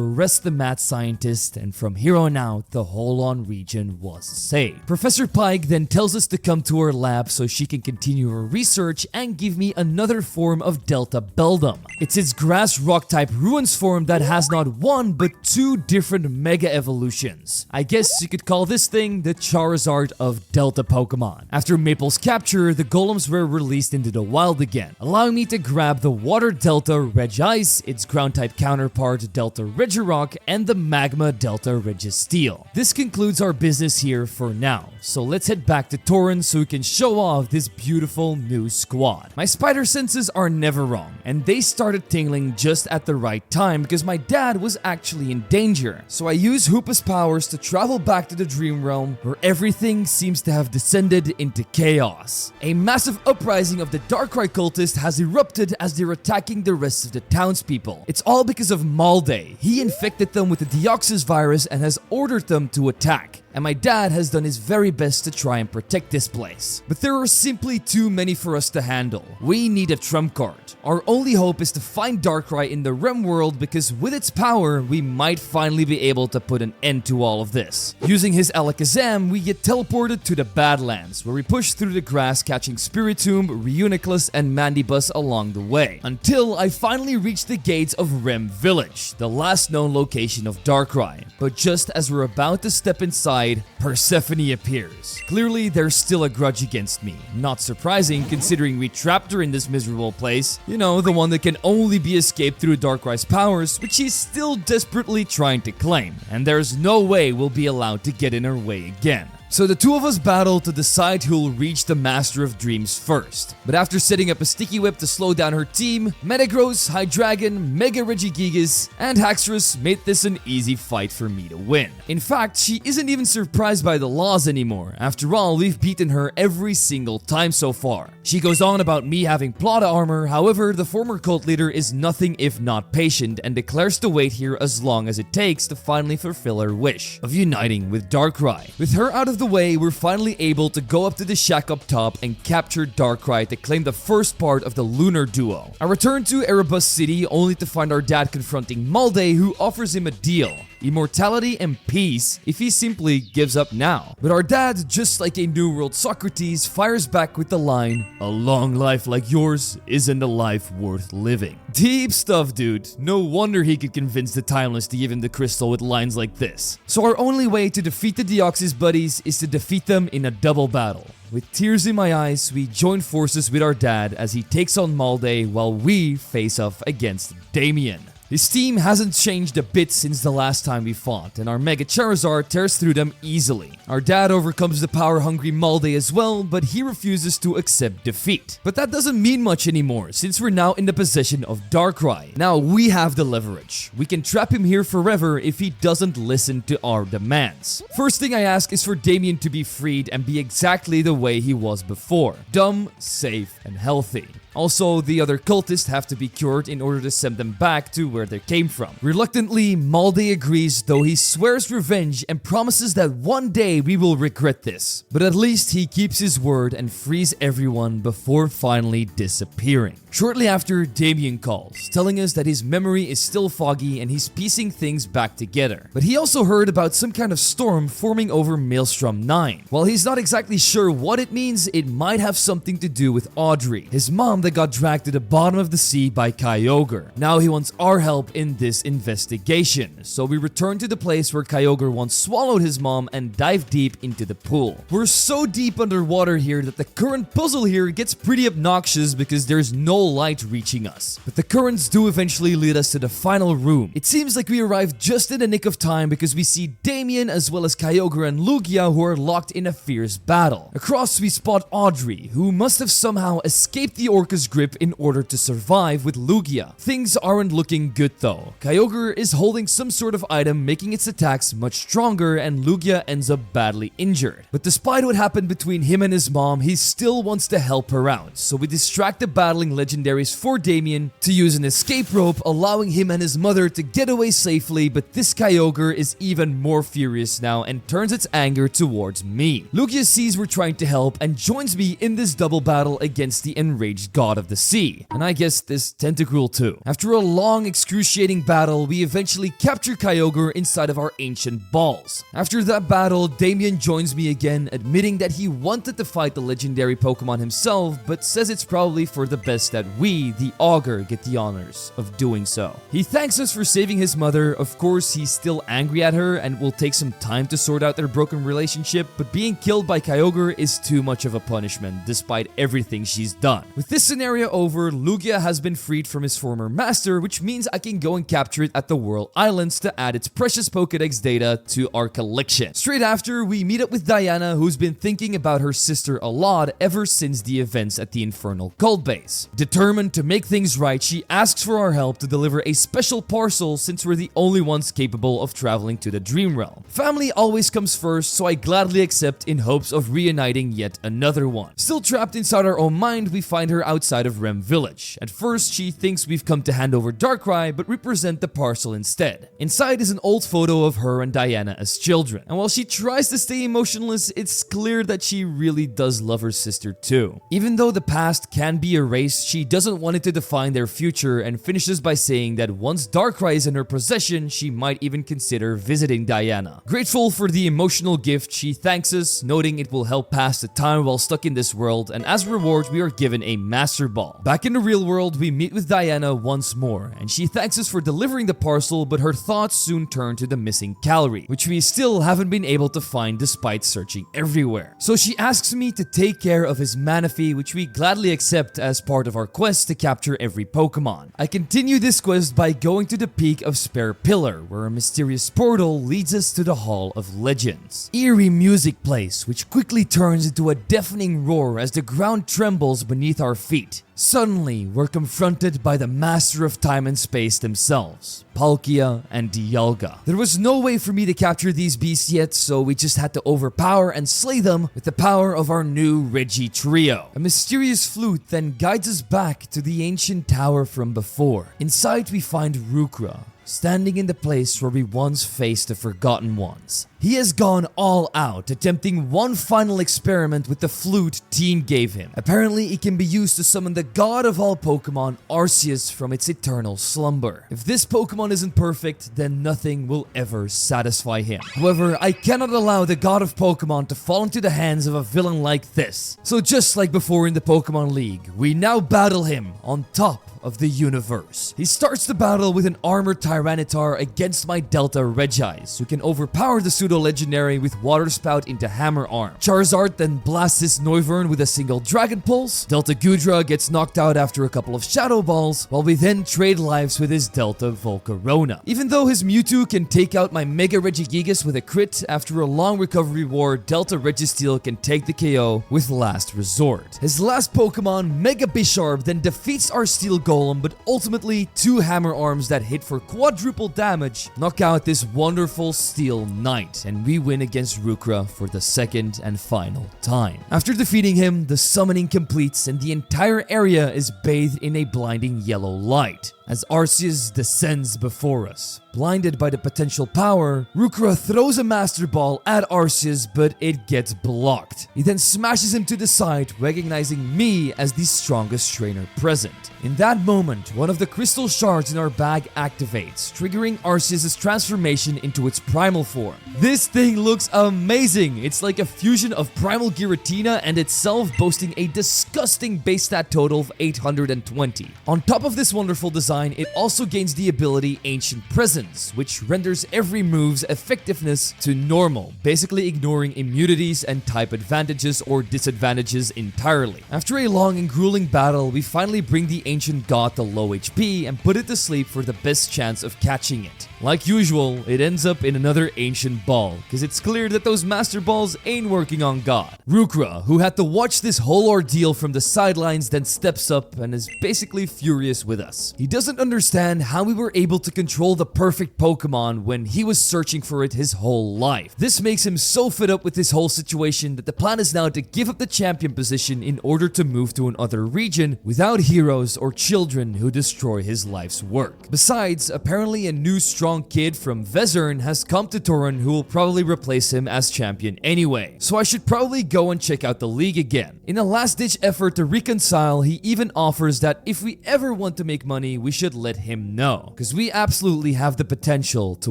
arrest the mad scientist, and from here on out, the Holon region was saved. Professor Pike then tells us to come to her lab so she can continue her research and give me another form of Delta Beldum. It's its grass rock type Ruins form that has not one but two different Mega Evolutions. I guess you could call this thing the Charizard of Delta Pokemon. After Maple's capture, the Golems were released into the wild again, allowing me to grab the Water Delta Regice, its ground type counterpart Delta Regirock, and the Magma Delta Registeel. This concludes our business here for now, so let's head back to Torrens so we can show off this beautiful new squad. My spider senses are never wrong, and they started tingling just at the right time because my dad was actually in danger. So I use Hoopa's powers to travel back to the Dream Realm where everything seems to have descended into chaos. A massive uprising of the Darkrai cultists has erupted as they're attacking the rest of the townspeople. It's all because of Malde. He infected them with the Deoxys virus and has ordered them to attack. And my dad has done his very best to try and protect this place. But there are simply too many for us to handle. We need a trump card. Our only hope is to find Darkrai in the Rem world because with its power, we might finally be able to put an end to all of this. Using his Alakazam, we get teleported to the Badlands, where we push through the grass catching Spiritomb, Reuniclus, and Mandibus along the way, until I finally reach the gates of Rem Village, the last known location of Darkrai. But just as we're about to step inside, Persephone appears. Clearly, there's still a grudge against me. Not surprising considering we trapped her in this miserable place. You know, the one that can only be escaped through Darkrai's powers, which she's still desperately trying to claim. And there's no way we'll be allowed to get in her way again. So the two of us battle to decide who'll reach the Master of Dreams first. But after setting up a Sticky Whip to slow down her team, Metagross, Hydreigon, Mega Regigigas, and Haxorus made this an easy fight for me to win. In fact, she isn't even surprised by the laws anymore. After all, we've beaten her every single time so far. She goes on about me having plot armor, however, the former cult leader is nothing if not patient and declares to wait here as long as it takes to finally fulfill her wish of uniting with Darkrai. With her out of the way, we're finally able to go up to the shack up top and capture Darkrai to claim the first part of the Lunar Duo. I return to Erebus City only to find our dad confronting Malde, who offers him a deal: immortality and peace if he simply gives up now. But our dad, just like a New World Socrates, fires back with the line, "A long life like yours isn't a life worth living." Deep stuff, dude. No wonder he could convince the Timeless to give him the crystal with lines like this. So our only way to defeat the Deoxys buddies is to defeat them in a double battle. With tears in my eyes, we join forces with our dad as he takes on Malde while we face off against Damian. His team hasn't changed a bit since the last time we fought, and our Mega Charizard tears through them easily. Our dad overcomes the power-hungry Malde as well, but he refuses to accept defeat. But that doesn't mean much anymore, since we're now in the possession of Darkrai. Now we have the leverage. We can trap him here forever if he doesn't listen to our demands. First thing I ask is for Damian to be freed and be exactly the way he was before. Dumb, safe, and healthy. Also, the other cultists have to be cured in order to send them back to where they came from. Reluctantly, Malde agrees, though he swears revenge and promises that one day we will regret this. But at least he keeps his word and frees everyone before finally disappearing. Shortly after, Damian calls, telling us that his memory is still foggy and he's piecing things back together. But he also heard about some kind of storm forming over Maelstrom 9. While he's not exactly sure what it means, it might have something to do with Audrey, his mom that Malde got dragged to the bottom of the sea by Kyogre. Now he wants our help in this investigation, so we return to the place where Kyogre once swallowed his mom and dive deep into the pool. We're so deep underwater here that the current puzzle here gets pretty obnoxious because there's no light reaching us. But the currents do eventually lead us to the final room. It seems like we arrived just in the nick of time because we see Damian as well as Kyogre and Lugia who are locked in a fierce battle. Across we spot Audrey, who must have somehow escaped the Orca's grip in order to survive with Lugia. Things aren't looking good though. Kyogre is holding some sort of item making its attacks much stronger and Lugia ends up badly injured. But despite what happened between him and his mom, he still wants to help her out. So we distract the battling legendaries for Damian to use an escape rope, allowing him and his mother to get away safely, but this Kyogre is even more furious now and turns its anger towards me. Lugia sees we're trying to help and joins me in this double battle against the enraged god of the sea, and I guess this Tentacruel too. After a long excruciating battle, we eventually capture Kyogre inside of our ancient balls. After that battle, Damian joins me again, admitting that he wanted to fight the legendary Pokemon himself, but says it's probably for the best that we, the Augur, get the honors of doing so. He thanks us for saving his mother. Of course, he's still angry at her and will take some time to sort out their broken relationship, but being killed by Kyogre is too much of a punishment despite everything she's done. With this scenario over, Lugia has been freed from his former master, which means I can go and capture it at the Whirl Islands to add its precious Pokedex data to our collection. Straight after, we meet up with Diana, who's been thinking about her sister a lot ever since the events at the Infernal Cult base. Determined to make things right, she asks for our help to deliver a special parcel since we're the only ones capable of traveling to the Dream Realm. Family always comes first, so I gladly accept in hopes of reuniting yet another one. Still trapped inside our own mind, we find her outside of Rem Village. At first, she thinks we've come to hand over Darkrai, but represent the parcel instead. Inside is an old photo of her and Diana as children, and while she tries to stay emotionless, it's clear that she really does love her sister too. Even though the past can be erased, she doesn't want it to define their future and finishes by saying that once Darkrai is in her possession, she might even consider visiting Diana. Grateful for the emotional gift, she thanks us, noting it will help pass the time while stuck in this world, and as reward, we are given a Master Ball. Back in the real world, we meet with Diana once more, and she thanks us for delivering the parcel, but her thoughts soon turn to the missing Calorie, which we still haven't been able to find despite searching everywhere. So she asks me to take care of his Manaphy, which we gladly accept as part of our quest to capture every Pokemon. I continue this quest by going to the peak of Spare Pillar, where a mysterious portal leads us to the Hall of Legends. Eerie music plays, which quickly turns into a deafening roar as the ground trembles beneath our feet. Suddenly, we're confronted by the Master of Time and Space themselves, Palkia and Dialga. There was no way for me to capture these beasts yet, so we just had to overpower and slay them with the power of our new Reggie trio. A mysterious flute then guides us back to the ancient tower from before. Inside we find Rukra, standing in the place where we once faced the Forgotten Ones. He has gone all out, attempting one final experiment with the flute Teen gave him. Apparently, it can be used to summon the god of all Pokemon, Arceus, from its eternal slumber. If this Pokemon isn't perfect, then nothing will ever satisfy him. However, I cannot allow the god of Pokemon to fall into the hands of a villain like this. So just like before in the Pokemon League, we now battle him on top of the universe. He starts the battle with an armored Tyranitar against my Delta Regis, who can overpower the pseudo-legendary with Water Spout into Hammer Arm. Charizard then blasts his Noivern with a single Dragon Pulse. Delta Gudra gets knocked out after a couple of Shadow Balls, while we then trade lives with his Delta Volcarona. Even though his Mewtwo can take out my Mega Regigigas with a crit, after a long recovery war, Delta Registeel can take the KO with Last Resort. His last Pokemon, Mega Bisharp, then defeats our Steel Golem, but ultimately 2 Hammer Arms that hit for quadruple damage knock out this wonderful Steel Knight, and we win against Rukra for the second and final time. After defeating him, the summoning completes and the entire area is bathed in a blinding yellow light. As Arceus descends before us. Blinded by the potential power, Rukra throws a Master Ball at Arceus, but it gets blocked. He then smashes him to the side, recognizing me as the strongest trainer present. In that moment, one of the crystal shards in our bag activates, triggering Arceus' transformation into its primal form. This This thing looks amazing. It's like a fusion of Primal Giratina and itself, boasting a disgusting base stat total of 820. On top of this wonderful design, it also gains the ability Ancient Presence, which renders every move's effectiveness to normal, basically ignoring immunities and type advantages or disadvantages entirely. After a long and grueling battle, we finally bring the Ancient God to low HP and put it to sleep for the best chance of catching it. Like usual, it ends up in another Ancient Ball, cause it's clear that those Master Balls ain't working on God. Rukra, who had to watch this whole ordeal from the sidelines, then steps up and is basically furious with us. He doesn't understand how we were able to control the perfect Pokemon when he was searching for it his whole life. This makes him so fed up with this whole situation that the plan is now to give up the champion position in order to move to another region without heroes or children who destroy his life's work. Besides, apparently a new strong kid from Vezern has come to Torren who will probably replace him as champion anyway, so I should probably go and check out the league again. In a last-ditch effort to reconcile, he even offers that if we ever want to make money, we should let him know, because we absolutely have the potential to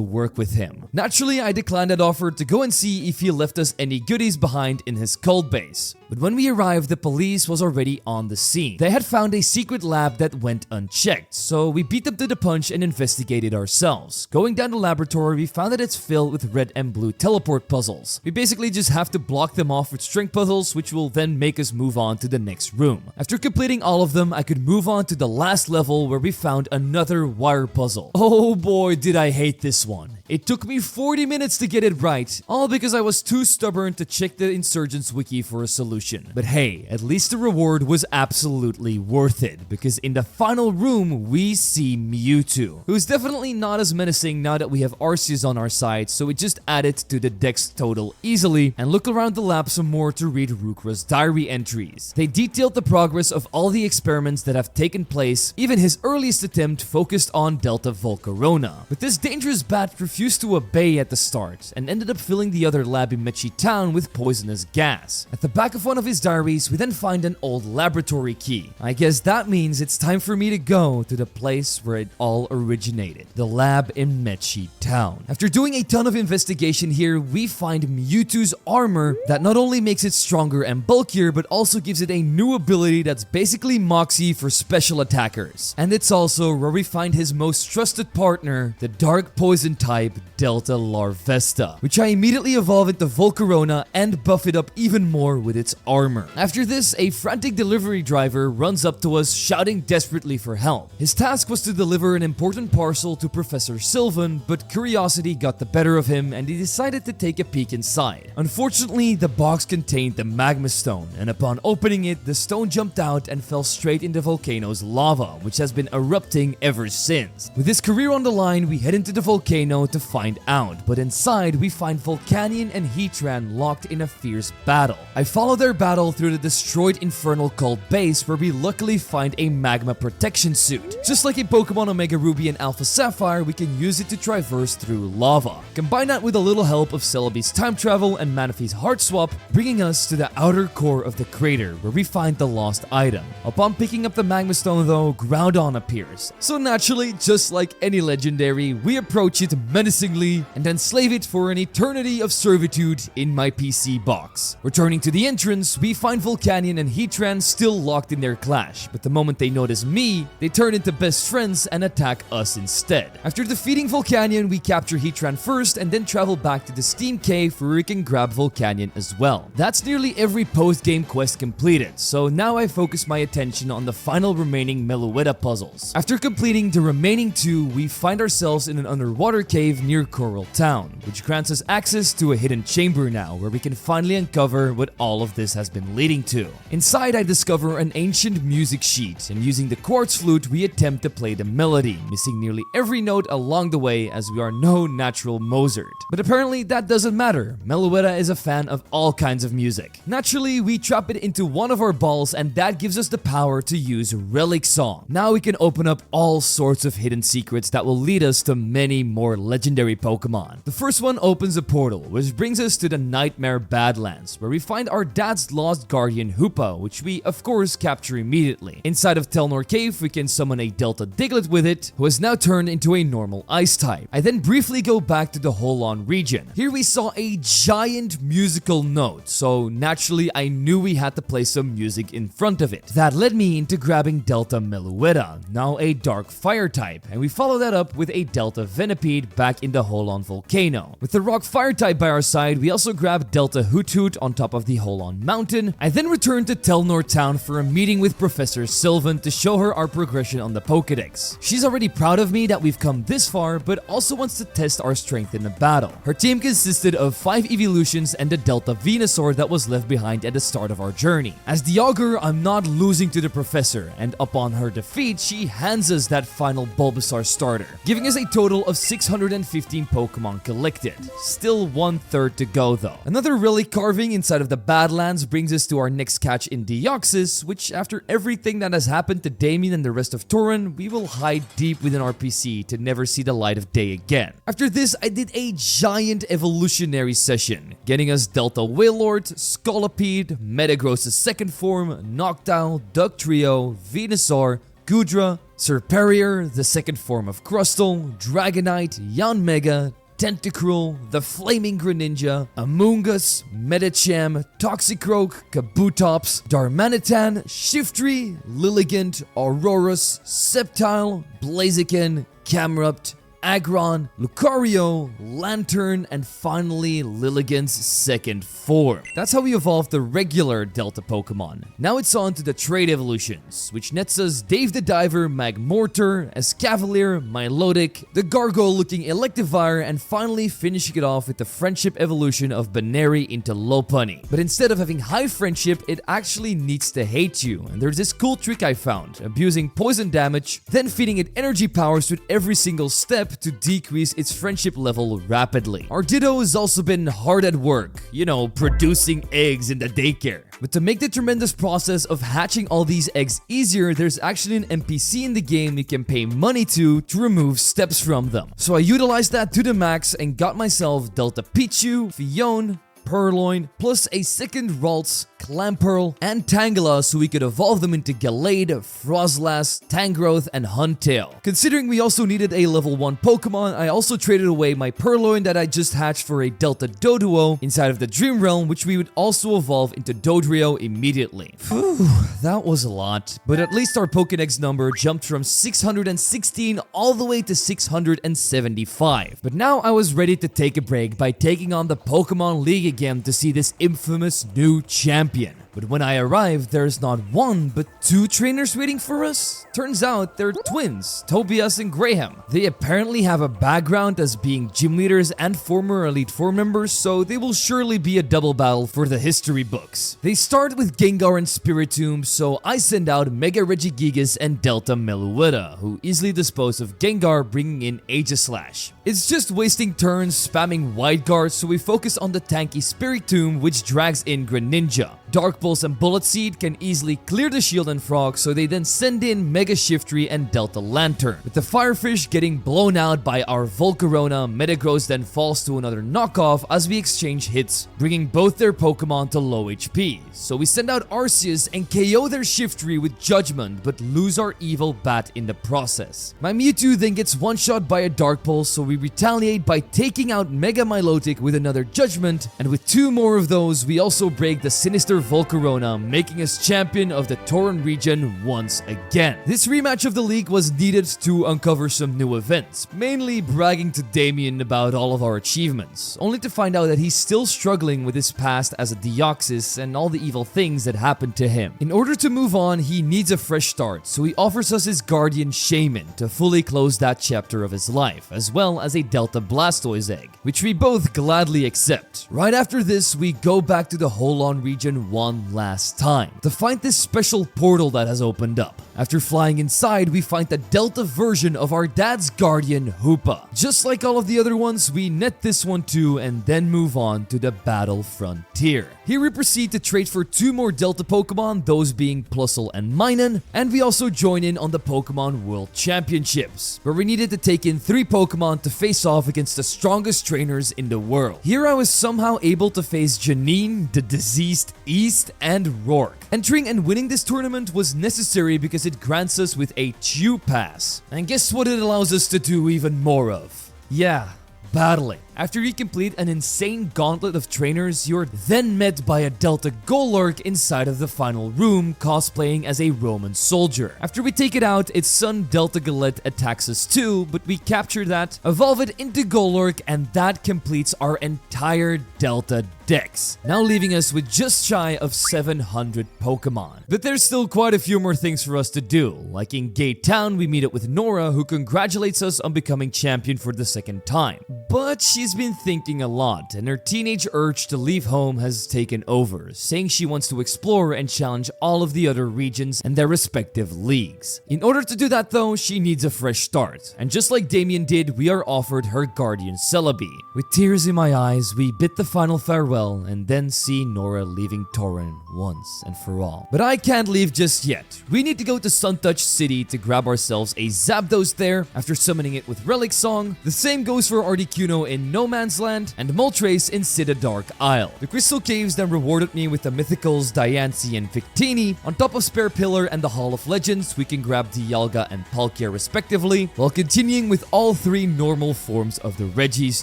work with him. Naturally, I declined that offer to go and see if he left us any goodies behind in his cult base. But when we arrived, the police was already on the scene. They had found a secret lab that went unchecked, so we beat them to the punch and investigated ourselves. Going down the laboratory, we found that it's filled with red and blue teleport puzzles. We basically just have to block them off with string puzzles, which will then make us move on to the next room. After completing all of them, I could move on to the last level where we found another wire puzzle. Oh boy, did I hate this one. It took me 40 minutes to get it right, all because I was too stubborn to check the Insurgence wiki for a solution. But hey, at least the reward was absolutely worth it, because in the final room, we see Mewtwo, who's definitely not as menacing now that we have Arceus on our side, so it just added to the dex total easily. And look around the lab some more to read Rukra's diary entries. They detailed the progress of all the experiments that have taken place, even his earliest attempt focused on Delta Volcarona. But this dangerous bat refused to obey at the start, and ended up filling the other lab in Mechi Town with poisonous gas. At the back of one of his diaries, we then find an old laboratory key. I guess that means it's time for me to go to the place where it all originated, the lab in Mechi Town. After doing a ton of investigation here, we find Mewtwo's armor that not only makes it stronger and bulkier, but also gives it a new ability that's basically Moxie for special attackers. And it's also where we find his most trusted partner, the dark poison type Delta Larvesta, which I immediately evolve into Volcarona and buff it up even more with its armor. After this, a frantic delivery driver runs up to us shouting desperately for help. His task was to deliver an important parcel to Professor Sylvan, but curiosity got the better of him and he decided to take a peek inside. Unfortunately, the box contained the magma stone, and upon opening it, the stone jumped out and fell straight into Volcano's lava, which has been erupting ever since. With his career on the line, we head into the volcano to find out, but inside we find Volcanion and Heatran locked in a fierce battle. I follow their battle through the destroyed Infernal Cult base, where we luckily find a magma protection suit. Just like in Pokemon Omega Ruby and Alpha Sapphire, we can use it to traverse through lava. Combine that with a little help of Celebi's time travel and Manaphy's heart swap, bringing us to the outer core of the crater, where we find the lost item. Upon picking up the magma stone though, Groudon appears. So naturally, just like any legendary, we approach it menacingly and then slave it for an eternity of servitude in my PC box. Returning to the entrance, we find Volcanion and Heatran still locked in their clash, but the moment they notice me, they turn into best friends and attack us instead. After defeating Volcanion, we capture Heatran first and then travel back to the Steam Cave where we can grab Volcanion as well. That's nearly every post-game quest completed, so now I focus my attention on the final remaining Meloetta puzzles. After completing the remaining two, we find ourselves in an underwater cave near Coral Town, which grants us access to a hidden chamber now where we can finally uncover what all of this has been leading to. Inside, I discover an ancient music sheet, and using the quartz flute, we attempt to play the melody, missing nearly every note along the way as we are no natural Mozart. But apparently that doesn't matter. Meloetta is a fan of all kinds of music. Naturally, we trap it into one of our balls, and that gives us the power to use Relic Song. Now we can open up all sorts of hidden secrets that will lead us to many more legendary Pokemon. The first one opens a portal, which brings us to the Nightmare Badlands, where we find our dad's lost guardian Hoopa, which we of course capture immediately. Inside of Telnor Cave, we can summon a Delta Diglett with it, who has now turned into a normal ice type. I then briefly go back to the Holon region. Here we saw a giant musical note, so naturally I knew we had to play some music in front of it. That led me into grabbing Delta Meluetta, now a dark fire type, and we follow that up with a Delta Venipede back in the Holon Volcano. With the rock fire type by our side, we also grabbed Delta Hoot Hoot on top of the Holon Mountain. I then returned to Telnor Town for a meeting with Professor Sylvan to show her our progression on the Pokedex. She's already proud of me that we've come this far, but also wants to test our strength in a battle. Her team consisted of 5 evolutions and the Delta Venusaur that was left behind at the start of our journey. As the Augur, I'm not losing to the Professor, and upon her defeat, she hands us that final Bulbasaur starter, giving us a total of 615 Pokemon collected. Still 1/3 to go though. Another relic carving inside of the Badlands brings us to our next catch in Deoxys, which after everything that has happened to Damian and the rest of Tauren, we will hide deep within our PC to never see the light of day again. After this, I did a giant evolutionary session, getting us Delta Wailord, Scolipede, Metagross's second form, Noctowl, Dugtrio, Venusaur, Goodra, Serperior, the second form of Crustle, Dragonite, Yanmega, Tentacruel, the Flaming Greninja, Amoonguss, Medicham, Toxicroak, Kabutops, Darmanitan, Shiftry, Lilligant, Aurorus, Sceptile, Blaziken, Camerupt, Aggron, Lucario, Lantern, and finally Lilligant's second form. That's how we evolved the regular Delta Pokemon. Now it's on to the trade evolutions, which nets us Dave the Diver, Magmortar, Escavalier, Milotic, the Gargoyle-looking Electivire, and finally finishing it off with the Friendship evolution of Baneri into Lopunny. But instead of having high friendship, it actually needs to hate you, and there's this cool trick I found, abusing poison damage, then feeding it energy powers with every single step to decrease its friendship level rapidly. Our Ditto has also been hard at work, you know, producing eggs in the daycare. But to make the tremendous process of hatching all these eggs easier, there's actually an NPC in the game you can pay money to remove steps from them. So I utilized that to the max and got myself Delta Pichu, Fion, Purloin, plus a second Ralts, Clamperl, and Tangela so we could evolve them into Gallade, Frostlass, Tangrowth, and Huntail. Considering we also needed a level 1 Pokemon, I also traded away my Purloin that I just hatched for a Delta Doduo inside of the Dream Realm, which we would also evolve into Dodrio immediately. Phew, that was a lot, but at least our Pokedex number jumped from 616 all the way to 675. But now I was ready to take a break by taking on the Pokemon League again to see this infamous new champion. But when I arrived, there's not 1 but 2 trainers waiting for us. Turns out they're twins, Tobias and Graham. They apparently have a background as being gym leaders and former Elite Four members, so they will surely be a double battle for the history books. They start with Gengar and Spiritomb, so I send out Mega Regigigas and Delta Meluetta, who easily dispose of Gengar, bringing in Aegislash. It's just wasting turns spamming Wide Guard, so we focus on the tanky Spiritomb, which drags in Greninja. Dark Pulse and Bullet Seed can easily clear the shield and frog, so they then send in Mega Shiftry and Delta Lantern. With the Firefish getting blown out by our Volcarona, Metagross then falls to another knockoff as we exchange hits, bringing both their Pokemon to low HP. So we send out Arceus and KO their Shiftry with Judgment, but lose our evil bat in the process. My Mewtwo then gets one-shot by a Dark Pulse, so we retaliate by taking out Mega Milotic with another Judgment, and with 2 more of those, we also break the Sinister Volcarona, making us champion of the Tauren region once again. This rematch of the league was needed to uncover some new events, mainly bragging to Damian about all of our achievements, only to find out that he's still struggling with his past as a Deoxys and all the evil things that happened to him. In order to move on, he needs a fresh start, so he offers us his guardian Shaman to fully close that chapter of his life, as well as a Delta Blastoise egg, which we both gladly accept. Right after this, we go back to the Holon region one last time to find this special portal that has opened up. After flying inside, we find the Delta version of our dad's guardian, Hoopa. Just like all of the other ones, we net this one too and then move on to the battle frontier. Here we proceed to trade for 2 more Delta Pokemon, those being Plusle and Minun, and we also join in on the Pokemon World Championships, where we needed to take in 3 Pokemon to face off against the strongest trainers in the world. Here I was somehow able to face Janine, the Diseased East, and Rourke. Entering and winning this tournament was necessary because it grants us with a Chew Pass. And guess what it allows us to do even more of? Yeah, battling. After you complete an insane gauntlet of trainers, you're then met by a Delta Golurk inside of the final room, cosplaying as a Roman soldier. After we take it out, its son Delta Galette attacks us too, but we capture that, evolve it into Golurk, and that completes our entire Delta Dex, now leaving us with just shy of 700 Pokemon. But there's still quite a few more things for us to do, like in Gate Town we meet up with Nora, who congratulates us on becoming champion for the 2nd time. But she's been thinking a lot, and her teenage urge to leave home has taken over, saying she wants to explore and challenge all of the other regions and their respective leagues. In order to do that though, she needs a fresh start, and just like Damian did, we are offered her guardian Celebi. With tears in my eyes, we bid the final farewell and then see Nora leaving Torren once and for all. But I can't leave just yet. We need to go to Sunouch City to grab ourselves a Zapdos there after summoning it with Relic Song. The same goes for Articuno in No Man's Land and Moltres in Dark Isle. The Crystal Caves then rewarded me with the Mythicals Diancie and Pphanie. On top of Spare Pillar and the Hall of Legends, we can grab Dialga and Palkia respectively, while continuing with all 3 normal forms of the Regis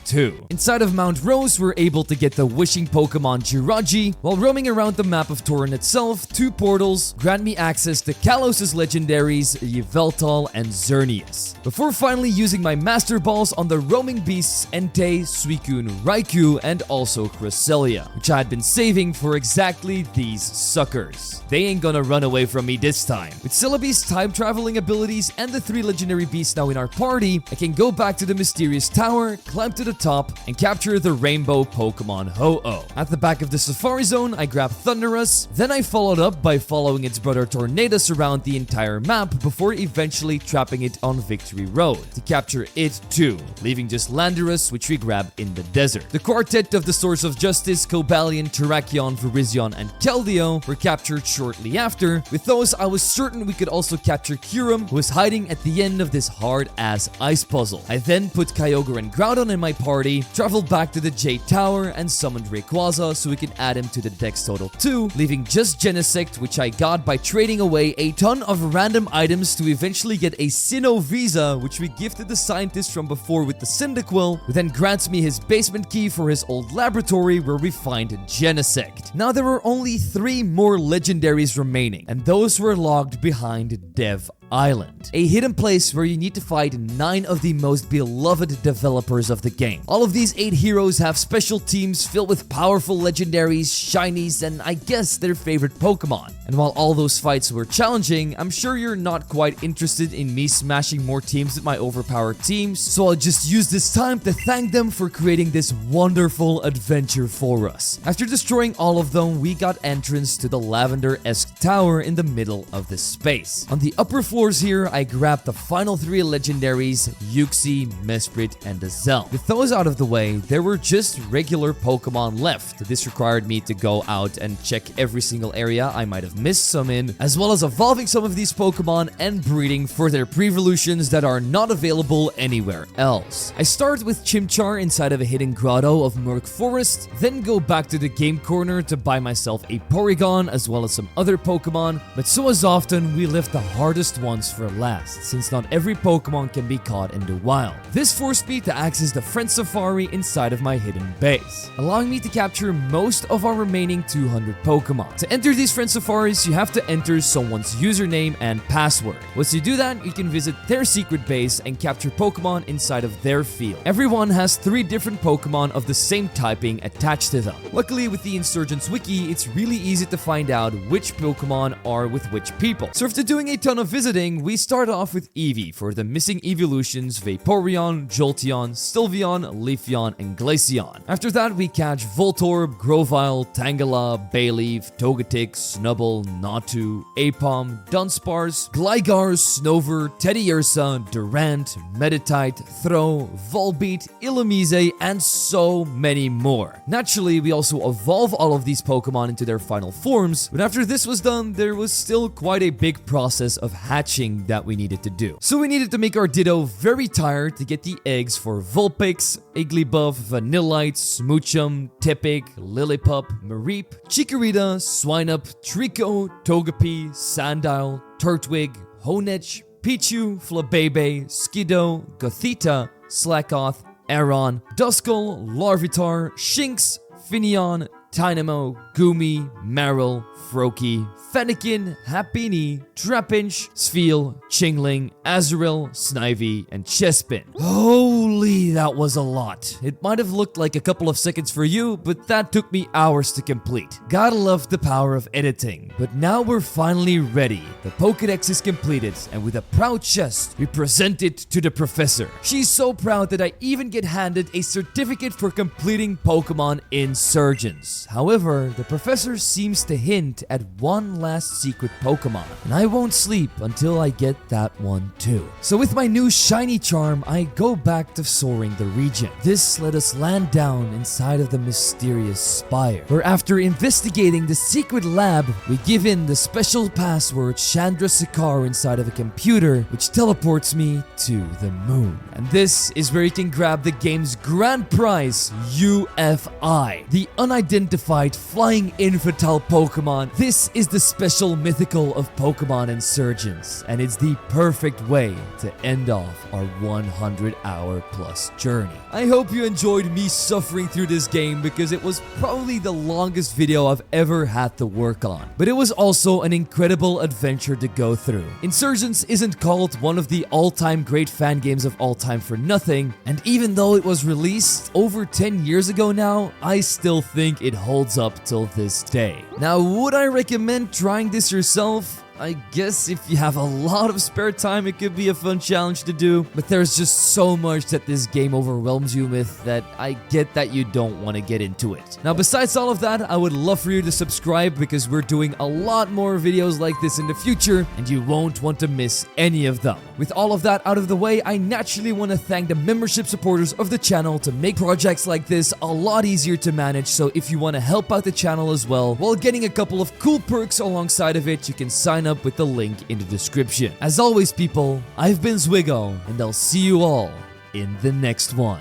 too. Inside of Mount Rose, we're able to get the Wishing Pokemon Jirachi. While roaming around the map of Torren itself, 2 portals grant me access to Kalos' legendaries, Yveltal and Xerneas, before finally using my Master Balls on the roaming beasts Entei, Suicune, Raikou, and also Cresselia, which I had been saving for exactly these suckers. They ain't gonna run away from me this time. With Celebi's time traveling abilities and the 3 legendary beasts now in our party, I can go back to the mysterious tower, climb to the top, and capture the rainbow Pokemon Ho-Oh. At the back of the Safari Zone, I grab Thundurus, then I followed up by following its brother Tornadus around the entire map before eventually trapping it on Victory Road to capture it too, leaving just Landorus, which we grab in the desert. The quartet of the Source of Justice, Cobalion, Terrakion, Virizion, and Keldeo were captured shortly after. With those, I was certain we could also capture Kyurem, who was hiding at the end of this hard-ass ice puzzle. I then put Kyogre and Groudon in my party, traveled back to the Jade Tower, and summoned Rayquaza so we could add him to the Dex total too, leaving just Genesect, which I got by trading away a ton of random items to eventually get a Sinnoh Visa, which we gifted the scientist from before with the Cyndaquil, who then grants me his basement key for his old laboratory where we find Genesect. Now there were only 3 more legendaries remaining, and those were logged behind Dev Island, a hidden place where you need to fight 9 of the most beloved developers of the game. All of these 8 heroes have special teams filled with powerful legendaries, shinies, and I guess their favorite Pokemon. And while all those fights were challenging, I'm sure you're not quite interested in me smashing more teams with my overpowered teams, so I'll just use this time to thank them for creating this wonderful adventure for us. After destroying all of them, we got entrance to the Lavender-esque tower in the middle of this space. On the upper floor here, I grabbed the final 3 legendaries, Uxie, Mesprit, and Azel. With those out of the way, there were just regular Pokemon left. This required me to go out and check every single area I might have missed some in, as well as evolving some of these Pokemon and breeding for their pre-evolutions that are not available anywhere else. I start with Chimchar inside of a hidden grotto of Murk Forest, then go back to the game corner to buy myself a Porygon as well as some other Pokemon, but so as often, we left the hardest one for last, since not every Pokemon can be caught in the wild. This forced me to access the Friend Safari inside of my hidden base, allowing me to capture most of our remaining 200 Pokemon. To enter these Friend Safaris, you have to enter someone's username and password. Once you do that, you can visit their secret base and capture Pokemon inside of their field. Everyone has 3 different Pokemon of the same typing attached to them. Luckily, with the Insurgence Wiki, it's really easy to find out which Pokemon are with which people. So after doing a ton of visiting, thing, we start off with Eevee for the missing evolutions Vaporeon, Jolteon, Sylveon, Leafeon, and Glaceon. After that, we catch Voltorb, Grovyle, Tangela, Bayleaf, Togetic, Snubbull, Natu, Aipom, Dunsparce, Gligar, Snover, Teddiursa, Durant, Meditite, Throh, Volbeat, Illumise, and so many more. Naturally, we also evolve all of these Pokemon into their final forms, but after this was done, there was still quite a big process of hatching that we needed to do. So we needed to make our Ditto very tired to get the eggs for Vulpix, Igglybuff, Vanillite, Smoochum, Tippig, Lillipup, Mareep, Chikorita, Swinub, Trico, Togepi, Sandile, Turtwig, Honedge, Pichu, Flabebe, Skiddo, Gothita, Slackoth, Aron, Duskull, Larvitar, Shinx, Finneon, Tynamo, Goomy, Marill, Froakie, Fennekin, Happiny, Trapinch, Spheal, Chingling, Azurill, Snivy, and Chespin. Holy, that was a lot. It might have looked like a couple of seconds for you, but that took me hours to complete. Gotta love the power of editing. But now we're finally ready. The Pokedex is completed, and with a proud chest, we present it to the professor. She's so proud that I even get handed a certificate for completing Pokemon Insurgence. However, the professor seems to hint at one last secret Pokemon, and I won't sleep until I get that one too. So with my new shiny charm, I go back to Soaring the region. This let us land down inside of the mysterious spire, where after investigating the secret lab, we give in the special password Chandra Sakar inside of a computer, which teleports me to the moon. And this is where you can grab the game's grand prize, UFI, the unidentified flying infantile Pokemon. This is the special mythical of Pokemon Insurgence, and it's the perfect way to end off our 100-hour plus journey. I hope you enjoyed me suffering through this game because it was probably the longest video I've ever had to work on, but it was also an incredible adventure to go through. Insurgence isn't called one of the all-time great fan games of all time for nothing, and even though it was released over 10 years ago now, I still think it holds up till this day. Now, would I recommend trying this yourself? I guess if you have a lot of spare time, it could be a fun challenge to do, but there's just so much that this game overwhelms you with that I get that you don't want to get into it. Now, besides all of that, I would love for you to subscribe because we're doing a lot more videos like this in the future, and you won't want to miss any of them. With all of that out of the way, I naturally want to thank the membership supporters of the channel to make projects like this a lot easier to manage, so if you want to help out the channel as well, while getting a couple of cool perks alongside of it, you can sign up with the link in the description. As always, people, I've been Zwiggo, and I'll see you all in the next one.